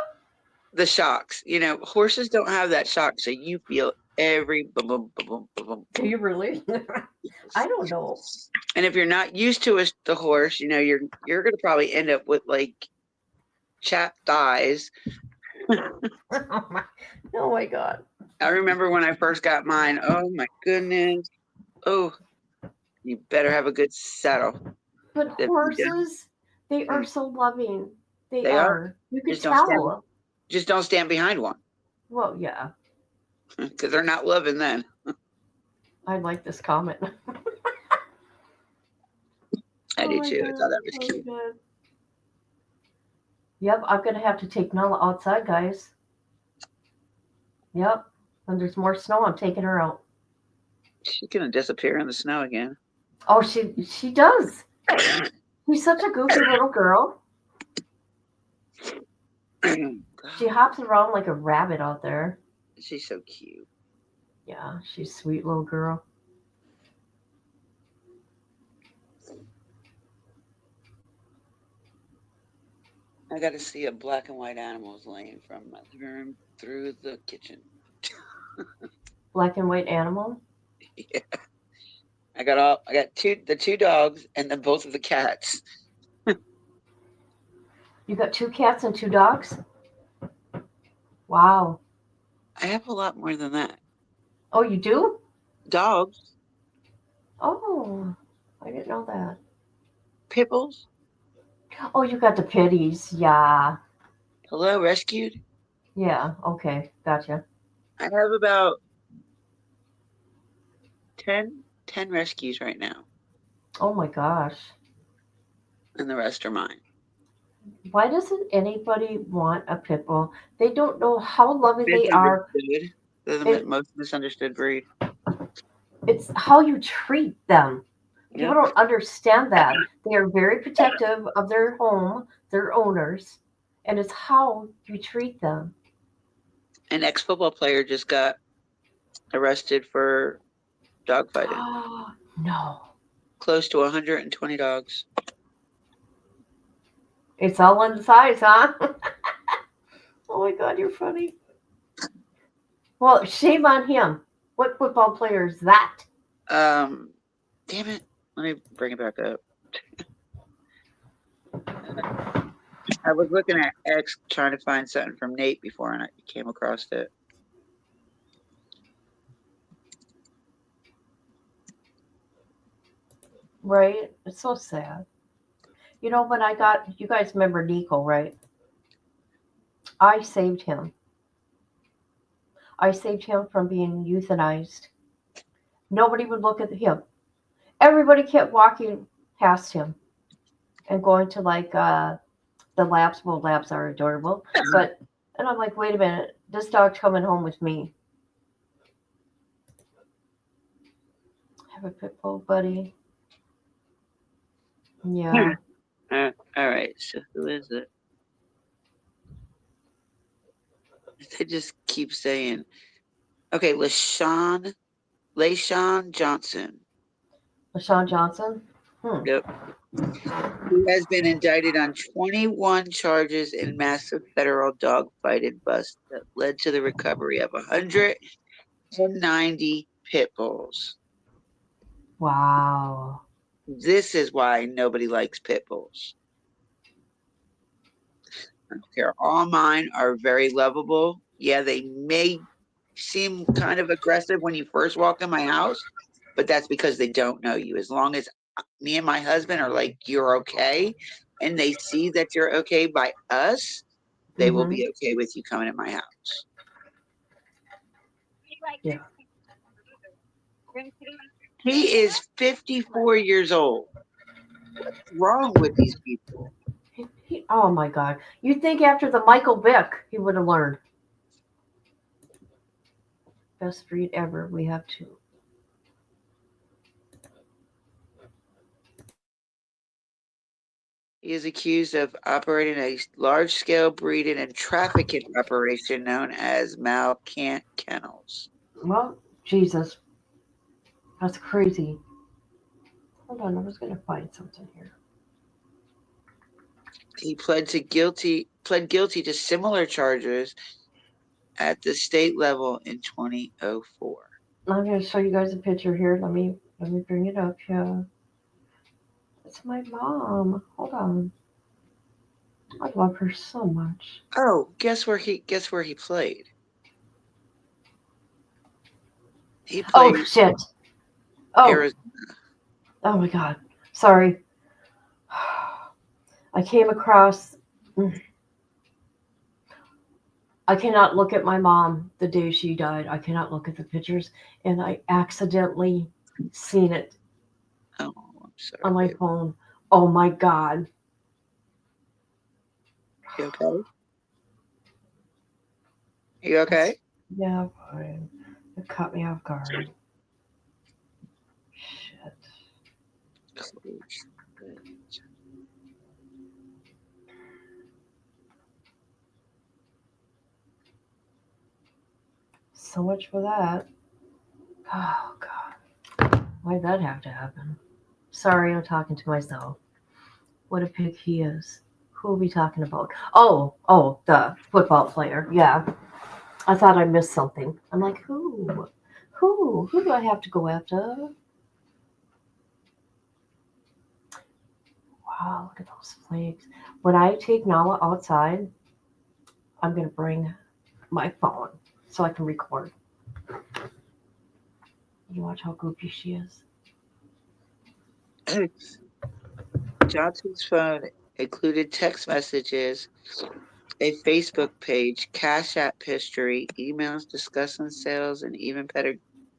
The shocks. You know, horses don't have that shock, so you feel every boom, boom, boom, boom, boom, boom. Do you really? I don't know. And if you're not used to the horse, you know, you're going to probably end up with like chapped thighs. Oh my God. I remember when I first got mine. Oh my goodness. Oh, you better have a good saddle. But horses, they are so loving. They are. You can tell. Just don't stand behind one. Well, yeah. Because they're not loving then. I like this comment. I do too. I thought that was cute. Good. Yep, I'm going to have to take Nala outside, guys. Yep. When there's more snow, I'm taking her out. She's going to disappear in the snow again. Oh, she does. She's such a goofy little girl. She hops around like a rabbit out there. She's so cute. Yeah, she's a sweet little girl. I got to see a black and white animals laying from my living room through the kitchen. Black and white animal? Yeah. I got the two dogs and then both of the cats. You got 2 cats and 2 dogs? Wow. I have a lot more than that. Oh, you do? Dogs. Oh, I didn't know that. Pit bulls. Oh, you got the pitties. Yeah. Hello, rescued? Yeah. Okay. Gotcha. I have about 10 rescues right now, Oh my gosh. and the rest are mine. Why doesn't anybody want a pit bull? They don't know how loving they are. Misunderstood. They're the It, most misunderstood breed. it's how you treat them. People Yep. don't understand that. They are very protective of their home, their owners, and it's how you treat them. An ex-football player just got arrested for dogfighting. No. Close to 120 dogs. It's all in the size, huh? Oh my God, you're funny. Well, shame on him. What football player is that? Damn it. Let me bring it back up. I was looking at X trying to find something from Nate before, and I came across it. Right? It's so sad. You know, when I got, you guys remember Nico, right? I saved him. I saved him from being euthanized. Nobody would look at him. Everybody kept walking past him and going to like the labs. Well, labs are adorable, but and I'm like, wait a minute, this dog's coming home with me. Have a pit bull, buddy. Yeah. All right, so who is it? They just keep saying, okay, LaShawn Johnson. LaShawn Johnson? Yep. He has been indicted on 21 charges in massive federal dogfighting bust that led to the recovery of 190 pit bulls. Wow. This is why nobody likes pit bulls. I don't care. All mine are very lovable. Yeah, they may seem kind of aggressive when you first walk in my house, but that's because they don't know you. As long as me and my husband are like, you're okay, and they see that you're okay by us, they will be okay with you coming in my house. Yeah. He is 54 years old. What's wrong with these people? Oh my God. You'd think after the Michael Vick, he would have learned. Best breed ever. We have two. He is accused of operating a large-scale breeding and trafficking operation known as Malcant Kennels. Well, Jesus. That's crazy. Hold on, I was going to find something here. He pled guilty to similar charges at the state level in 2004. I'm going to show you guys a picture here. Let me bring it up. Yeah. It's my mom. Hold on. I love her so much. Oh, guess where he played? He Oh played shit. Oh. Arizona. Oh my God. Sorry. I came across. I cannot look at my mom the day she died. I cannot look at the pictures, and I accidentally seen it Oh, I'm sorry. on my phone. Oh my God. You okay? You okay? Yeah, fine. It caught me off guard. Shit. So much for that. Oh God. Why'd that have to happen? Sorry, I'm talking to myself. What a pig he is. Who are we talking about? Oh, the football player. Yeah. I thought I missed something. I'm like, who? Who do I have to go after? Wow, look at those flakes. When I take Nala outside, I'm going to bring my phone so I can record. You watch how goofy she is. Johnson's phone included text messages, a Facebook page, Cash App history, emails discussing sales, and even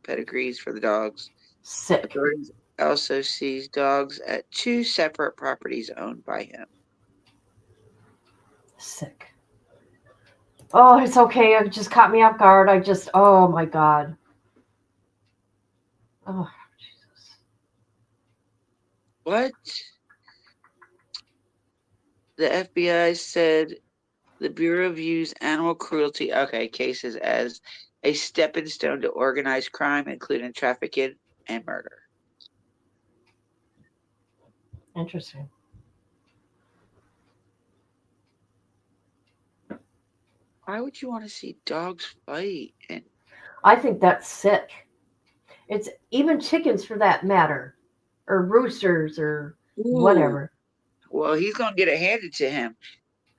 pedigrees for the dogs. Sick. Authorities also seized dogs at 2 separate properties owned by him. Sick. Oh, it's okay. It just caught me off guard. Oh my God. Oh, Jesus. What? The FBI said the Bureau views animal cruelty cases as a stepping stone to organized crime, including trafficking and murder. Interesting. Why would you want to see dogs fight? And I think that's sick. It's even chickens for that matter, or roosters, or whatever. Well, he's going to get it handed to him.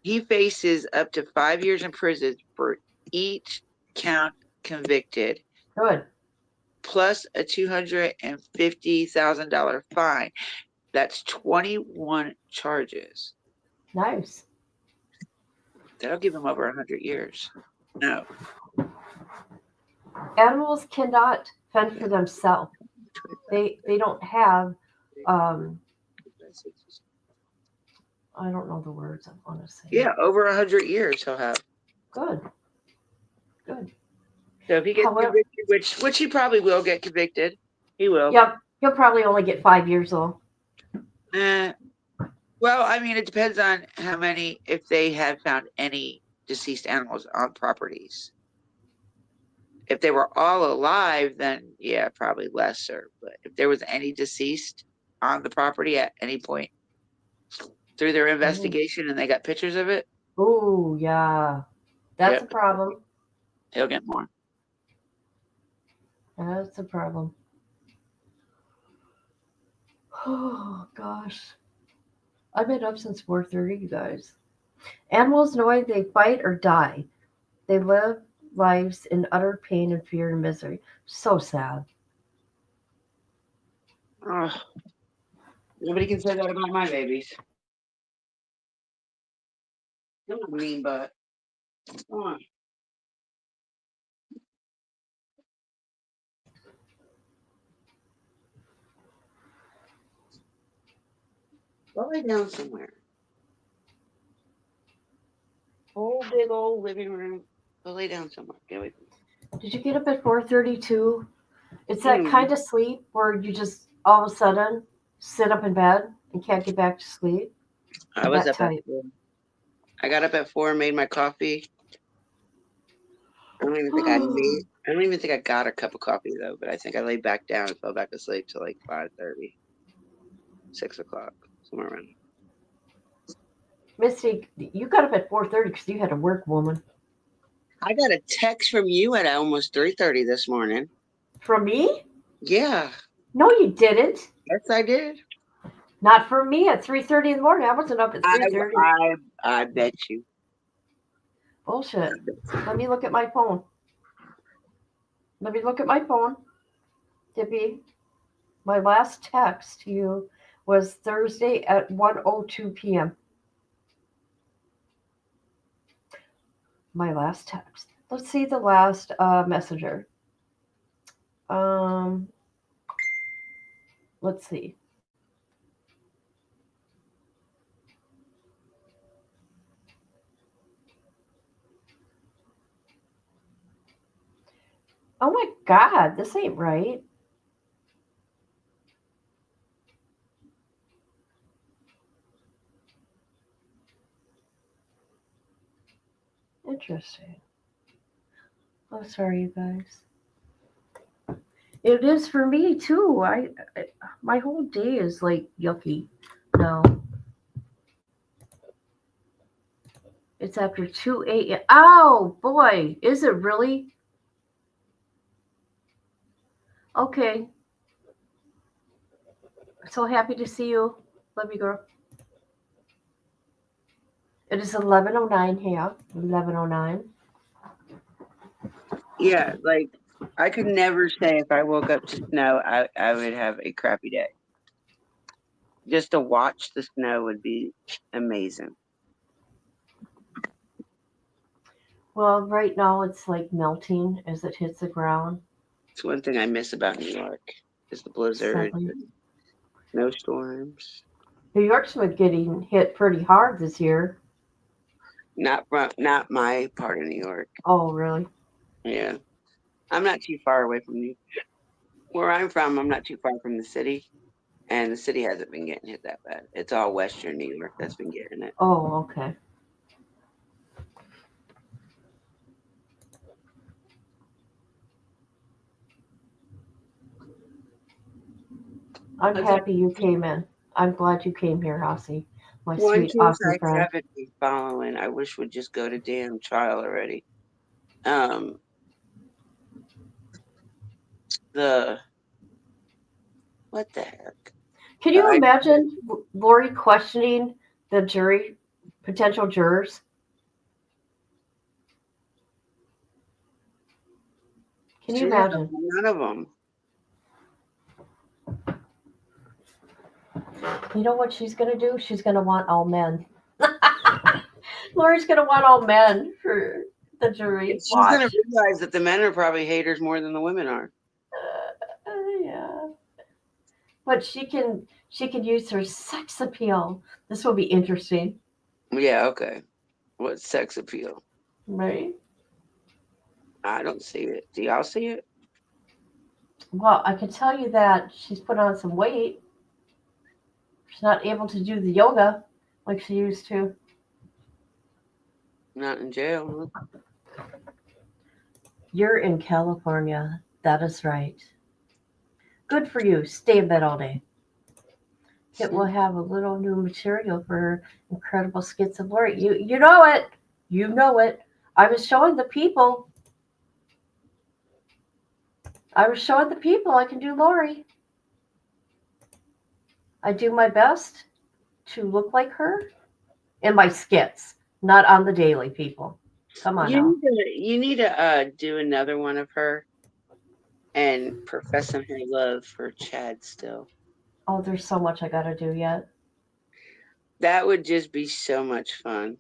He faces up to 5 years in prison for each count convicted. Good. Plus a $250,000 fine. That's 21 charges. Nice. That'll give him over 100 years. No. Animals cannot fend for themselves. They don't have I don't know the words I want to say. Yeah, over 100 years he'll have. Good. Good. So if he gets convicted, which he probably will get convicted, he will. Yep. He'll probably only get 5 years though. Well, I mean, it depends on how many, if they have found any deceased animals on properties. If they were all alive, then yeah, probably lesser. But if there was any deceased on the property at any point through their investigation and they got pictures of it. Oh, yeah. That's a problem. He'll get more. That's a problem. Oh, gosh. I've been up since 4:30, you guys. Animals knowing they fight or die. They live lives in utter pain and fear and misery. So sad. Oh, nobody can say that about my babies. Come on, mean butt. Come on. Go lay down somewhere. Whole big old living room. Go lay down somewhere. Get away from me. Did you get up at 4:32? It's that kind of sleep where you just all of a sudden sit up in bed and can't get back to sleep. I was up at 4. I got up at 4 and made my coffee. I don't even think I got a cup of coffee though, but I think I laid back down and fell back asleep till like 5:30, 6 o'clock, somewhere around. Misty, you got up at 4:30 because you had to work, woman. I got a text from you at almost 3:30 this morning. From me? Yeah. No, you didn't. Yes, I did. Not from me at 3:30 in the morning. I wasn't up at 3:30. I bet you. Bullshit. Let me look at my phone. Dippy, my last text to you was Thursday at 1:02 p.m. My last text. Let's see the last messenger. Let's see. Oh my God, this ain't right. Interesting. Oh, sorry, you guys. It is for me too. My whole day is like yucky now. It's after 2 a.m. Oh boy, is it really? Okay. So happy to see you. Love you, girl. It is 11:09 here. 11:09. Yeah, like I could never say if I woke up to snow, I would have a crappy day. just to watch the snow would be amazing. Well, right now it's like melting as it hits the ground. It's one thing I miss about New York is the blizzards, Sadly. and snowstorms. New York's been getting hit pretty hard this year. Not my part of New York. Oh, really? Yeah, I'm not too far away from where I'm from. I'm not too far from the city, and the city hasn't been getting hit that bad. It's all Western New York that's been getting it. Oh, okay. I'm happy you came in. I'm glad you came here, Aussie. My One sweet case Aussie I friend. haven't been following, I wish would just go to damn trial already. What the heck? Can you imagine Lori questioning the jury, potential jurors? Can you imagine? None of them. You know what she's going to do? She's going to want all men. Lori's going to want all men for the jury. She's going to realize that the men are probably haters more than the women are. Yeah. But she can use her sex appeal. This will be interesting. Yeah, okay. What sex appeal? Right? I don't see it. Do y'all see it? Well, I can tell you that she's put on some weight. She's not able to do the yoga like she used to. Not in jail. You're in California. That is right. Good for you. Stay in bed all day. It will have a little new material for her incredible skits of Lori. You know it. You know it. I was showing the people. I can do Lori. I do my best to look like her in my skits, not on the daily, people. Come on now. You need to do another one of her and professing her love for Chad still. Oh, there's so much I got to do yet. That would just be so much fun.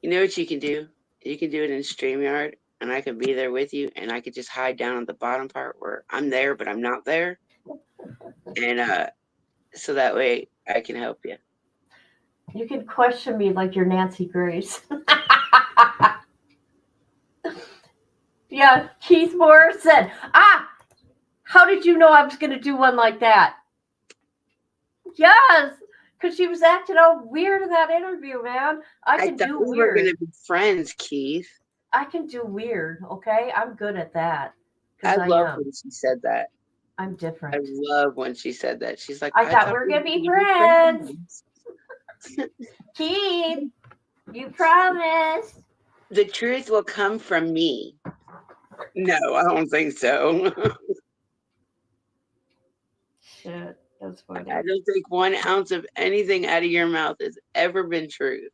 You know what you can do? You can do it in StreamYard, and I can be there with you, and I could just hide down at the bottom part where I'm there, but I'm not there. And so that way I can help you. You can question me like you're Nancy Grace. Yeah, Keith Moore said, how did you know I was going to do one like that? Yes, because she was acting all weird in that interview, man. I can do we were weird. going to be friends, Keith. I can do weird, okay? I'm good at that. I love when she said that. I'm different. I love when she said that. She's like, I thought we were going to be friends. Keith, you promised. The truth will come from me. No, I don't think so. Shit, that's funny. I don't think 1 ounce of anything out of your mouth has ever been true.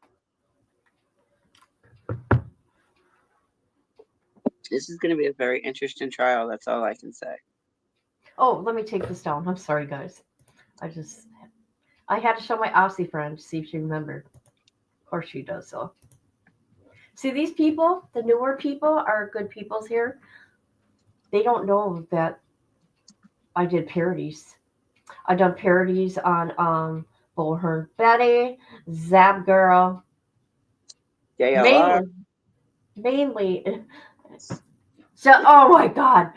This is going to be a very interesting trial. That's all I can say. Oh, let me take this down. I'm sorry, guys. I had to show my Aussie friend to see if she remembered. Of course she does, so. See, these people, the newer people, are good peoples here. They don't know that I did parodies. I've done parodies on Bullhorn Betty, Zap Girl. Mainly. So, oh my God.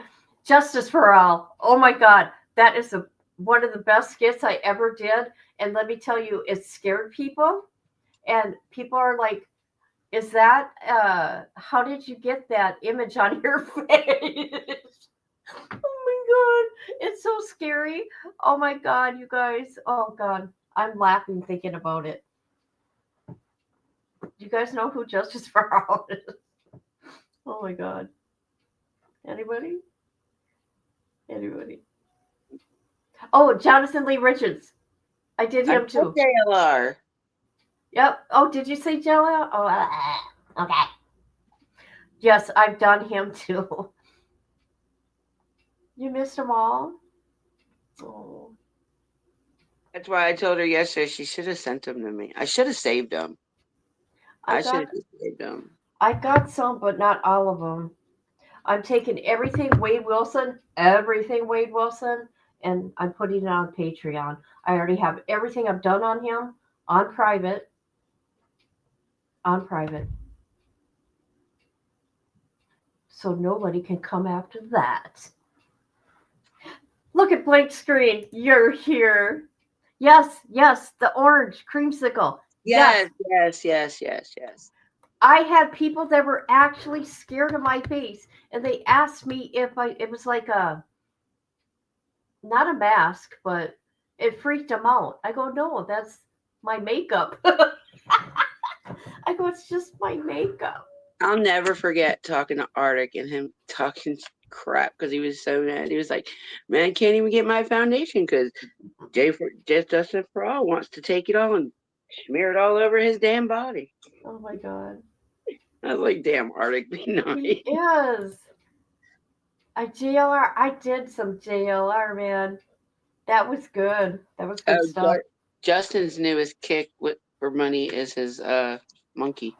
Justice for All. Oh my God. That is one of the best skits I ever did. And let me tell you, it scared people. And people are like, is that, how did you get that image on your face? Oh my God. It's so scary. Oh my God, you guys. Oh God. I'm laughing thinking about it. Do you guys know who Justice for All is? Oh my God. Anybody? Oh, Jonathan Lee Richards. I did him too. JLR. Yep. Oh, did you say JLR? Oh, okay. Yes, I've done him too. You missed them all? Oh. That's why I told her yesterday she should have sent them to me. I should have saved them. I should have saved them. I got some, but not all of them. I'm taking everything Wade Wilson, and I'm putting it on Patreon. I already have everything I've done on him on private. So nobody can come after that. Look at blank screen. You're here. Yes, the orange creamsicle. Yes. I had people that were actually scared of my face, and they asked me if it was like not a mask, but it freaked them out. I go, no, that's my makeup. I go, it's just my makeup. I'll never forget talking to Arctic and him talking crap because he was so mad. He was like, "Man, can't even get my foundation because Justin for All wants to take it all and smear it all over his damn body." Oh my god. I was like, "Damn, Arctic, be nice." He is. I did some JLR, man. That was good. That was good stuff. Justin's newest kick for money is his monkey.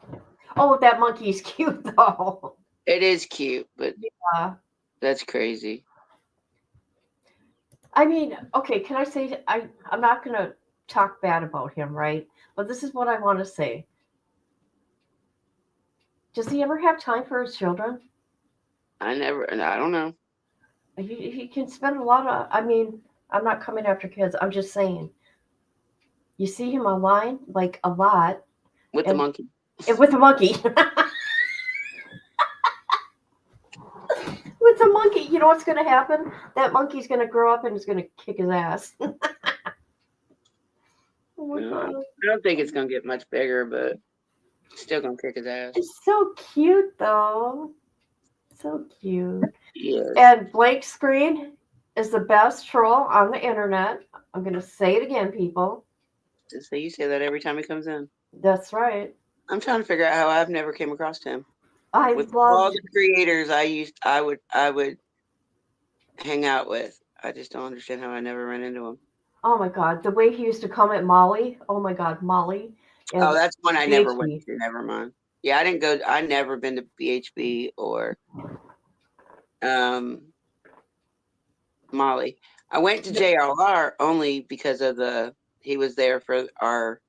Oh, that monkey's cute though. It is cute, but yeah, that's crazy. I mean, okay, can I say I'm not gonna talk bad about him, right? But this is what I want to say. Does he ever have time for his children? I don't know. He can spend a lot of. I mean, I'm not coming after kids. I'm just saying. You see him online like a lot. With the monkey. With the monkey. With the monkey, you know what's going to happen? That monkey's going to grow up and is going to kick his ass. Oh my God. I don't think it's going to get much bigger, but still going to kick his ass. It's so cute, though. So cute. Yes. And Blank Screen is the best troll on the internet. I'm going to say it again, people. So you say that every time he comes in. That's right. I'm trying to figure out how I've never came across him. With all the creators I would hang out with. I just don't understand how I never ran into him. Oh my God, the way he used to come at Molly. Oh my God, Molly. Oh, that's one I never went to. Never mind. Yeah, I didn't go. I never been to BHB or Molly. I went to JLR only because of he was there for our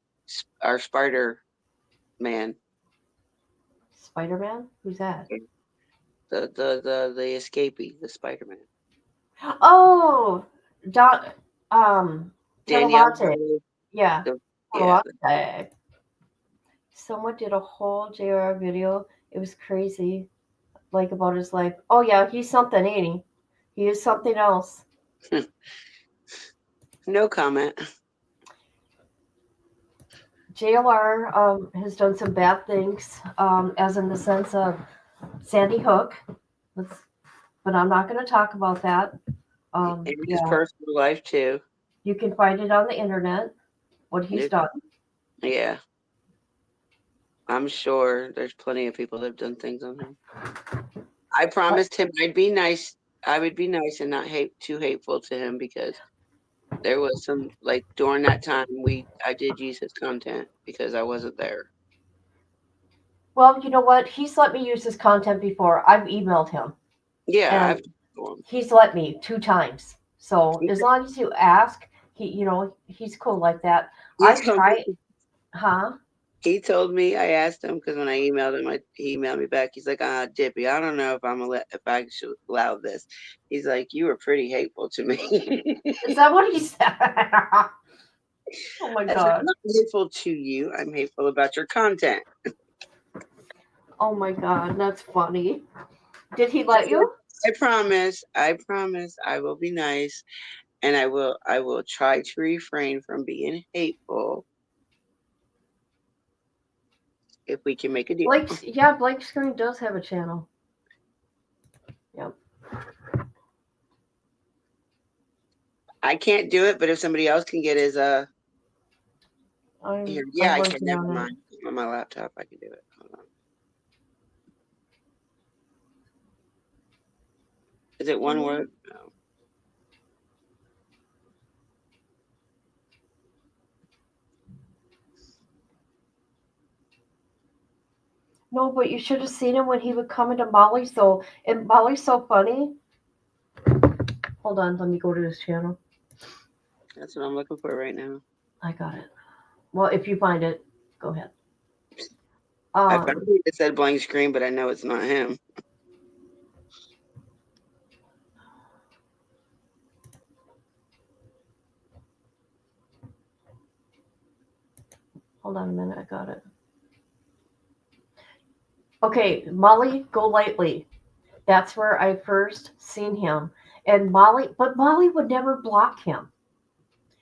Spider Man. Spider-Man? Who's that? The escapee, the Spider-Man. Oh, Danielle. Yeah. Yeah. Someone did a whole JR video. It was crazy. Like about his life. Oh yeah, he's something, ain't he? He is something else. No comment. JLR has done some bad things, as in the sense of Sandy Hook. But I'm not going to talk about that. His personal life too. You can find it on the internet. What he's done. Yeah. I'm sure there's plenty of people that have done things on him. I promised him I'd be nice. I would be nice and not too hateful to him because there was some during that time I did use his content because I wasn't there. Well, you know what? He's let me use his content before. I've emailed him. Yeah, he's let me 2 times. So as long as you ask, he's cool like that. I tried. Huh? He told me, I asked him because when I emailed him, he emailed me back. He's like, Dippy, I don't know if I should allow this. He's like, you were pretty hateful to me. Is that what he said? Oh my God. I'm not hateful to you. I'm hateful about your content. Oh my God, that's funny. Did he let you? I promise I will be nice and I will try to refrain from being hateful. If we can make a deal. Blank Screen does have a channel. Yep. I can't do it, but if somebody else can get his I can. Never mind. On my laptop, I can do it. Hold on. Is it one word? No. No, but you should have seen him when he would come into Molly's though. And Molly's so funny. Hold on, let me go to his channel. That's what I'm looking for right now. I got it. Well, if you find it, go ahead. I found it. It said blank screen, but I know it's not him. Hold on a minute, I got it. Okay, Molly Golightly. That's where I first seen him. And Molly would never block him.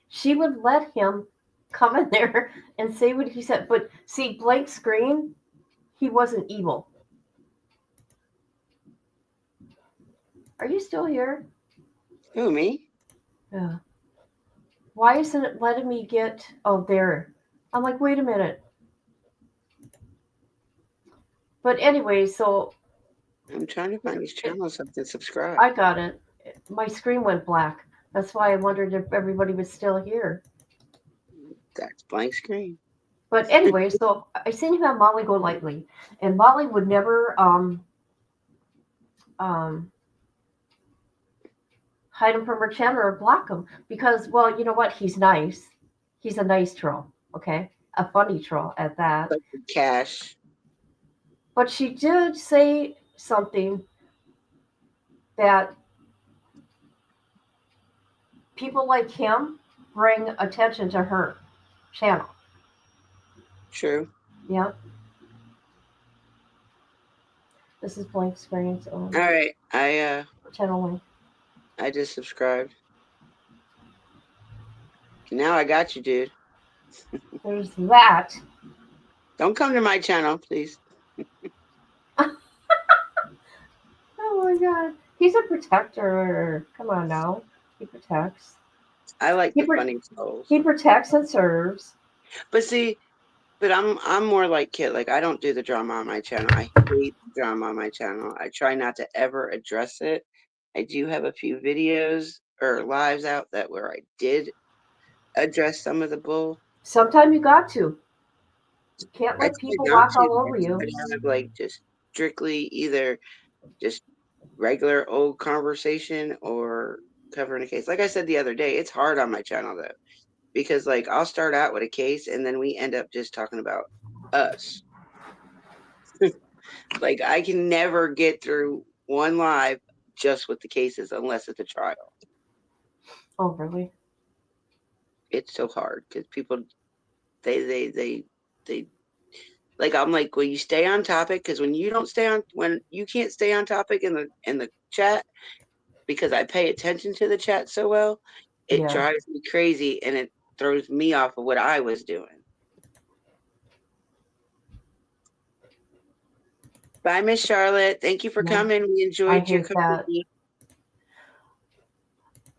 She would let him come in there and say what he said. But see, blank screen, he wasn't evil. Are you still here? Who, me? Yeah. Why isn't it letting me get? Oh, there. I'm like, wait a minute. But anyway, so I'm trying to find his channel so I can subscribe. I got it. My screen went black. That's why I wondered if everybody was still here. That's blank screen. But anyway, so I seen him have Molly Golightly, and Molly would never hide him from her channel or block him because, well, you know what? He's nice. He's a nice troll, okay? A funny troll at that. Like cash. But she did say something that people like him bring attention to her channel. True. Yep. This is blank screen. So all right. channel link. I just subscribed. Now I got you, dude. There's that. Don't come to my channel, please. Oh my god. He's a protector. Come on now. He protects. I like the funny souls. He protects and serves. But see, I'm more like Kit. Like I don't do the drama on my channel. I hate drama on my channel. I try not to ever address it. I do have a few videos or lives out that where I did address some of the bull. Sometimes you got to. You can't let people walk all over you. I have like just strictly either just regular old conversation or covering a case. Like I said the other day, it's hard on my channel though, because like I'll start out with a case and then we end up just talking about us. Like I can never get through one live just with the cases unless it's a trial. Oh, really? It's so hard because people, they like I'm like, will you stay on topic? Because when you can't stay on topic in the chat, because I pay attention to the chat so well, it drives me crazy and it throws me off of what I was doing. Bye, Miss Charlotte. Thank you for coming. We enjoyed your company.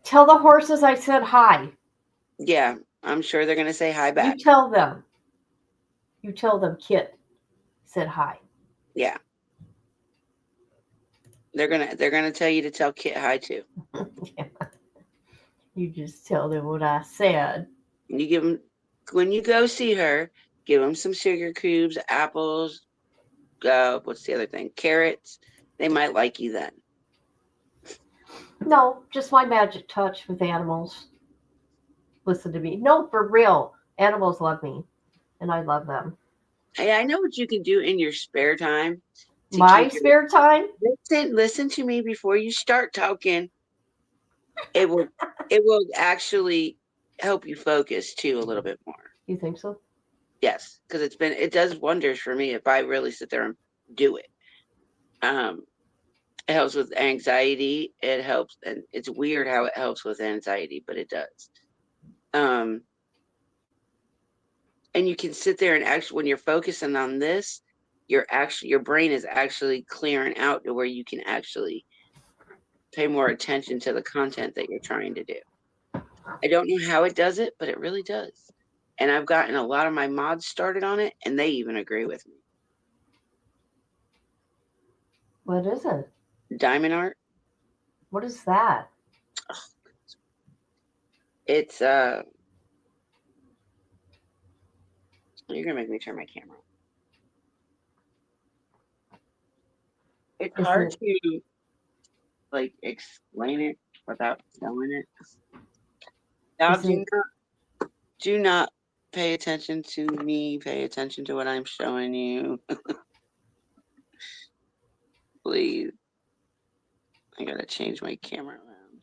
Tell the horses I said hi. Yeah, I'm sure they're gonna say hi back. You tell them. You tell them Kit said hi. Yeah. They're gonna tell you to tell Kit hi too. Yeah. You just tell them what I said. You give them, when you go see her, give them some sugar cubes, apples. What's the other thing? Carrots. They might like you then. No, just my magic touch with animals. Listen to me. No, for real. Animals love me, and I love them. Hey, I know what you can do in your spare time. My spare time? Listen to me before you start talking. It will actually help you focus too a little bit more. You think so? Yes, because it does wonders for me if I really sit there and do it. It helps with anxiety. It helps, and it's weird how it helps with anxiety, but it does. And you can sit there and actually, when you're focusing on this, your brain is actually clearing out to where you can actually pay more attention to the content that you're trying to do. I don't know how it does it, but it really does. And I've gotten a lot of my mods started on it, and they even agree with me. What is it? Diamond art. What is that? Oh, it's you're gonna make me turn my camera on. It's Isn't hard it? to like explain it without showing it. Now Isn't do not pay attention to me. Pay attention to what I'm showing you. Please. I gotta change my camera around.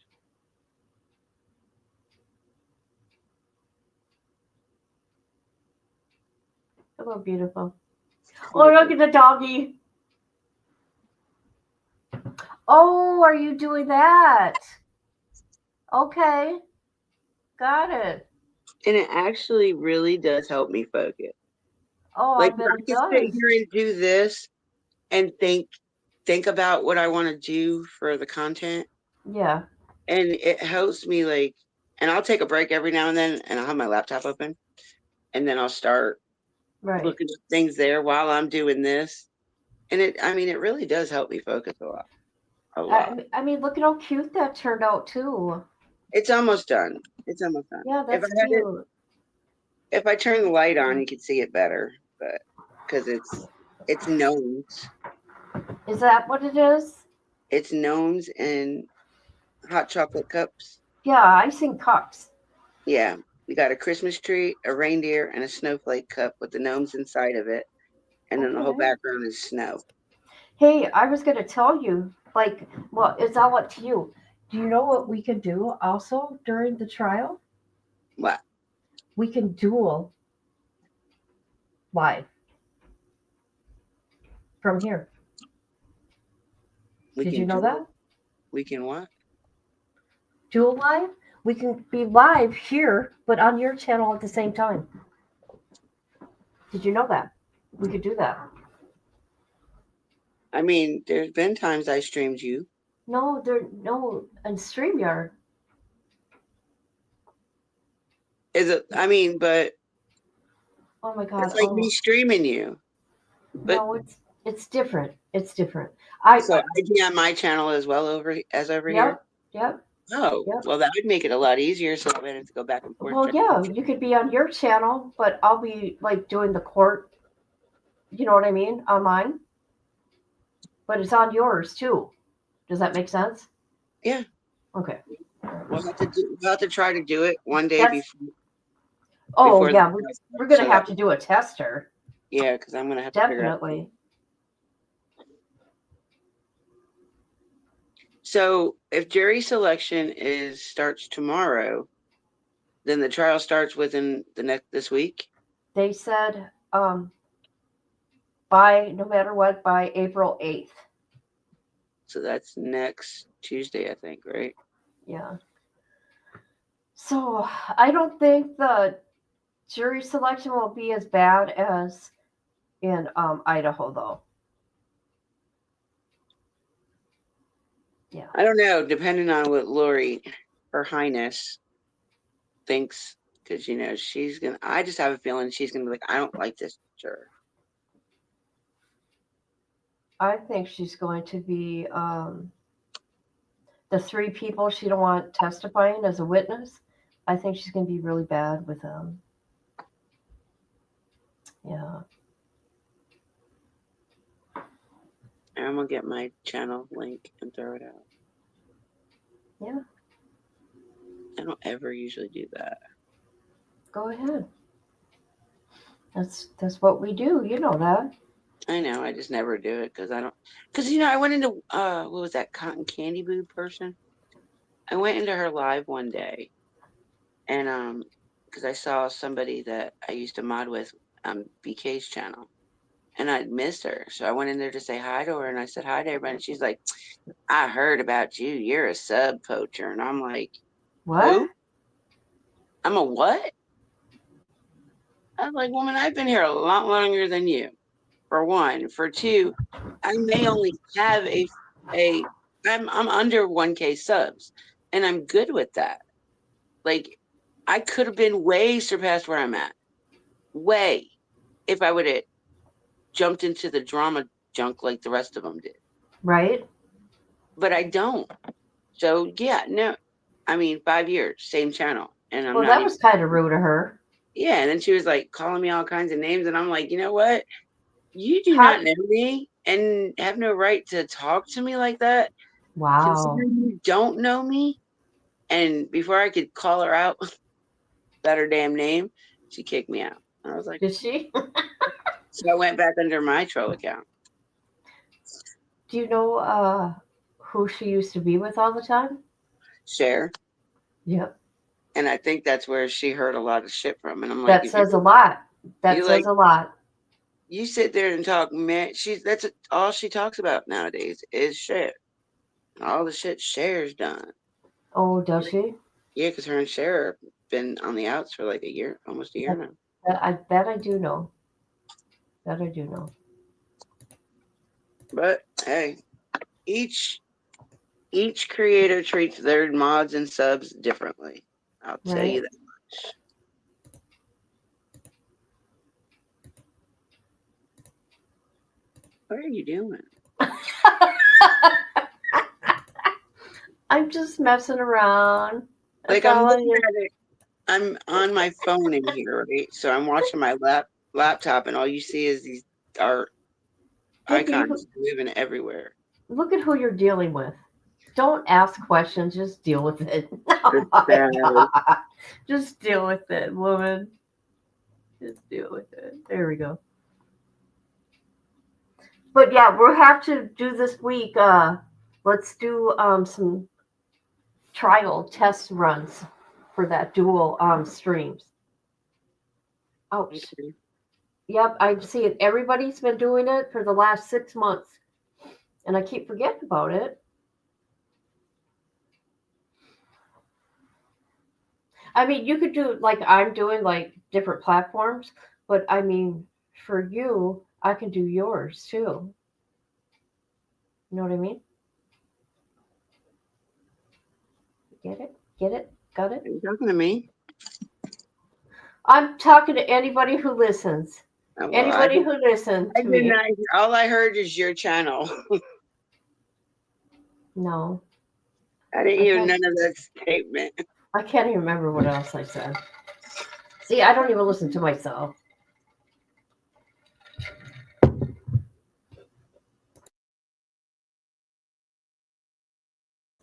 Hello, beautiful. Oh, look at the doggy. Oh, are you doing that? Okay. Got it. And it actually really does help me focus. Oh, I Like bet I it can sit does. here and do this and think about what I want to do for the content. Yeah. And it helps me like, and I'll take a break every now and then and I'll have my laptop open and then I'll start Right. looking at things there while I'm doing this. And it really does help me focus a lot. A lot. I mean, look at how cute that turned out too. It's almost done. It's almost done. Yeah, that's cute. If I turn the light on, you can see it better, but because it's gnomes. Is that what it is? It's gnomes and hot chocolate cups. Yeah, I seen cups. Yeah, we got a Christmas tree, a reindeer, and a snowflake cup with the gnomes inside of it, and then the whole Okay. background is snow. Hey, I was gonna tell you, like, well, it's all up to you. Do you know what we can do also during the trial? What? We can duel live from here. We Did can you know do that? We can what? Duel live? We can be live here, but on your channel at the same time. Did you know that? We could do that. I mean, there's been times I streamed you. No, on StreamYard. Is it? I mean, but Oh my God. it's like me streaming you. But No, it's different. It's different. so I'd be on my channel as well over here. Yep. Oh, Yep. well, that would make it a lot easier. So I wouldn't have to go back and forth. Well, yeah, you could be on your channel, but I'll be like doing the court. You know what I mean? On mine. But it's on yours too. Does that make sense? Yeah. Okay. We'll have to try to do it one day That's- before. Oh before yeah, the- we're gonna so have that- to do a tester. Yeah, because I'm gonna have to figure out. Definitely. So if jury selection starts tomorrow, then the trial starts within this week. They said by no matter what by April 8th. So that's next Tuesday, I think, right? Yeah. So I don't think the jury selection will be as bad as in Idaho, though. Yeah. I don't know, depending on what Lori, Her Highness, thinks, because she's gonna. I just have a feeling she's gonna be like, I don't like this juror. I think she's going to be the 3 people she don't want testifying as a witness. I think she's going to be really bad with them. Yeah. I'm gonna get my channel link and throw it out. Yeah. I don't ever usually do that. Go ahead. That's what we do. You know that. I know. I just never do it because I don't. Because I went into what was that cotton candy boob person? I went into her live one day, and because I saw somebody that I used to mod with on BK's channel, and I'd missed her, so I went in there to say hi to her, and I said hi to everybody, and she's like, "I heard about you. You're a sub poacher," and I'm like, What? "Who? I'm a what?" I was like, "Woman, I've been here a lot longer than you. For one, for two, I may only have I'm under 1K subs, and I'm good with that. Like, I could have been way surpassed where I'm at, way, if I would have jumped into the drama junk like the rest of them did. Right. But I don't. So yeah, no. I mean, 5 years, same channel, and I'm Well, not that even. was kind of rude of her. Yeah, and then she was like calling me all kinds of names, and I'm like, you know what? You do How- not know me, and have no right to talk to me like that. Wow. Considering you don't know me. And before I could call her out about her damn name, she kicked me out. I was like, Did she? so I went back under my troll account. Do you know who she used to be with all the time? Share. Yep. And I think that's where she heard a lot of shit from. And I'm like, That if says a you, lot. That you says like, a lot. you sit there and talk, man. That's all she talks about nowadays is share. And all the shit Share's done. Oh, does she? Yeah, because her and Cher have been on the outs for like a year, almost a year now. That I do know. That I do know. But hey, each creator treats their mods and subs differently. I'll tell you that much. What are you doing? I'm just messing around. Like That's I'm all I looking do. at it. I'm on my phone in here, right? So I'm watching my laptop, and all you see is these art icons moving everywhere. Look at who you're dealing with. Don't ask questions. Just deal with it. Oh my God. Just deal with it, woman. Just deal with it. There we go. But yeah, we'll have to do this week. Let's do some trial test runs for that dual streams. Ouch. Yep, I see it. Everybody's been doing it for the last 6 months, and I keep forgetting about it. I mean, you could do like I'm doing, like different platforms, but I mean, for you, I can do yours too. You know what I mean? Get it? Get it? Got it? Are you talking to me? I'm talking to anybody who listens. Well, Anybody who listens I to did me. not. All I heard is your channel. No. I didn't hear none of that statement. I can't even remember what else I said. See, I don't even listen to myself.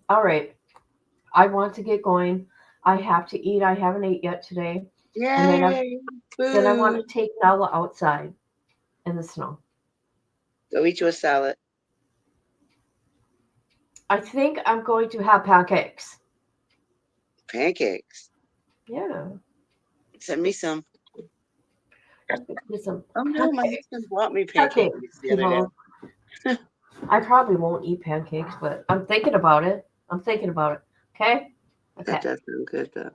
All right. I want to get going. I have to eat. I haven't ate yet today. And then I want to take Nala outside in the snow. Go eat you a salad. I think I'm going to have pancakes. Pancakes. Yeah. Send me some. Get some Oh no, my pancakes. husband bought me pancakes the other day. People. I probably won't eat pancakes, but I'm thinking about it. Okay? That does sound good though.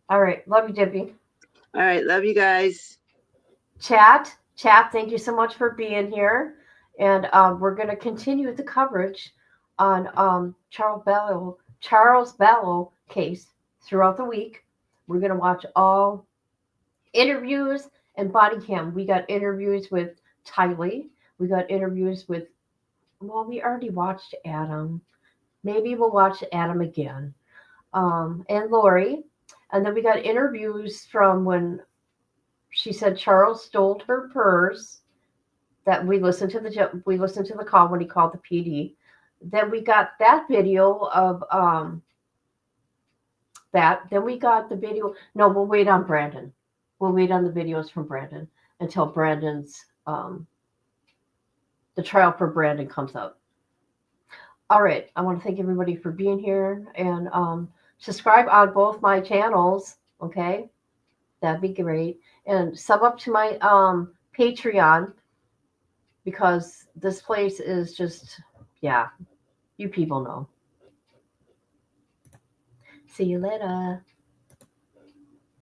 All right. Love you, Dippy. All right. Love you guys. Chat, thank you so much for being here. And we're going to continue the coverage on Charles Vallow case throughout the week. We're going to watch all interviews and body cam. We got interviews with Tylee. We got interviews with, well, we already watched Adam. Maybe we'll watch Adam again. And Lori. And then we got interviews from when she said Charles stole her purse. That we listened to the call when he called the PD. Then we got that video of that. Then we got the video. No, we'll wait on Brandon. We'll wait on the videos from Brandon until Brandon's the trial for Brandon comes out. All right. I want to thank everybody for being here and subscribe on both my channels. Okay, that'd be great. And sub up to my Patreon. Because this place is just, yeah, you people know. See you later.